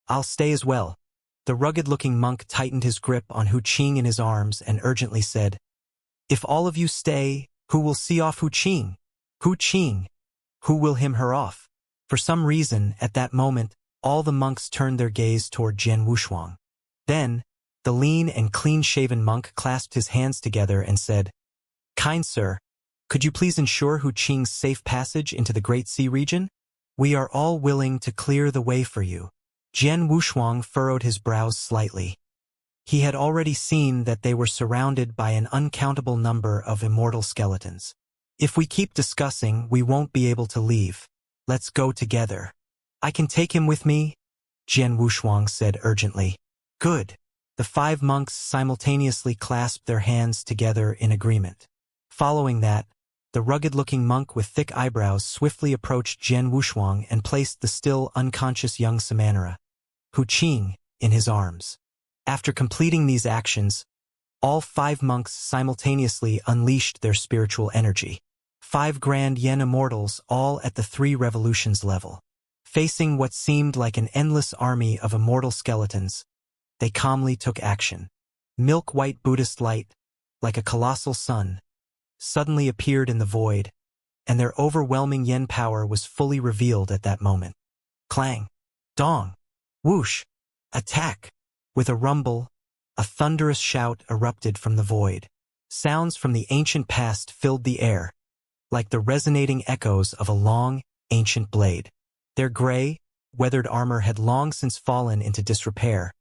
A: "I'll stay as well." The rugged-looking monk tightened his grip on Hu Qing in his arms and urgently said, "If all of you stay, who will see off Hu Qing? Hu Qing, who will him her off?" For some reason, at that moment, all the monks turned their gaze toward Jian Wushuang. Then, the lean and clean-shaven monk clasped his hands together and said, "Kind sir, could you please ensure Hu Qing's safe passage into the Great Sea region? We are all willing to clear the way for you." Jian Wushuang furrowed his brows slightly. He had already seen that they were surrounded by an uncountable number of immortal skeletons. "If we keep discussing, we won't be able to leave. Let's go together." "I can take him with me," Jian Wushuang said urgently. "Good." The 5 monks simultaneously clasped their hands together in agreement. Following that, the rugged-looking monk with thick eyebrows swiftly approached Jian Wushuang and placed the still unconscious young Samanera, Hu Qing, in his arms. After completing these actions, all 5 monks simultaneously unleashed their spiritual energy. 5 grand yen immortals, all at the 3 revolutions level. Facing what seemed like an endless army of immortal skeletons, they calmly took action. Milk-white Buddhist light, like a colossal sun, suddenly appeared in the void, and their overwhelming yen power was fully revealed at that moment. Clang! Dong! Whoosh! Attack! With a rumble, a thunderous shout erupted from the void. Sounds from the ancient past filled the air, like the resonating echoes of a long, ancient blade. Their gray, weathered armor had long since fallen into disrepair,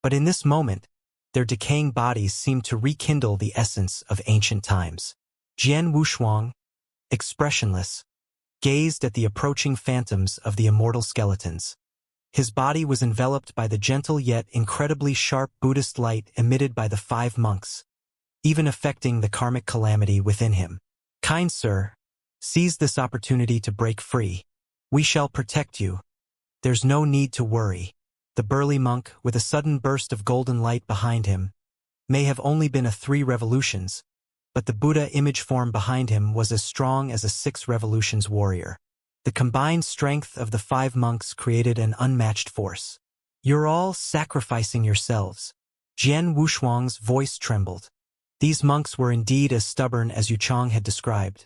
A: but in this moment, their decaying bodies seemed to rekindle the essence of ancient times. Jian Wushuang, expressionless, gazed at the approaching phantoms of the immortal skeletons. His body was enveloped by the gentle yet incredibly sharp Buddhist light emitted by the 5 monks, even affecting the karmic calamity within him. Kind sir, seize this opportunity to break free. We shall protect you. There's no need to worry. The burly monk, with a sudden burst of golden light behind him, may have only been a 3 revolutions, but the Buddha image form behind him was as strong as a 6 revolutions warrior. The combined strength of the 5 monks created an unmatched force. You're all sacrificing yourselves. Jian Wushuang's voice trembled. These monks were indeed as stubborn as Yuchang had described.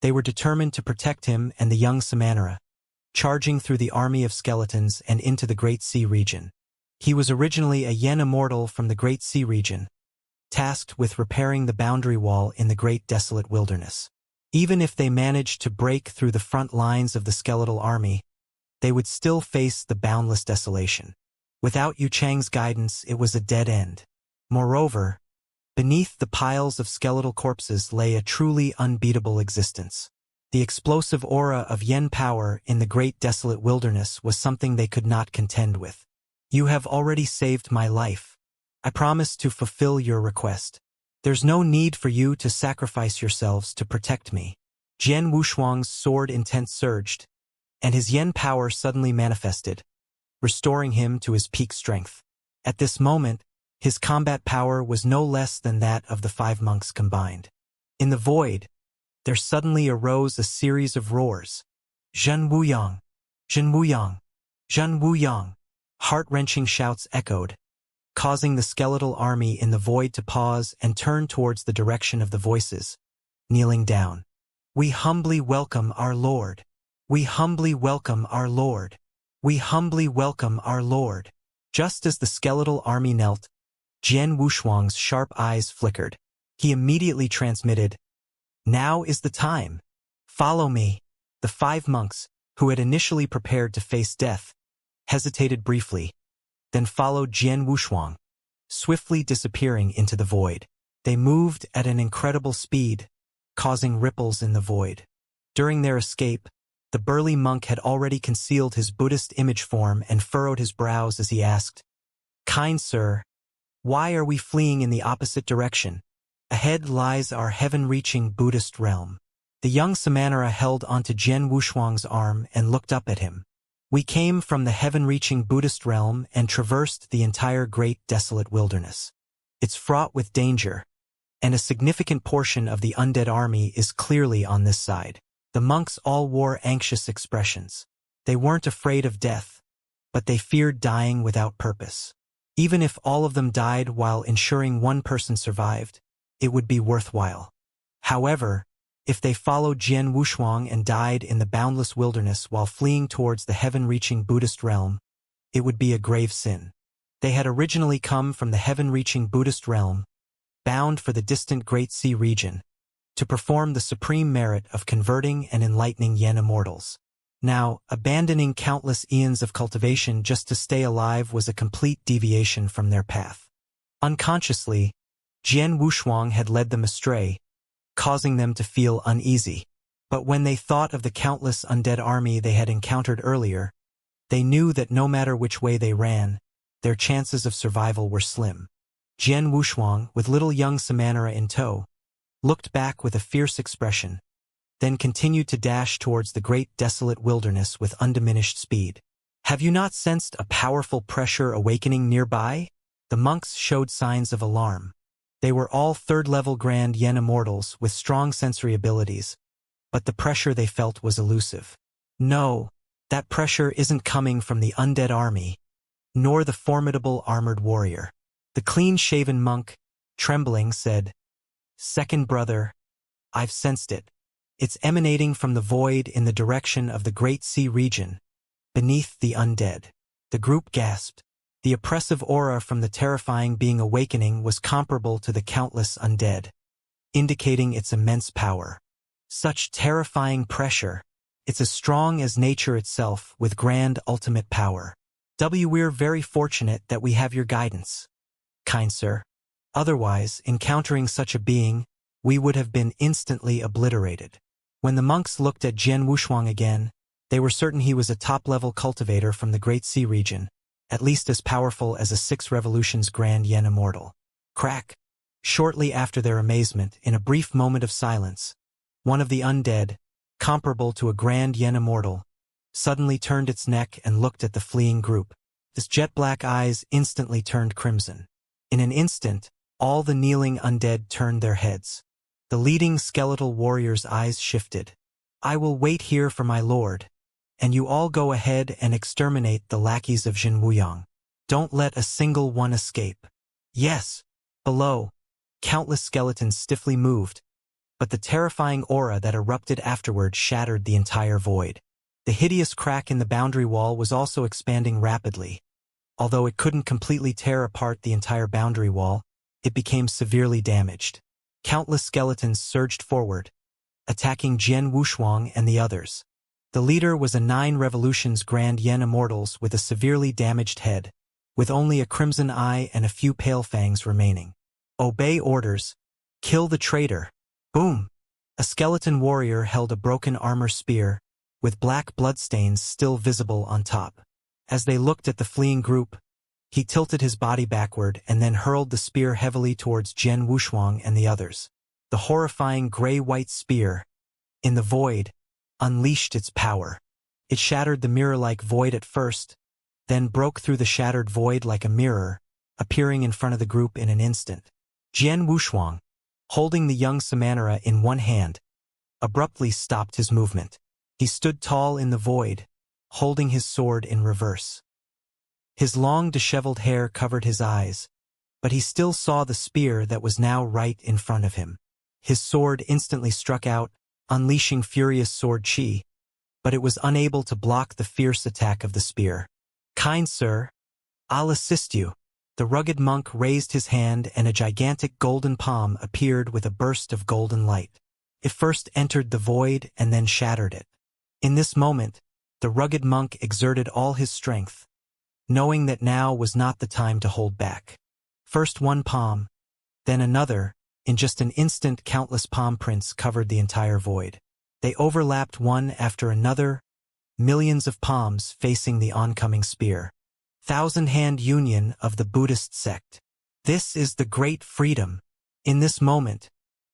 A: They were determined to protect him and the young Samanera, charging through the army of skeletons and into the Great Sea region. He was originally a Yen immortal from the Great Sea region, tasked with repairing the boundary wall in the Great Desolate Wilderness. Even if they managed to break through the front lines of the skeletal army, they would still face the boundless desolation. Without Yu Chang's guidance, it was a dead end. Moreover, beneath the piles of skeletal corpses lay a truly unbeatable existence. The explosive aura of Yen power in the Great Desolate Wilderness was something they could not contend with. You have already saved my life. I promise to fulfill your request. There's no need for you to sacrifice yourselves to protect me. Jian Wushuang's sword intent surged, and his Yen power suddenly manifested, restoring him to his peak strength. At this moment, his combat power was no less than that of the 5 monks combined. In the void, there suddenly arose a series of roars. Zhen Wuyang! Zhen Wuyang! Zhen Wuyang! Heart-wrenching shouts echoed, causing the skeletal army in the void to pause and turn towards the direction of the voices, kneeling down. We humbly welcome our Lord. We humbly welcome our Lord. We humbly welcome our Lord. Just as the skeletal army knelt, Jian Wushuang's sharp eyes flickered. He immediately transmitted, "Now is the time. Follow me." The 5 monks, who had initially prepared to face death, hesitated briefly, then followed Jian Wushuang, swiftly disappearing into the void. They moved at an incredible speed, causing ripples in the void. During their escape, the burly monk had already concealed his Buddhist image form and furrowed his brows as he asked, "Kind sir, why are we fleeing in the opposite direction? Ahead lies our heaven-reaching Buddhist realm." The young Samanera held onto Jian Wushuang's arm and looked up at him. "We came from the heaven-reaching Buddhist realm and traversed the entire Great Desolate Wilderness. It's fraught with danger, and a significant portion of the undead army is clearly on this side." The monks all wore anxious expressions. They weren't afraid of death, but they feared dying without purpose. Even if all of them died while ensuring one person survived, it would be worthwhile. However, if they followed Jian Wushuang and died in the boundless wilderness while fleeing towards the heaven-reaching Buddhist realm, it would be a grave sin. They had originally come from the heaven-reaching Buddhist realm, bound for the distant Great Sea region, to perform the supreme merit of converting and enlightening Yen immortals. Now, abandoning countless eons of cultivation just to stay alive was a complete deviation from their path. Unconsciously, Jian Wushuang had led them astray, causing them to feel uneasy. But when they thought of the countless undead army they had encountered earlier, they knew that no matter which way they ran, their chances of survival were slim. Jian Wushuang, with little young Samanera in tow, looked back with a fierce expression, then continued to dash towards the Great Desolate Wilderness with undiminished speed. "Have you not sensed a powerful pressure awakening nearby?" The monks showed signs of alarm. They were all 3rd-level Grand Yen immortals with strong sensory abilities, but the pressure they felt was elusive. "No, that pressure isn't coming from the undead army, nor the formidable armored warrior." The clean-shaven monk, trembling, said, "Second brother, I've sensed it. It's emanating from the void in the direction of the Great Sea region, beneath the undead." The group gasped. The oppressive aura from the terrifying being awakening was comparable to the countless undead, indicating its immense power. Such terrifying pressure. It's as strong as nature itself with grand ultimate power. We're very fortunate that we have your guidance, kind sir. Otherwise, encountering such a being, we would have been instantly obliterated. When the monks looked at Jian Wushuang again, they were certain he was a top-level cultivator from the Great Sea region, at least as powerful as a 6 revolutions Grand Yen Immortal. Crack! Shortly after their amazement, in a brief moment of silence, one of the undead, comparable to a Grand Yen Immortal, suddenly turned its neck and looked at the fleeing group. His jet-black eyes instantly turned crimson. In an instant, all the kneeling undead turned their heads. The leading skeletal warrior's eyes shifted. "I will wait here for my lord, and you all go ahead and exterminate the lackeys of Jin Wuyang. Don't let a single one escape." "Yes." Below, countless skeletons stiffly moved, but the terrifying aura that erupted afterward shattered the entire void. The hideous crack in the boundary wall was also expanding rapidly. Although it couldn't completely tear apart the entire boundary wall, it became severely damaged. Countless skeletons surged forward, attacking Jian Wushuang and the others. The leader was a 9 revolutions Grand Yen Immortals with a severely damaged head, with only a crimson eye and a few pale fangs remaining. "Obey orders. Kill the traitor." Boom! A skeleton warrior held a broken armor spear, with black bloodstains still visible on top. As they looked at the fleeing group, he tilted his body backward and then hurled the spear heavily towards Jian Wushuang and the others. The horrifying gray-white spear, in the void, unleashed its power. It shattered the mirror-like void at first, then broke through the shattered void like a mirror, appearing in front of the group in an instant. Jian Wushuang, holding the young Samanera in one hand, abruptly stopped his movement. He stood tall in the void, holding his sword in reverse. His long disheveled hair covered his eyes, but he still saw the spear that was now right in front of him. His sword instantly struck out, unleashing furious sword chi, but it was unable to block the fierce attack of the spear. "Kind sir, I'll assist you." The rugged monk raised his hand and a gigantic golden palm appeared with a burst of golden light. It first entered the void and then shattered it. In this moment, the rugged monk exerted all his strength, knowing that now was not the time to hold back. First one palm, then another. In just an instant, countless palm prints covered the entire void. They overlapped one after another, millions of palms facing the oncoming spear. Thousand-hand union of the Buddhist sect. This is the great freedom. In this moment,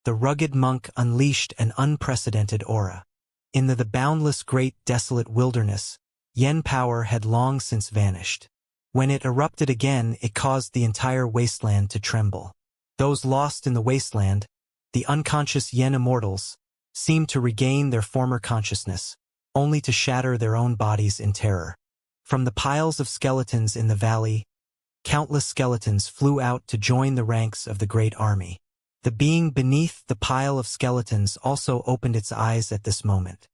A: the rugged monk unleashed an unprecedented aura. In the boundless great desolate wilderness, Yen power had long since vanished. When it erupted again, it caused the entire wasteland to tremble. Those lost in the wasteland, the unconscious Yen Immortals, seemed to regain their former consciousness, only to shatter their own bodies in terror. From the piles of skeletons in the valley, countless skeletons flew out to join the ranks of the great army. The being beneath the pile of skeletons also opened its eyes at this moment.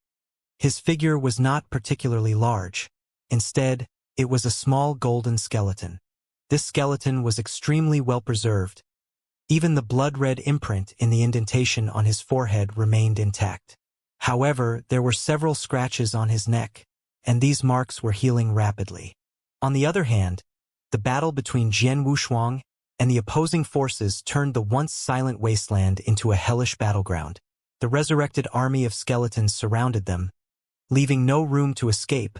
A: His figure was not particularly large. Instead, it was a small golden skeleton. This skeleton was extremely well preserved. Even the blood-red imprint in the indentation on his forehead remained intact. However, there were several scratches on his neck, and these marks were healing rapidly. On the other hand, the battle between Jian Wushuang and the opposing forces turned the once silent wasteland into a hellish battleground. The resurrected army of skeletons surrounded them, leaving no room to escape,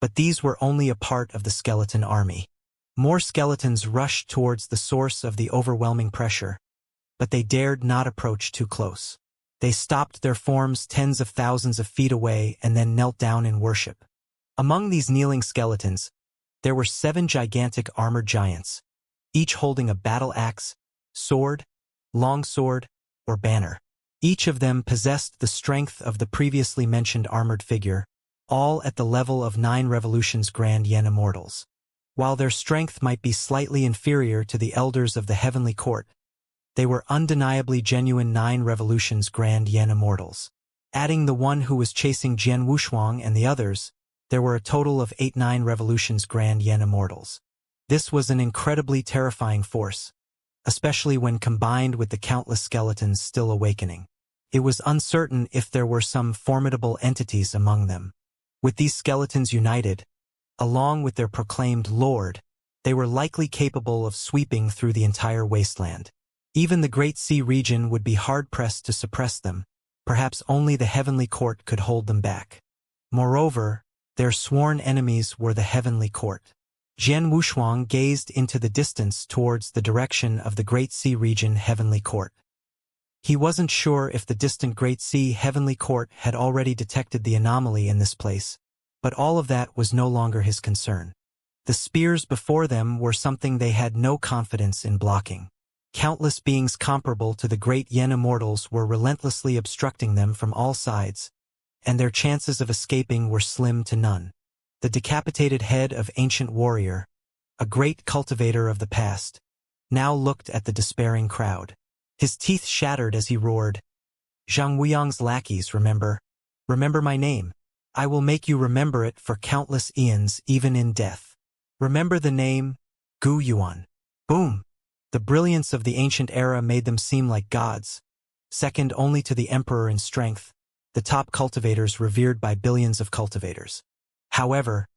A: but these were only a part of the skeleton army. More skeletons rushed towards the source of the overwhelming pressure, but they dared not approach too close. They stopped their forms tens of thousands of feet away and then knelt down in worship. Among these kneeling skeletons, there were 7 gigantic armored giants, each holding a battle axe, sword, longsword, or banner. Each of them possessed the strength of the previously mentioned armored figure, all at the level of 9 revolutions Grand Yen Immortals. While their strength might be slightly inferior to the elders of the heavenly court, they were undeniably genuine 9 revolutions Grand Yen Immortals. Adding the one who was chasing Jian Wushuang and the others, there were a total of 8-9 revolutions Grand Yen Immortals. This was an incredibly terrifying force, especially when combined with the countless skeletons still awakening. It was uncertain if there were some formidable entities among them. With these skeletons united, along with their proclaimed lord, they were likely capable of sweeping through the entire wasteland. Even the Great Sea region would be hard-pressed to suppress them, Perhaps only the heavenly court could hold them back. Moreover, their sworn enemies were the heavenly court. Jian Wushuang gazed into the distance towards the direction of the Great Sea region heavenly court. He wasn't sure if the distant Great Sea heavenly court had already detected the anomaly in this place, but all of that was no longer his concern. The spears before them were something they had no confidence in blocking. Countless beings comparable to the great Yen immortals were relentlessly obstructing them from all sides, and their chances of escaping were slim to none. The decapitated head of ancient warrior, a great cultivator of the past, now looked at the despairing crowd. His teeth shattered as he roared, "Zhang Wuyang's lackeys, remember my name. I will make you remember it for countless eons, even in death. Remember the name, Gu Yuan." Boom! The brilliance of the ancient era made them seem like gods, second only to the emperor in strength, the top cultivators revered by billions of cultivators. However,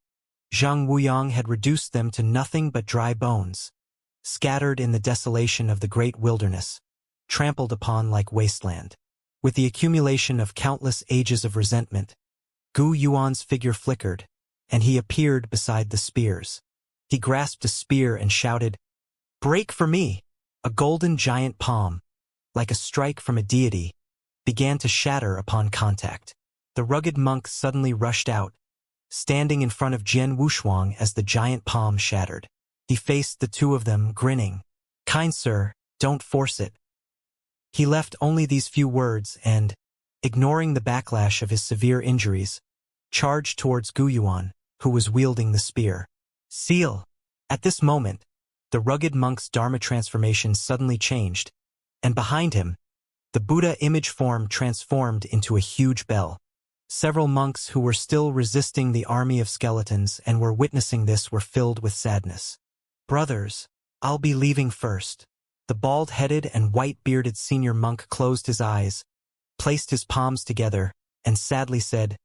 A: Zhang Wuyang had reduced them to nothing but dry bones, scattered in the desolation of the great wilderness, trampled upon like wasteland. With the accumulation of countless ages of resentment, Gu Yuan's figure flickered, and he appeared beside the spears. He grasped a spear and shouted, "Break for me!" A golden giant palm, like a strike from a deity, began to shatter upon contact. The rugged monk suddenly rushed out, standing in front of Jian Wushuang as the giant palm shattered. He faced the two of them, grinning. "Kind sir, don't force it." He left only these few words and, ignoring the backlash of his severe injuries, charged towards Gu Yuan, who was wielding the spear. Seal! At this moment, the rugged monk's Dharma transformation suddenly changed, and behind him, the Buddha image form transformed into a huge bell. Several monks who were still resisting the army of skeletons and were witnessing this were filled with sadness. "Brothers, I'll be leaving first." The bald-headed and white-bearded senior monk closed his eyes, placed his palms together, and sadly said,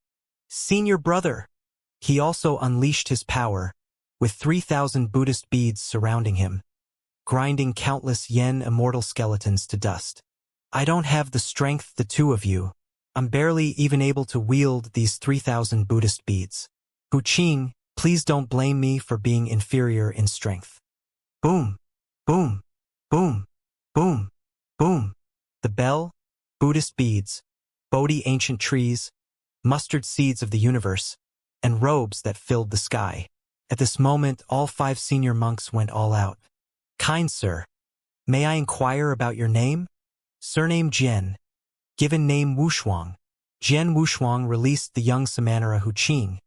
A: "Senior brother!" He also unleashed his power, with 3,000 Buddhist beads surrounding him, grinding countless Yen immortal skeletons to dust. "I don't have the strength the two of you. I'm barely even able to wield these 3,000 Buddhist beads. Hu Qing, please don't blame me for being inferior in strength." Boom! Boom! Boom! Boom! Boom! The bell, Buddhist beads, Bodhi ancient trees, mustard seeds of the universe, and robes that filled the sky. At this moment, all 5 senior monks went all out. "Kind sir, may I inquire about your name?" "Surname Jian. Given name Wushuang." Jian Wushuang released the young Samanera Hu Qing,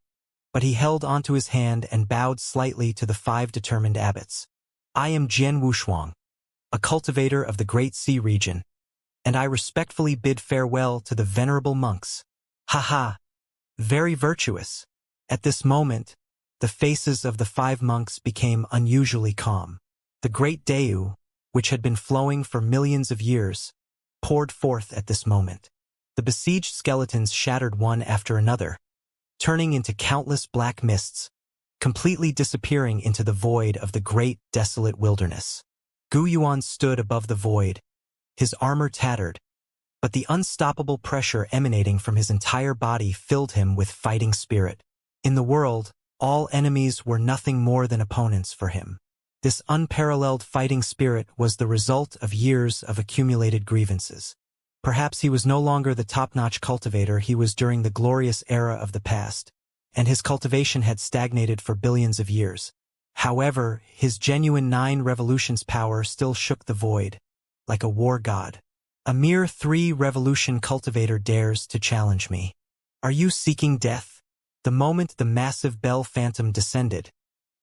A: but he held onto his hand and bowed slightly to the 5 determined abbots. "I am Jian Wushuang, a cultivator of the Great Sea region, and I respectfully bid farewell to the venerable monks." "Ha ha! Very virtuous." At this moment, the faces of the 5 monks became unusually calm. The great Deu, which had been flowing for millions of years, poured forth at this moment. The besieged skeletons shattered one after another, turning into countless black mists, completely disappearing into the void of the great, desolate wilderness. Gu Yuan stood above the void, his armor tattered, but the unstoppable pressure emanating from his entire body filled him with fighting spirit. In the world, all enemies were nothing more than opponents for him. This unparalleled fighting spirit was the result of years of accumulated grievances. Perhaps he was no longer the top-notch cultivator he was during the glorious era of the past, and his cultivation had stagnated for billions of years. However, his genuine 9 revolutions power still shook the void, like a war god. "A mere 3-revolution cultivator dares to challenge me. Are you seeking death?" The moment the massive bell phantom descended,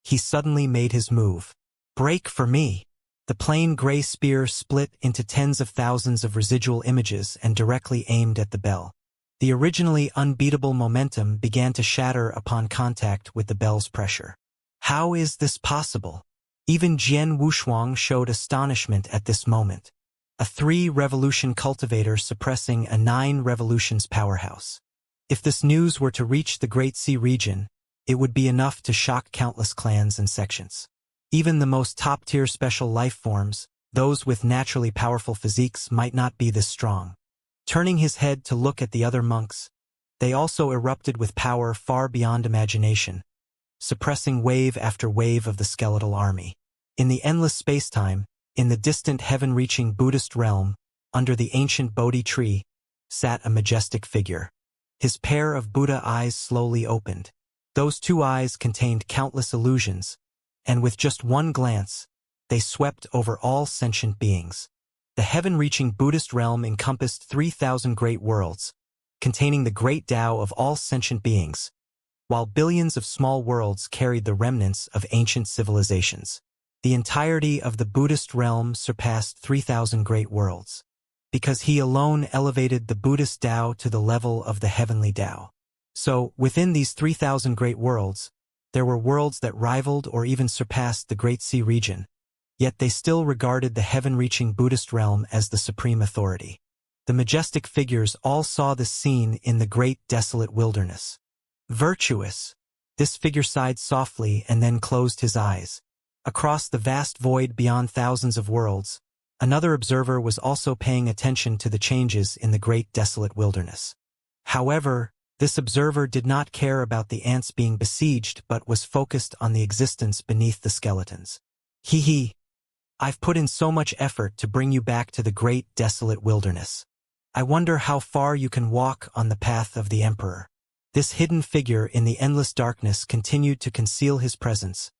A: he suddenly made his move. "Break for me!" The plain gray spear split into tens of thousands of residual images and directly aimed at the bell. The originally unbeatable momentum began to shatter upon contact with the bell's pressure. How is this possible? Even Jian Wushuang showed astonishment at this moment. A 3-revolution cultivator suppressing a 9 revolutions powerhouse. If this news were to reach the Great Sea region, it would be enough to shock countless clans and sections. Even the most top-tier special life forms, those with naturally powerful physiques, might not be this strong. Turning his head to look at the other monks, they also erupted with power far beyond imagination, suppressing wave after wave of the skeletal army. In the endless space-time, in the distant heaven-reaching Buddhist realm, under the ancient Bodhi tree, sat a majestic figure. His pair of Buddha eyes slowly opened. Those two eyes contained countless illusions, and with just one glance, they swept over all sentient beings. The heaven-reaching Buddhist realm encompassed 3,000 great worlds, containing the great Tao of all sentient beings, while billions of small worlds carried the remnants of ancient civilizations. The entirety of the Buddhist realm surpassed 3,000 great worlds, because he alone elevated the Buddhist Tao to the level of the heavenly Tao. So, within these 3,000 great worlds, there were worlds that rivaled or even surpassed the Great Sea region, yet they still regarded the heaven-reaching Buddhist realm as the supreme authority. The majestic figures all saw this scene in the great desolate wilderness. Virtuous, this figure sighed softly and then closed his eyes. Across the vast void beyond thousands of worlds, another observer was also paying attention to the changes in the great desolate wilderness. However, this observer did not care about the ants being besieged but was focused on the existence beneath the skeletons. Hee, I've put in so much effort to bring you back to the great desolate wilderness. I wonder how far you can walk on the path of the Emperor. This hidden figure in the endless darkness continued to conceal his presence,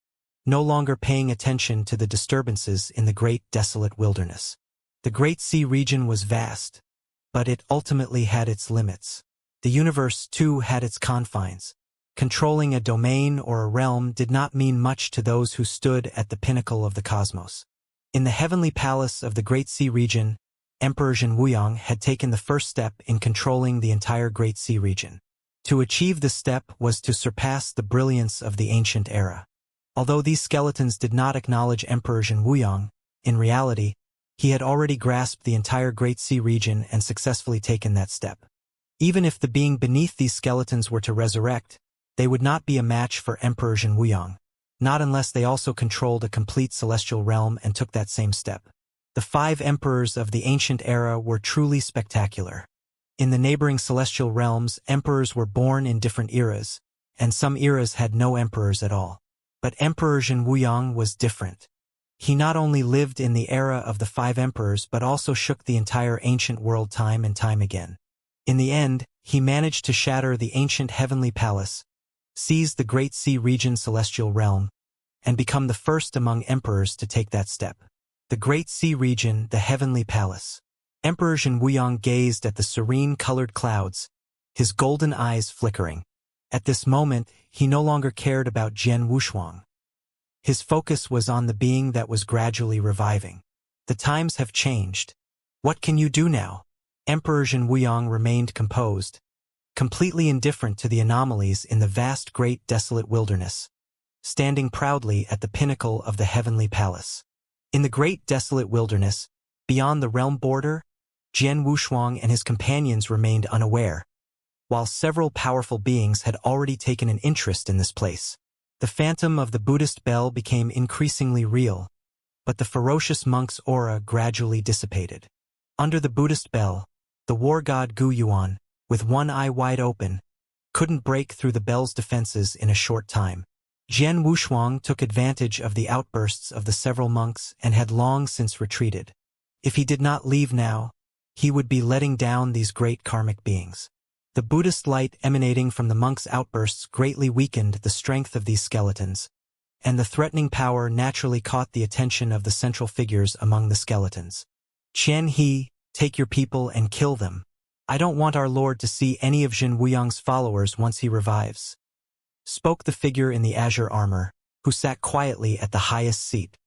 A: no longer paying attention to the disturbances in the great desolate wilderness. The Great Sea region was vast, but it ultimately had its limits. The universe, too, had its confines. Controlling a domain or a realm did not mean much to those who stood at the pinnacle of the cosmos. In the heavenly palace of the Great Sea region, Emperor Xianxia had taken the first step in controlling the entire Great Sea region. To achieve this step was to surpass the brilliance of the ancient era. Although these skeletons did not acknowledge Emperor Xianxia, in reality, he had already grasped the entire Great Sea region and successfully taken that step. Even if the being beneath these skeletons were to resurrect, they would not be a match for Emperor Xianxia, not unless they also controlled a complete celestial realm and took that same step. The 5 emperors of the ancient era were truly spectacular. In the neighboring celestial realms, emperors were born in different eras, and some eras had no emperors at all. But Emperor Xianxia was different. He not only lived in the era of the 5 emperors but also shook the entire ancient world time and time again. In the end, he managed to shatter the ancient heavenly palace, seize the Great Sea region celestial realm, and become the first among emperors to take that step. The Great Sea region, the heavenly palace. Emperor Xianxia gazed at the serene colored clouds, his golden eyes flickering. At this moment, he no longer cared about Jian Wushuang. His focus was on the being that was gradually reviving. The times have changed. What can you do now? Emperor Xianxia remained composed, completely indifferent to the anomalies in the vast great desolate wilderness, standing proudly at the pinnacle of the heavenly palace. In the great desolate wilderness, beyond the realm border, Jian Wushuang and his companions remained unaware, while several powerful beings had already taken an interest in this place. The phantom of the Buddhist bell became increasingly real, but the ferocious monk's aura gradually dissipated. Under the Buddhist bell, the war god Gu Yuan, with one eye wide open, couldn't break through the bell's defenses in a short time. Jian Wushuang took advantage of the outbursts of the several monks and had long since retreated. If he did not leave now, he would be letting down these great karmic beings. The Buddhist light emanating from the monks' outbursts greatly weakened the strength of these skeletons, and the threatening power naturally caught the attention of the central figures among the skeletons. Qian He, take your people and kill them. I don't want our Lord to see any of Jin Wuyang's followers once he revives, spoke the figure in the azure armor, who sat quietly at the highest seat.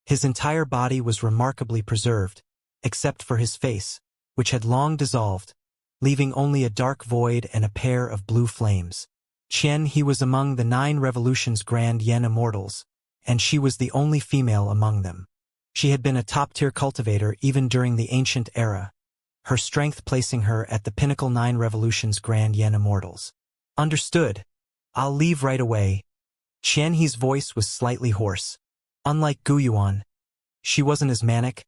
A: His entire body was remarkably preserved, except for his face, which had long dissolved, leaving only a dark void and a pair of blue flames. Qian He was among the 9 revolutions Grand Yen Immortals, and she was the only female among them. She had been a top-tier cultivator even during the ancient era, her strength placing her at the pinnacle 9 revolutions Grand Yen Immortals. Understood. I'll leave right away. Qian He's voice was slightly hoarse. Unlike Gu Yuan, she wasn't as manic,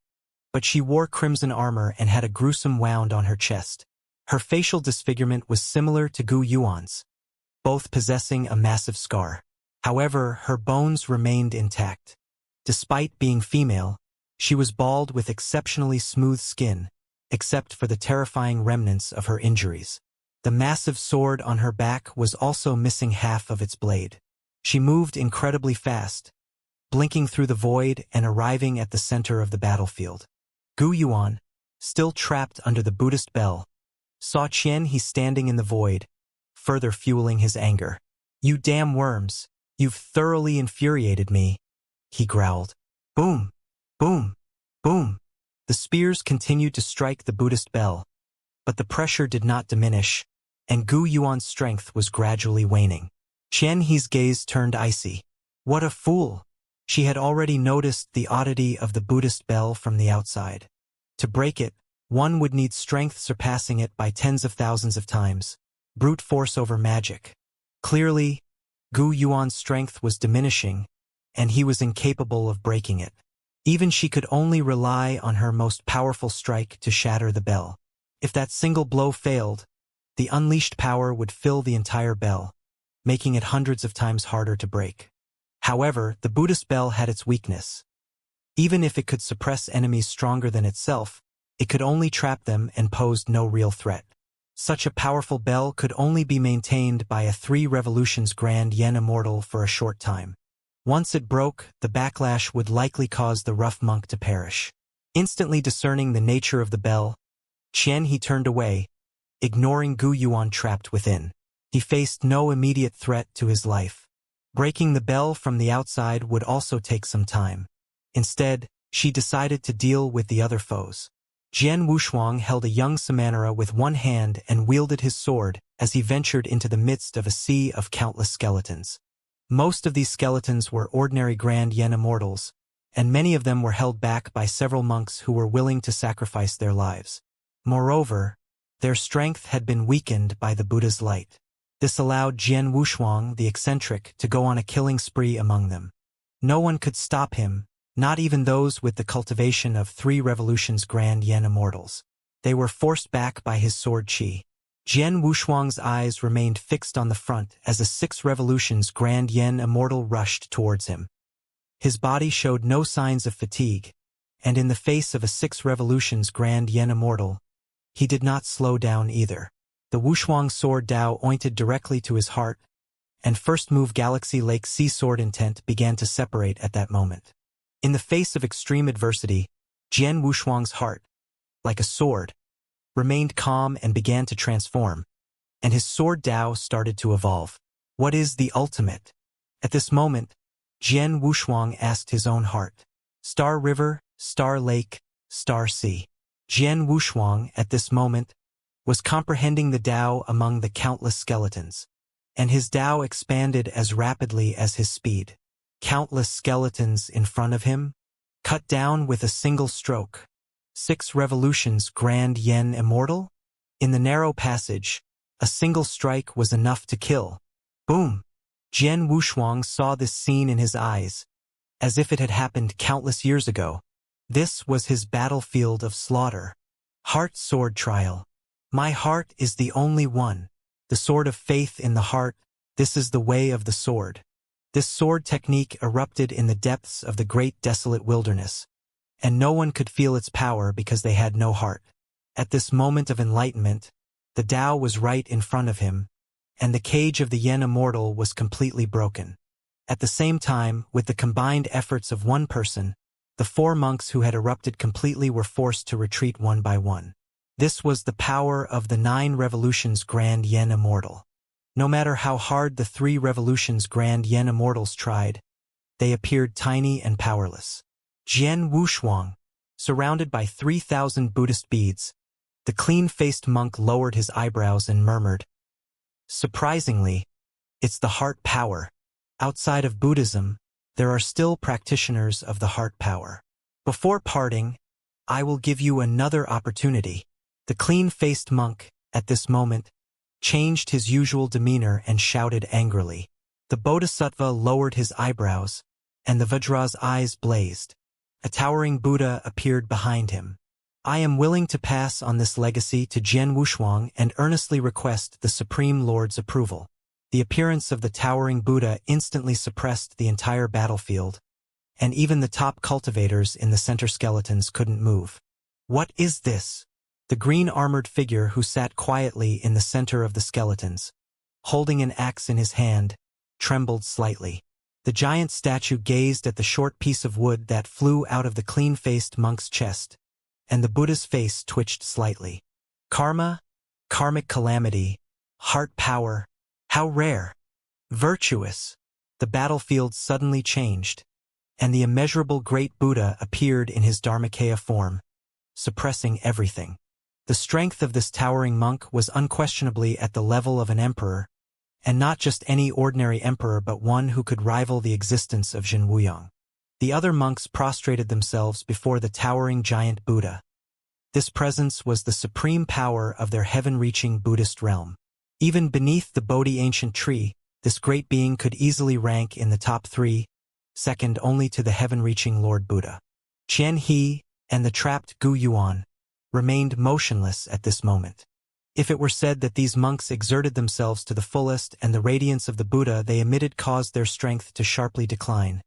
A: but she wore crimson armor and had a gruesome wound on her chest. Her facial disfigurement was similar to Gu Yuan's, both possessing a massive scar. However, her bones remained intact. Despite being female, she was bald with exceptionally smooth skin, except for the terrifying remnants of her injuries. The massive sword on her back was also missing half of its blade. She moved incredibly fast, blinking through the void and arriving at the center of the battlefield. Gu Yuan, still trapped under the Buddhist bell, saw Qianhe standing in the void, further fueling his anger. "You damn worms, you've thoroughly infuriated me," he growled. Boom, boom, boom. The spears continued to strike the Buddhist bell, but the pressure did not diminish, and Gu Yuan's strength was gradually waning. Qianhe's gaze turned icy. What a fool! She had already noticed the oddity of the Buddhist bell from the outside. To break it, one would need strength surpassing it by tens of thousands of times. Brute force over magic. Clearly, Gu Yuan's strength was diminishing, and he was incapable of breaking it. Even she could only rely on her most powerful strike to shatter the bell. If that single blow failed, the unleashed power would fill the entire bell, making it hundreds of times harder to break. However, the Buddhist bell had its weakness. Even if it could suppress enemies stronger than itself, it could only trap them and posed no real threat. Such a powerful bell could only be maintained by a 3 revolutions grand yen immortal for a short time. Once it broke, the backlash would likely cause the rough monk to perish. Instantly discerning the nature of the bell, Qianhe turned away, ignoring Gu Yuan trapped within. He faced no immediate threat to his life. Breaking the bell from the outside would also take some time. Instead, she decided to deal with the other foes. Jian Wushuang held a young Samanera with one hand and wielded his sword as he ventured into the midst of a sea of countless skeletons. Most of these skeletons were ordinary grand yen immortals, and many of them were held back by several monks who were willing to sacrifice their lives. Moreover, their strength had been weakened by the Buddha's light. This allowed Jian Wushuang, the eccentric, to go on a killing spree among them. No one could stop him, not even those with the cultivation of 3 revolutions grand yen immortals. They were forced back by his sword qi. Jian Wushuang's eyes remained fixed on the front as a 6 revolutions grand yen immortal rushed towards him. His body showed no signs of fatigue, and in the face of a 6 revolutions grand yen immortal, he did not slow down either. The Wushuang sword Dao pointed directly to his heart, and first move Galaxy Lake Sea sword intent began to separate at that moment. In the face of extreme adversity, Jian Wushuang's heart, like a sword, remained calm and began to transform, and his sword Dao started to evolve. What is the ultimate? At this moment, Jian Wushuang asked his own heart. Star River, Star Lake, Star Sea. Jian Wushuang, at this moment, was comprehending the Dao among the countless skeletons, and his Dao expanded as rapidly as his speed. Countless skeletons in front of him, cut down with a single stroke. 6 revolutions grand yen immortal? In the narrow passage, a single strike was enough to kill. Boom! Jian Wushuang saw this scene in his eyes, as if it had happened countless years ago. This was his battlefield of slaughter. Heart sword trial. My heart is the only one. The sword of faith in the heart, this is the way of the sword. This sword technique erupted in the depths of the great desolate wilderness, and no one could feel its power because they had no heart. At this moment of enlightenment, the Tao was right in front of him, and the cage of the Yen Immortal was completely broken. At the same time, with the combined efforts of one person, the 4 monks who had erupted completely were forced to retreat one by one. This was the power of the 9 revolutions grand Yen Immortal. No matter how hard the 3 revolutions grand Yen Immortals tried, they appeared tiny and powerless. Jian Wushuang, surrounded by 3,000 Buddhist beads, the clean-faced monk lowered his eyebrows and murmured, "Surprisingly, it's the heart power. Outside of Buddhism, there are still practitioners of the heart power. Before parting, I will give you another opportunity." The clean-faced monk, at this moment, changed his usual demeanor and shouted angrily. The Bodhisattva lowered his eyebrows, and the Vajra's eyes blazed. A towering Buddha appeared behind him. I am willing to pass on this legacy to Jian Wushuang and earnestly request the Supreme Lord's approval. The appearance of the towering Buddha instantly suppressed the entire battlefield, and even the top cultivators in the center skeletons couldn't move. What is this? The green armored figure who sat quietly in the center of the skeletons, holding an axe in his hand, trembled slightly. The giant statue gazed at the short piece of wood that flew out of the clean-faced monk's chest, and the Buddha's face twitched slightly. Karma, karmic calamity, heart power, how rare. Virtuous. The battlefield suddenly changed, and the immeasurable great Buddha appeared in his Dharmakaya form, suppressing everything. The strength of this towering monk was unquestionably at the level of an emperor, and not just any ordinary emperor but one who could rival the existence of Jin Wuyang. The other monks prostrated themselves before the towering giant Buddha. This presence was the supreme power of their heaven-reaching Buddhist realm. Even beneath the Bodhi ancient tree, this great being could easily rank in the top 3, second only to the heaven-reaching Lord Buddha. Qian He and the trapped Gu Yuan remained motionless at this moment. If it were said that these monks exerted themselves to the fullest and the radiance of the Buddha they emitted caused their strength to sharply decline,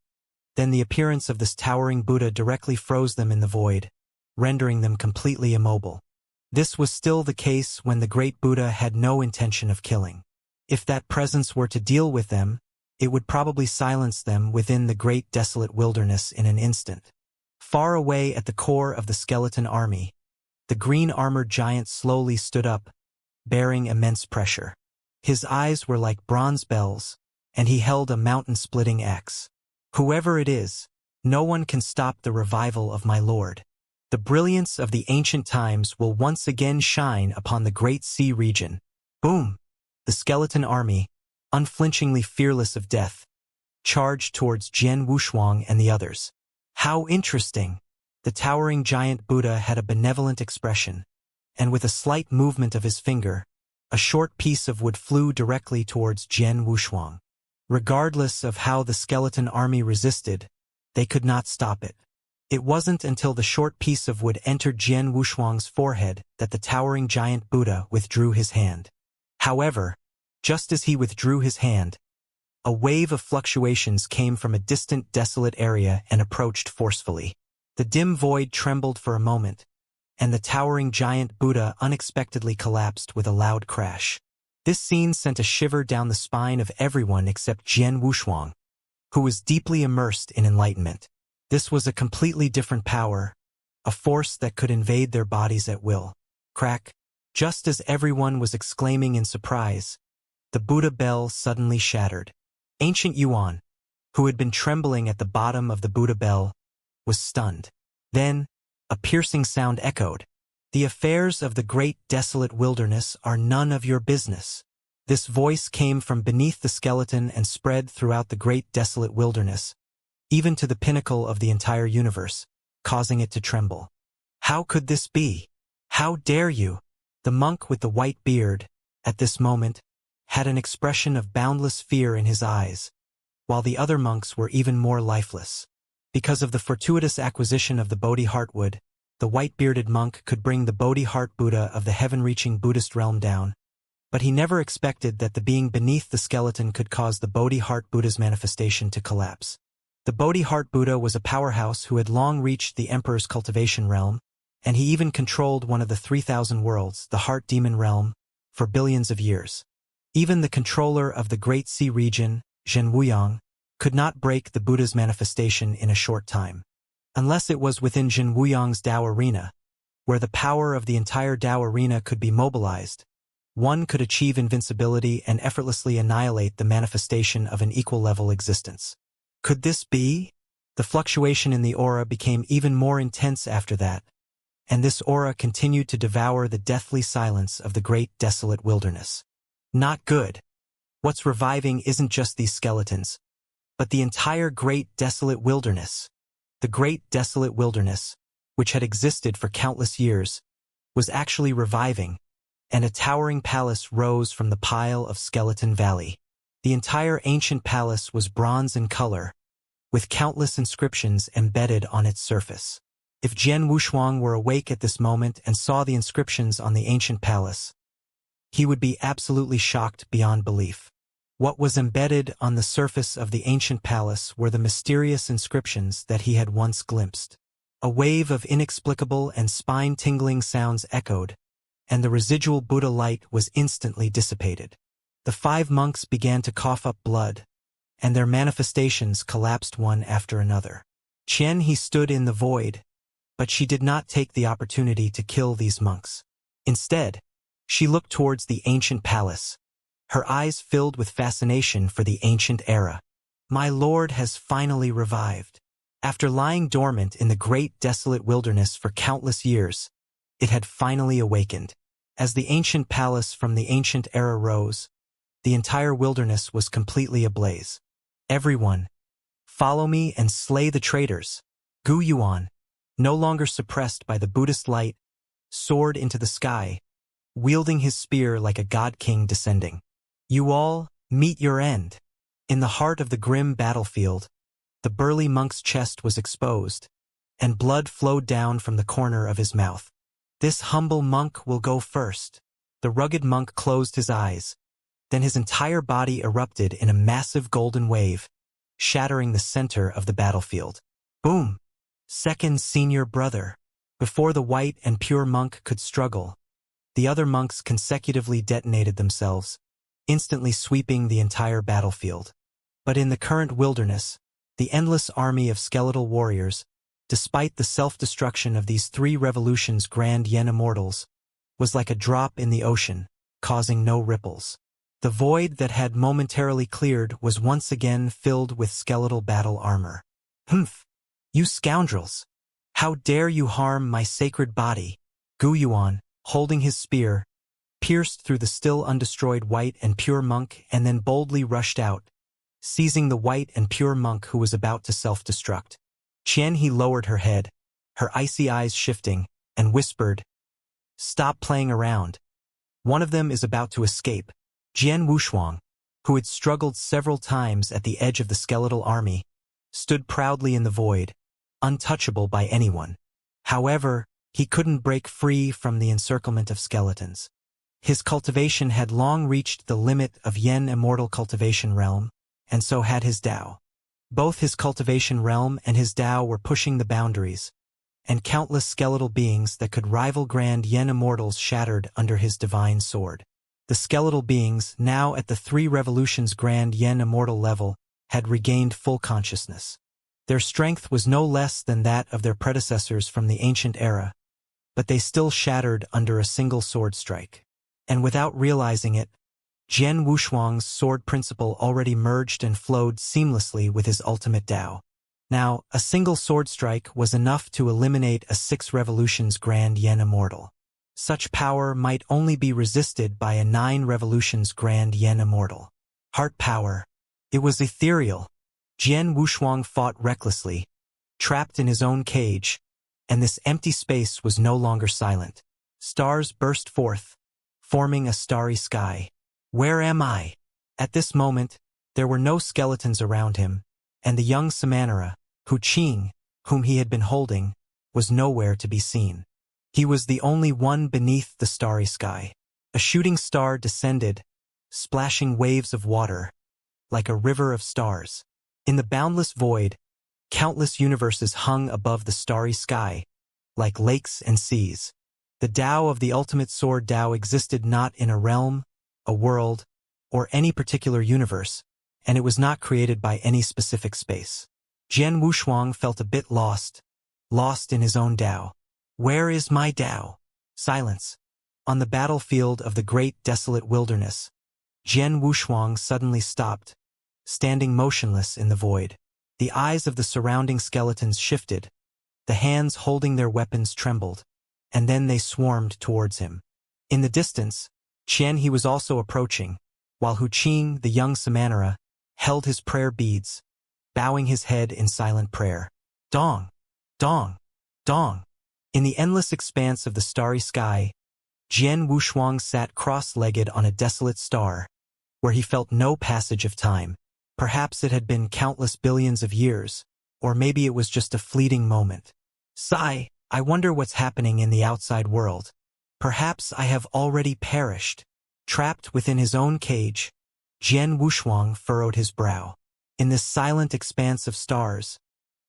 A: then the appearance of this towering Buddha directly froze them in the void, rendering them completely immobile. This was still the case when the great Buddha had no intention of killing. If that presence were to deal with them, it would probably silence them within the great desolate wilderness in an instant. Far away at the core of the skeleton army, the green armored giant slowly stood up, bearing immense pressure. His eyes were like bronze bells, and he held a mountain-splitting axe. Whoever it is, no one can stop the revival of my lord. The brilliance of the ancient times will once again shine upon the great sea region. Boom! The skeleton army, unflinchingly fearless of death, charged towards Jian Wushuang and the others. How interesting! The towering giant Buddha had a benevolent expression, and with a slight movement of his finger, a short piece of wood flew directly towards Jian Wushuang. Regardless of how the skeleton army resisted, they could not stop it. It wasn't until the short piece of wood entered Jian Wushuang's forehead that the towering giant Buddha withdrew his hand. However, just as he withdrew his hand, a wave of fluctuations came from a distant desolate area and approached forcefully. The dim void trembled for a moment, and the towering giant Buddha unexpectedly collapsed with a loud crash. This scene sent a shiver down the spine of everyone except Jian Wushuang, who was deeply immersed in enlightenment. This was a completely different power, a force that could invade their bodies at will. Crack! Just as everyone was exclaiming in surprise, the Buddha bell suddenly shattered. Ancient Yuan, who had been trembling at the bottom of the Buddha bell, was stunned. Then, a piercing sound echoed. The affairs of the great desolate wilderness are none of your business. This voice came from beneath the skeleton and spread throughout the great desolate wilderness, even to the pinnacle of the entire universe, causing it to tremble. How could this be? How dare you? The monk with the white beard, at this moment, had an expression of boundless fear in his eyes, while the other monks were even more lifeless. Because of the fortuitous acquisition of the Bodhi Heartwood, the white-bearded monk could bring the Bodhi Heart Buddha of the heaven-reaching Buddhist realm down, but he never expected that the being beneath the skeleton could cause the Bodhi Heart Buddha's manifestation to collapse. The Bodhi Heart Buddha was a powerhouse who had long reached the Emperor's cultivation realm, and he even controlled one of the 3,000 worlds, the Heart Demon realm, for billions of years. Even the controller of the Great Sea region, Zhen Wuyang, could not break the Buddha's manifestation in a short time. Unless it was within Zhen Wuyang's Tao arena, where the power of the entire Tao arena could be mobilized, one could achieve invincibility and effortlessly annihilate the manifestation of an equal-level existence. Could this be? The fluctuation in the aura became even more intense after that, and this aura continued to devour the deathly silence of the great desolate wilderness. Not good. What's reviving isn't just these skeletons, but the entire great desolate wilderness. The great desolate wilderness, which had existed for countless years, was actually reviving, and a towering palace rose from the pile of Skeleton Valley. The entire ancient palace was bronze in color, with countless inscriptions embedded on its surface. If Jian Wushuang were awake at this moment and saw the inscriptions on the ancient palace, he would be absolutely shocked beyond belief. What was embedded on the surface of the ancient palace were the mysterious inscriptions that he had once glimpsed. A wave of inexplicable and spine-tingling sounds echoed, and the residual Buddha light was instantly dissipated. The 5 monks began to cough up blood, and their manifestations collapsed one after another. Qian stood in the void, but she did not take the opportunity to kill these monks. Instead, she looked towards the ancient palace, her eyes filled with fascination for the ancient era. My lord has finally revived. After lying dormant in the great desolate wilderness for countless years, it had finally awakened. As the ancient palace from the ancient era rose, the entire wilderness was completely ablaze. Everyone, follow me and slay the traitors. Gu Yuan, no longer suppressed by the Buddhist light, soared into the sky, wielding his spear like a god-king descending. You all, meet your end. In the heart of the grim battlefield, the burly monk's chest was exposed, and blood flowed down from the corner of his mouth. This humble monk will go first. The rugged monk closed his eyes. Then his entire body erupted in a massive golden wave, shattering the center of the battlefield. Boom! Second senior brother. Before the white and pure monk could struggle, the other monks consecutively detonated themselves, instantly sweeping the entire battlefield. But in the current wilderness, the endless army of skeletal warriors, despite the self-destruction of these 3 revolutions grand Yen Immortals, was like a drop in the ocean, causing no ripples. The void that had momentarily cleared was once again filled with skeletal battle armor. Humph! You scoundrels! How dare you harm my sacred body? Gu Yuan, holding his spear, pierced through the still undestroyed white and pure monk and then boldly rushed out, seizing the white and pure monk who was about to self-destruct. Qian lowered her head, her icy eyes shifting, and whispered, "Stop playing around. One of them is about to escape." Jian Wushuang, who had struggled several times at the edge of the skeletal army, stood proudly in the void, untouchable by anyone. However, he couldn't break free from the encirclement of skeletons. His cultivation had long reached the limit of Yen Immortal cultivation realm, and so had his Tao. Both his cultivation realm and his Tao were pushing the boundaries, and countless skeletal beings that could rival grand Yen Immortals shattered under his divine sword. The skeletal beings, now at the 3 revolutions grand Yen Immortal level, had regained full consciousness. Their strength was no less than that of their predecessors from the ancient era, but they still shattered under a single sword strike. And without realizing it, Jian Wushuang's sword principle already merged and flowed seamlessly with his ultimate Tao. Now, a single sword strike was enough to eliminate a 6 revolutions grand Yen Immortal. Such power might only be resisted by a 9 revolutions grand Yen Immortal. Heart power. It was ethereal. Jian Wushuang fought recklessly, trapped in his own cage, and this empty space was no longer silent. Stars burst forth, forming a starry sky. Where am I? At this moment, there were no skeletons around him, and the young Samanera, Hu Qing, whom he had been holding, was nowhere to be seen. He was the only one beneath the starry sky. A shooting star descended, splashing waves of water, like a river of stars. In the boundless void, countless universes hung above the starry sky, like lakes and seas. The Tao of the ultimate sword Tao existed not in a realm, a world, or any particular universe, and it was not created by any specific space. Jian Wushuang felt a bit lost in his own Tao. Where is my Tao? Silence. On the battlefield of the great desolate wilderness, Jian Wushuang suddenly stopped, standing motionless in the void. The eyes of the surrounding skeletons shifted, the hands holding their weapons trembled, and then they swarmed towards him. In the distance, Qian was also approaching, while Hu Qing, the young Samanera, held his prayer beads, bowing his head in silent prayer. Dong! Dong! Dong! In the endless expanse of the starry sky, Jian Wushuang sat cross-legged on a desolate star, where he felt no passage of time. Perhaps it had been countless billions of years, or maybe it was just a fleeting moment. Sigh, I wonder what's happening in the outside world. Perhaps I have already perished. Trapped within his own cage, Jian Wushuang furrowed his brow. In this silent expanse of stars,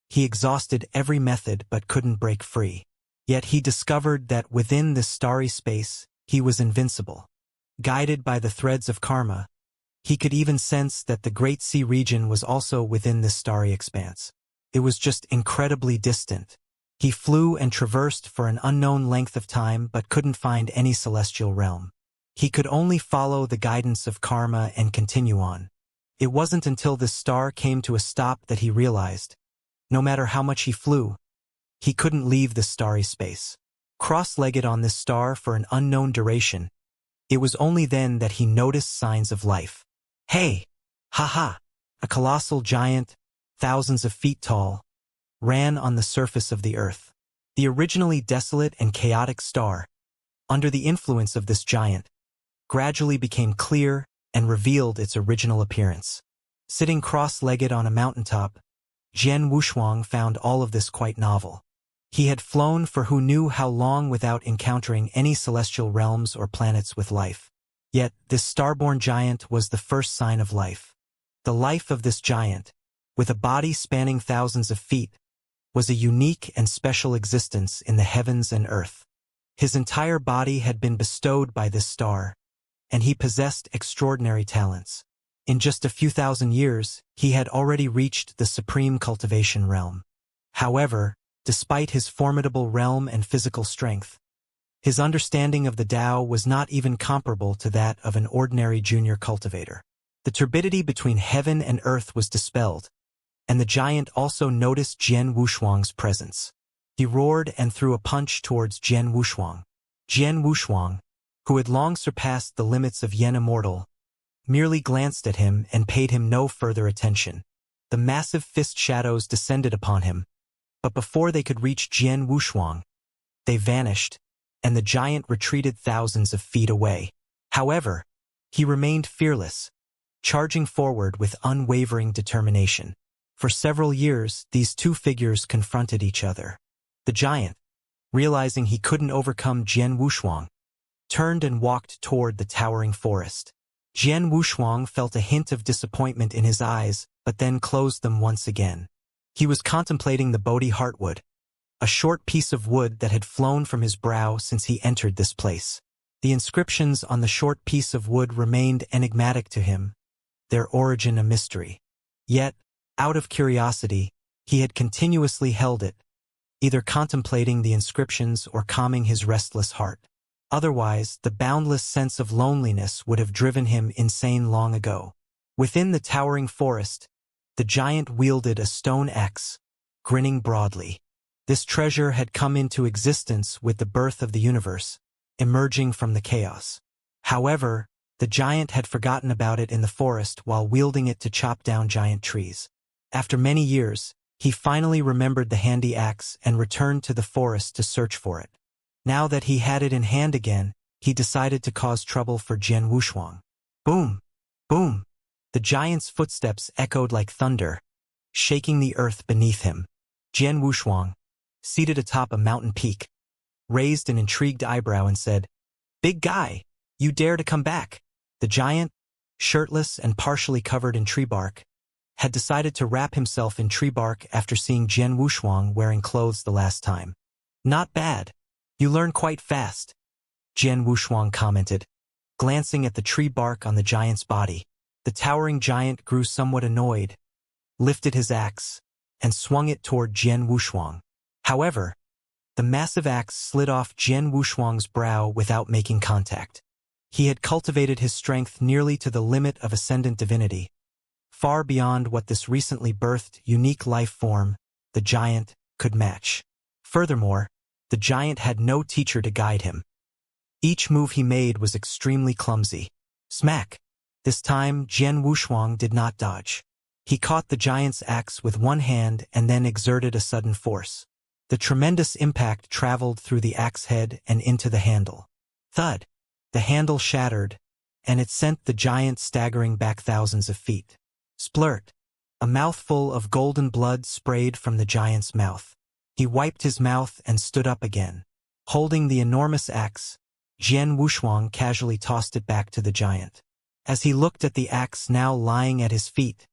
A: he exhausted every method but couldn't break free. Yet he discovered that within this starry space, he was invincible. Guided by the threads of karma, he could even sense that the Great Sea region was also within this starry expanse. It was just incredibly distant. He flew and traversed for an unknown length of time but couldn't find any celestial realm. He could only follow the guidance of karma and continue on. It wasn't until this star came to a stop that he realized, no matter how much he flew, he couldn't leave the starry space. Cross-legged on this star for an unknown duration, it was only then that he noticed signs of life. Hey! Ha! A colossal giant, thousands of feet tall, ran on the surface of the earth. The originally desolate and chaotic star, under the influence of this giant, gradually became clear and revealed its original appearance. Sitting cross-legged on a mountaintop, Jian Wushuang found all of this quite novel. He had flown for who knew how long without encountering any celestial realms or planets with life. Yet, this starborn giant was the first sign of life. The life of this giant, with a body spanning thousands of feet, was a unique and special existence in the heavens and earth. His entire body had been bestowed by this star, and he possessed extraordinary talents. In just a few thousand years, he had already reached the supreme cultivation realm. However, despite his formidable realm and physical strength, his understanding of the Tao was not even comparable to that of an ordinary junior cultivator. The turbidity between heaven and earth was dispelled, and the giant also noticed Jian Wushuang's presence. He roared and threw a punch towards Jian Wushuang. Jian Wushuang, who had long surpassed the limits of Yen Immortal, merely glanced at him and paid him no further attention. The massive fist shadows descended upon him, but before they could reach Jian Wushuang, they vanished, and the giant retreated thousands of feet away. However, he remained fearless, charging forward with unwavering determination. For several years, these two figures confronted each other. The giant, realizing he couldn't overcome Jian Wushuang, turned and walked toward the towering forest. Jian Wushuang felt a hint of disappointment in his eyes, but then closed them once again. He was contemplating the Bodhi heartwood, a short piece of wood that had flown from his brow since he entered this place. The inscriptions on the short piece of wood remained enigmatic to him, their origin a mystery. Yet, out of curiosity, he had continuously held it, either contemplating the inscriptions or calming his restless heart. Otherwise, the boundless sense of loneliness would have driven him insane long ago. Within the towering forest, the giant wielded a stone axe, grinning broadly. This treasure had come into existence with the birth of the universe, emerging from the chaos. However, the giant had forgotten about it in the forest while wielding it to chop down giant trees. After many years, he finally remembered the handy axe and returned to the forest to search for it. Now that he had it in hand again, he decided to cause trouble for Jian Wushuang. Boom! Boom! The giant's footsteps echoed like thunder, shaking the earth beneath him. Jian Wushuang, seated atop a mountain peak, raised an intrigued eyebrow and said, "Big guy, you dare to come back?" The giant, shirtless and partially covered in tree bark, had decided to wrap himself in tree bark after seeing Jian Wushuang wearing clothes the last time. "Not bad. You learn quite fast," Jian Wushuang commented, glancing at the tree bark on the giant's body. The towering giant grew somewhat annoyed, lifted his axe, and swung it toward Jian Wushuang. However, the massive axe slid off Jian Wushuang's brow without making contact. He had cultivated his strength nearly to the limit of ascendant divinity, far beyond what this recently birthed unique life form, the giant, could match. Furthermore, the giant had no teacher to guide him. Each move he made was extremely clumsy. Smack! This time, Jian Wushuang did not dodge. He caught the giant's axe with one hand and then exerted a sudden force. The tremendous impact traveled through the axe head and into the handle. Thud! The handle shattered, and it sent the giant staggering back thousands of feet. Splurt! A mouthful of golden blood sprayed from the giant's mouth. He wiped his mouth and stood up again. Holding the enormous axe, Jian Wushuang casually tossed it back to the giant. As he looked at the axe now lying at his feet,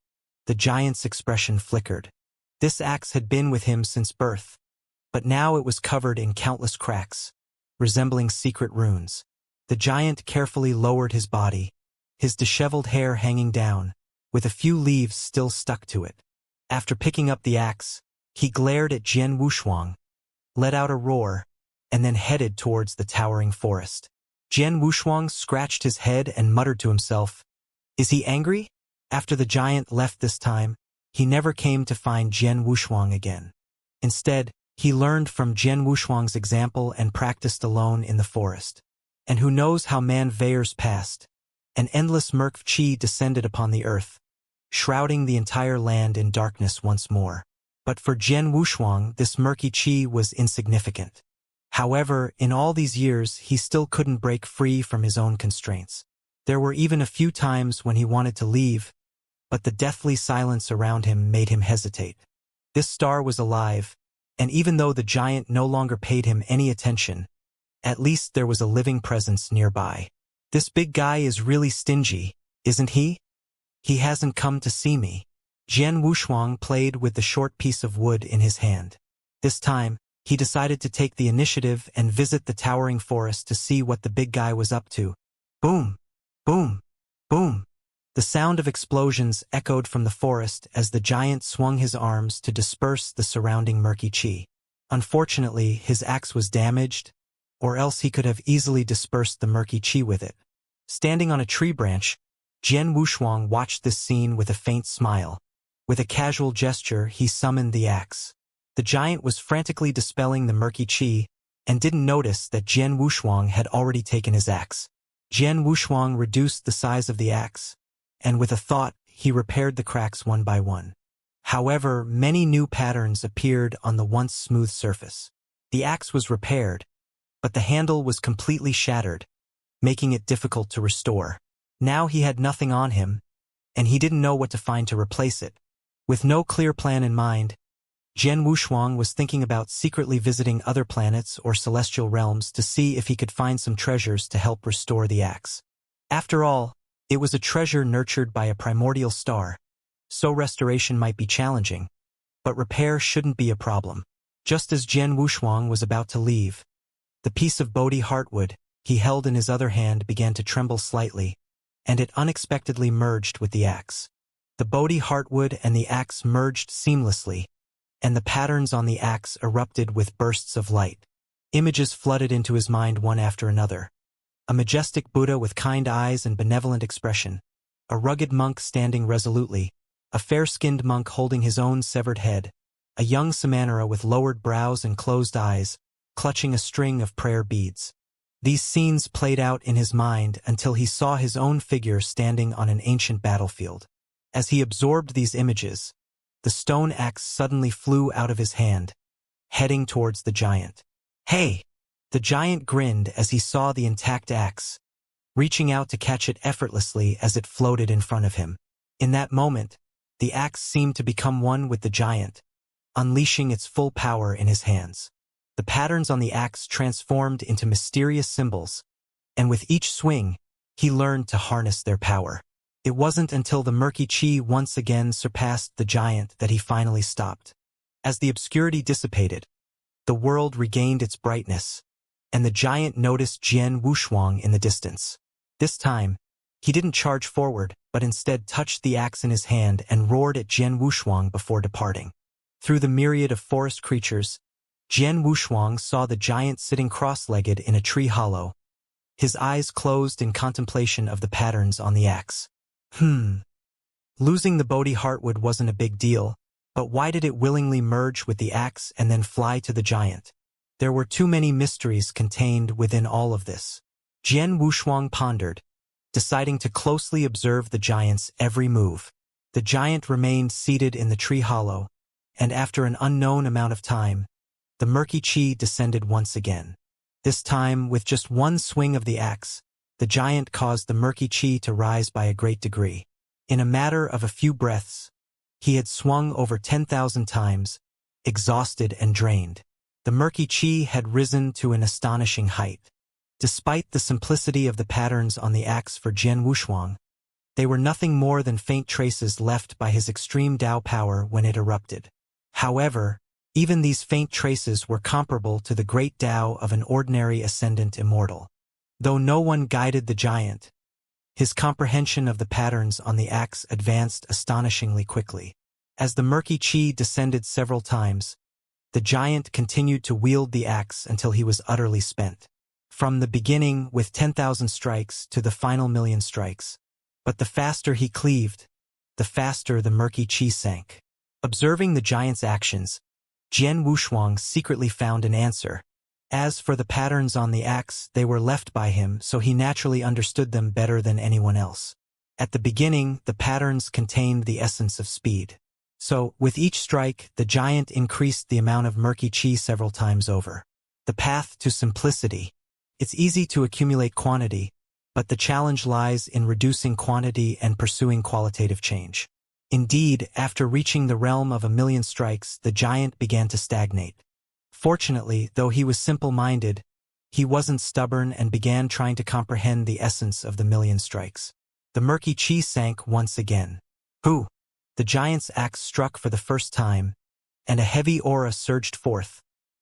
A: the giant's expression flickered. This axe had been with him since birth, but now it was covered in countless cracks, resembling secret runes. The giant carefully lowered his body, his disheveled hair hanging down, with a few leaves still stuck to it. After picking up the axe, he glared at Jian Wushuang, let out a roar, and then headed towards the towering forest. Jian Wushuang scratched his head and muttered to himself, "Is he angry?" After the giant left this time, he never came to find Jian Wushuang again. Instead, he learned from Jian Wushuang's example and practiced alone in the forest. And who knows how man Veyers passed? An endless murk chi descended upon the earth, shrouding the entire land in darkness once more. But for Jian Wushuang, this murky chi was insignificant. However, in all these years, he still couldn't break free from his own constraints. There were even a few times when he wanted to leave, but the deathly silence around him made him hesitate. This star was alive, and even though the giant no longer paid him any attention, at least there was a living presence nearby. This big guy is really stingy, isn't he? He hasn't come to see me. Jian Wushuang played with the short piece of wood in his hand. This time, he decided to take the initiative and visit the towering forest to see what the big guy was up to. Boom! Boom! Boom! The sound of explosions echoed from the forest as the giant swung his arms to disperse the surrounding murky chi. Unfortunately, his axe was damaged, or else he could have easily dispersed the murky chi with it. Standing on a tree branch, Jian Wushuang watched this scene with a faint smile. With a casual gesture, he summoned the axe. The giant was frantically dispelling the murky chi and didn't notice that Jian Wushuang had already taken his axe. Jian Wushuang reduced the size of the axe, and with a thought, he repaired the cracks one by one. However, many new patterns appeared on the once smooth surface. The axe was repaired, but the handle was completely shattered, making it difficult to restore. Now he had nothing on him, and he didn't know what to find to replace it. With no clear plan in mind, Jian Wushuang was thinking about secretly visiting other planets or celestial realms to see if he could find some treasures to help restore the axe. After all, it was a treasure nurtured by a primordial star, so restoration might be challenging, but repair shouldn't be a problem. Just as Jian Wushuang was about to leave, the piece of Bodhi heartwood he held in his other hand began to tremble slightly, and it unexpectedly merged with the axe. The Bodhi heartwood and the axe merged seamlessly, and the patterns on the axe erupted with bursts of light. Images flooded into his mind one after another. A majestic Buddha with kind eyes and benevolent expression, a rugged monk standing resolutely, a fair-skinned monk holding his own severed head, a young Samanera with lowered brows and closed eyes, clutching a string of prayer beads. These scenes played out in his mind until he saw his own figure standing on an ancient battlefield. As he absorbed these images, the stone axe suddenly flew out of his hand, heading towards the giant. "Hey!" The giant grinned as he saw the intact axe, reaching out to catch it effortlessly as it floated in front of him. In that moment, the axe seemed to become one with the giant, unleashing its full power in his hands. The patterns on the axe transformed into mysterious symbols, and with each swing, he learned to harness their power. It wasn't until the murky chi once again surpassed the giant that he finally stopped. As the obscurity dissipated, the world regained its brightness, and the giant noticed Jian Wushuang in the distance. This time, he didn't charge forward, but instead touched the axe in his hand and roared at Jian Wushuang before departing. Through the myriad of forest creatures, Jian Wushuang saw the giant sitting cross-legged in a tree hollow, his eyes closed in contemplation of the patterns on the axe. Losing the Bodhi heartwood wasn't a big deal, but why did it willingly merge with the axe and then fly to the giant? There were too many mysteries contained within all of this. Jian Wushuang pondered, deciding to closely observe the giant's every move. The giant remained seated in the tree hollow, and after an unknown amount of time, the murky chi descended once again. This time, with just one swing of the axe, the giant caused the murky chi to rise by a great degree. In a matter of a few breaths, he had swung over 10,000 times, exhausted and drained. The murky chi had risen to an astonishing height. Despite the simplicity of the patterns on the axe for Jian Wushuang, they were nothing more than faint traces left by his extreme Tao power when it erupted. However, even these faint traces were comparable to the great Tao of an ordinary ascendant immortal. Though no one guided the giant, his comprehension of the patterns on the axe advanced astonishingly quickly. As the murky chi descended several times, the giant continued to wield the axe until he was utterly spent. From the beginning with 10,000 strikes to the final million strikes. But the faster he cleaved, the faster the murky chi sank. Observing the giant's actions, Jian Wushuang secretly found an answer. As for the patterns on the axe, they were left by him, so he naturally understood them better than anyone else. At the beginning, the patterns contained the essence of speed. So, with each strike, the giant increased the amount of murky chi several times over. The path to simplicity. It's easy to accumulate quantity, but the challenge lies in reducing quantity and pursuing qualitative change. Indeed, after reaching the realm of 1,000,000 strikes, the giant began to stagnate. Fortunately, though he was simple-minded, he wasn't stubborn and began trying to comprehend the essence of the 1,000,000 strikes. The murky chi sank once again. Who? The giant's axe struck for the first time, and a heavy aura surged forth,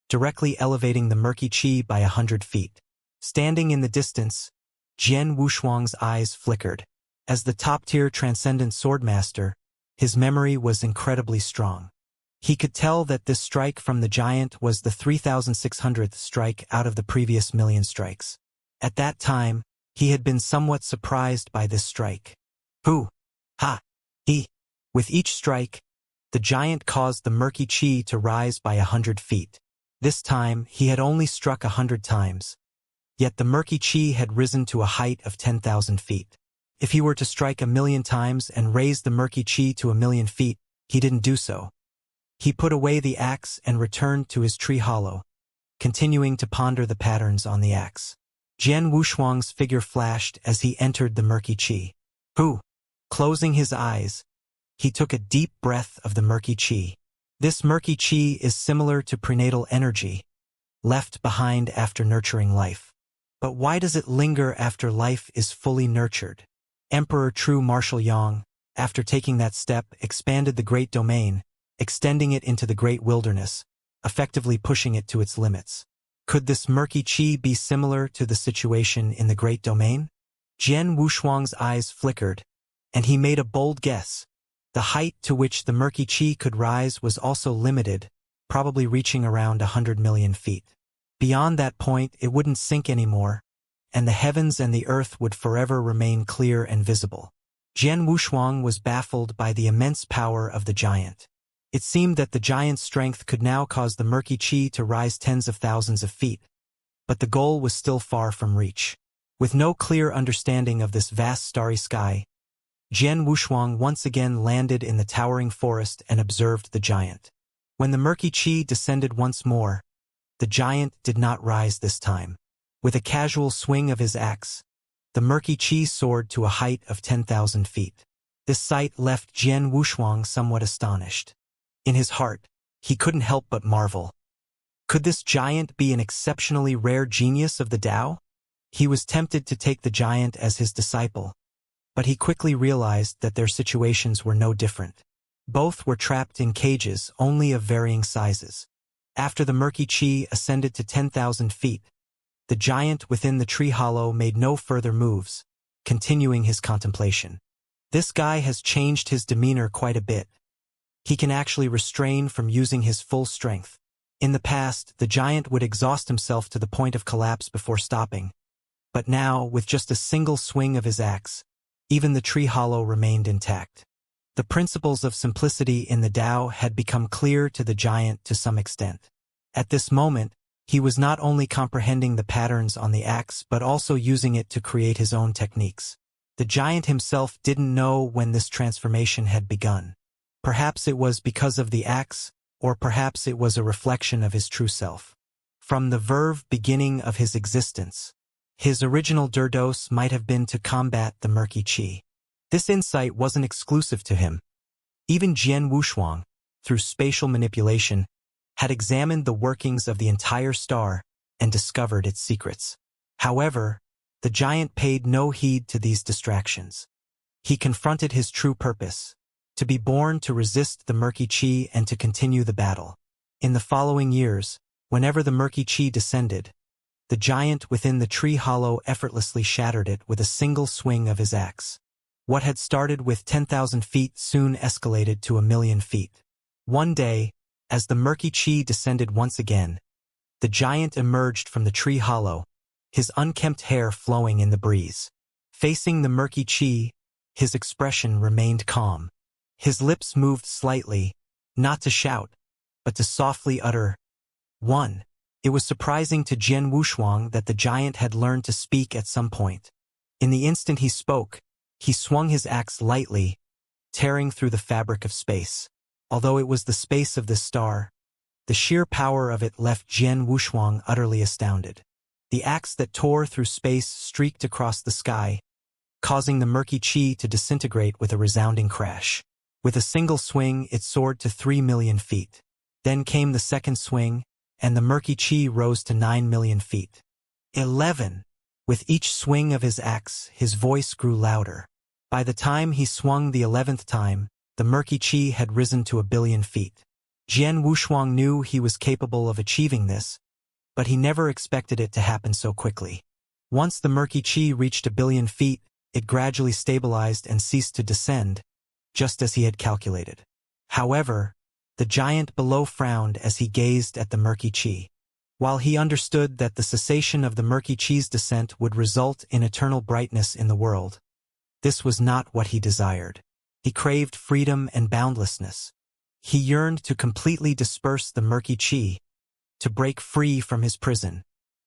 A: directly elevating the murky chi by 100 feet. Standing in the distance, Jian Wushuang's eyes flickered. As the top-tier transcendent swordmaster, his memory was incredibly strong. He could tell that this strike from the giant was the 3,600th strike out of the previous 1,000,000 strikes. At that time, he had been somewhat surprised by this strike. Who? Ha! He! With each strike, the giant caused the murky chi to rise by 100 feet. This time, he had only struck 100 times. Yet the murky chi had risen to a height of 10,000 feet. If he were to strike 1,000,000 times and raise the murky chi to 1,000,000 feet, he didn't do so. He put away the axe and returned to his tree hollow, continuing to ponder the patterns on the axe. Jian Wushuang's figure flashed as he entered the murky chi. Who? Closing his eyes, he took a deep breath of the murky chi. This murky chi is similar to prenatal energy, left behind after nurturing life. But why does it linger after life is fully nurtured? Emperor True Martial Yang, after taking that step, expanded the great domain, extending it into the great wilderness, effectively pushing it to its limits. Could this murky chi be similar to the situation in the great domain? Jian Wushuang's eyes flickered, and he made a bold guess. The height to which the murky chi could rise was also limited, probably reaching around 100 million feet. Beyond that point, it wouldn't sink anymore, and the heavens and the earth would forever remain clear and visible. Jian Wushuang was baffled by the immense power of the giant. It seemed that the giant's strength could now cause the murky chi to rise tens of thousands of feet, but the goal was still far from reach. With no clear understanding of this vast starry sky, Jian Wushuang once again landed in the towering forest and observed the giant. When the murky chi descended once more, the giant did not rise this time. With a casual swing of his axe, the murky chi soared to a height of 10,000 feet. This sight left Jian Wushuang somewhat astonished. In his heart, he couldn't help but marvel. Could this giant be an exceptionally rare genius of the Tao? He was tempted to take the giant as his disciple, but he quickly realized that their situations were no different. Both were trapped in cages, only of varying sizes. After the murky chi ascended to 10,000 feet, the giant within the tree hollow made no further moves, continuing his contemplation. This guy has changed his demeanor quite a bit. He can actually restrain from using his full strength. In the past, the giant would exhaust himself to the point of collapse before stopping. But now, with just a single swing of his axe, even the tree hollow remained intact. The principles of simplicity in the Tao had become clear to the giant to some extent. At this moment, he was not only comprehending the patterns on the axe but also using it to create his own techniques. The giant himself didn't know when this transformation had begun. Perhaps it was because of the axe, or perhaps it was a reflection of his true self. From the verve beginning of his existence, his original dirdos might have been to combat the murky chi. This insight wasn't exclusive to him. Even Jian Wushuang, through spatial manipulation, had examined the workings of the entire star and discovered its secrets. However, the giant paid no heed to these distractions. He confronted his true purpose, to be born to resist the murky qi and to continue the battle. In the following years, whenever the murky qi descended, the giant within the tree hollow effortlessly shattered it with a single swing of his axe. What had started with 10,000 feet soon escalated to 1,000,000 feet. One day, as the murky qi descended once again, the giant emerged from the tree hollow, his unkempt hair flowing in the breeze. Facing the murky qi, his expression remained calm. His lips moved slightly, not to shout, but to softly utter, "One." It was surprising to Jian Wushuang that the giant had learned to speak at some point. In the instant he spoke, he swung his axe lightly, tearing through the fabric of space. Although it was the space of this star, the sheer power of it left Jian Wushuang utterly astounded. The axe that tore through space streaked across the sky, causing the murky qi to disintegrate with a resounding crash. With a single swing, it soared to 3,000,000 feet. Then came the second swing, and the murky qi rose to 9,000,000 feet. 11. With each swing of his axe, his voice grew louder. By the time he swung the 11th time, the murky qi had risen to 1,000,000,000 feet. Jian Wushuang knew he was capable of achieving this, but he never expected it to happen so quickly. Once the murky qi reached 1,000,000,000 feet, it gradually stabilized and ceased to descend, just as he had calculated. However, the giant below frowned as he gazed at the murky qi. While he understood that the cessation of the murky qi's descent would result in eternal brightness in the world, this was not what he desired. He craved freedom and boundlessness. He yearned to completely disperse the murky qi, to break free from his prison.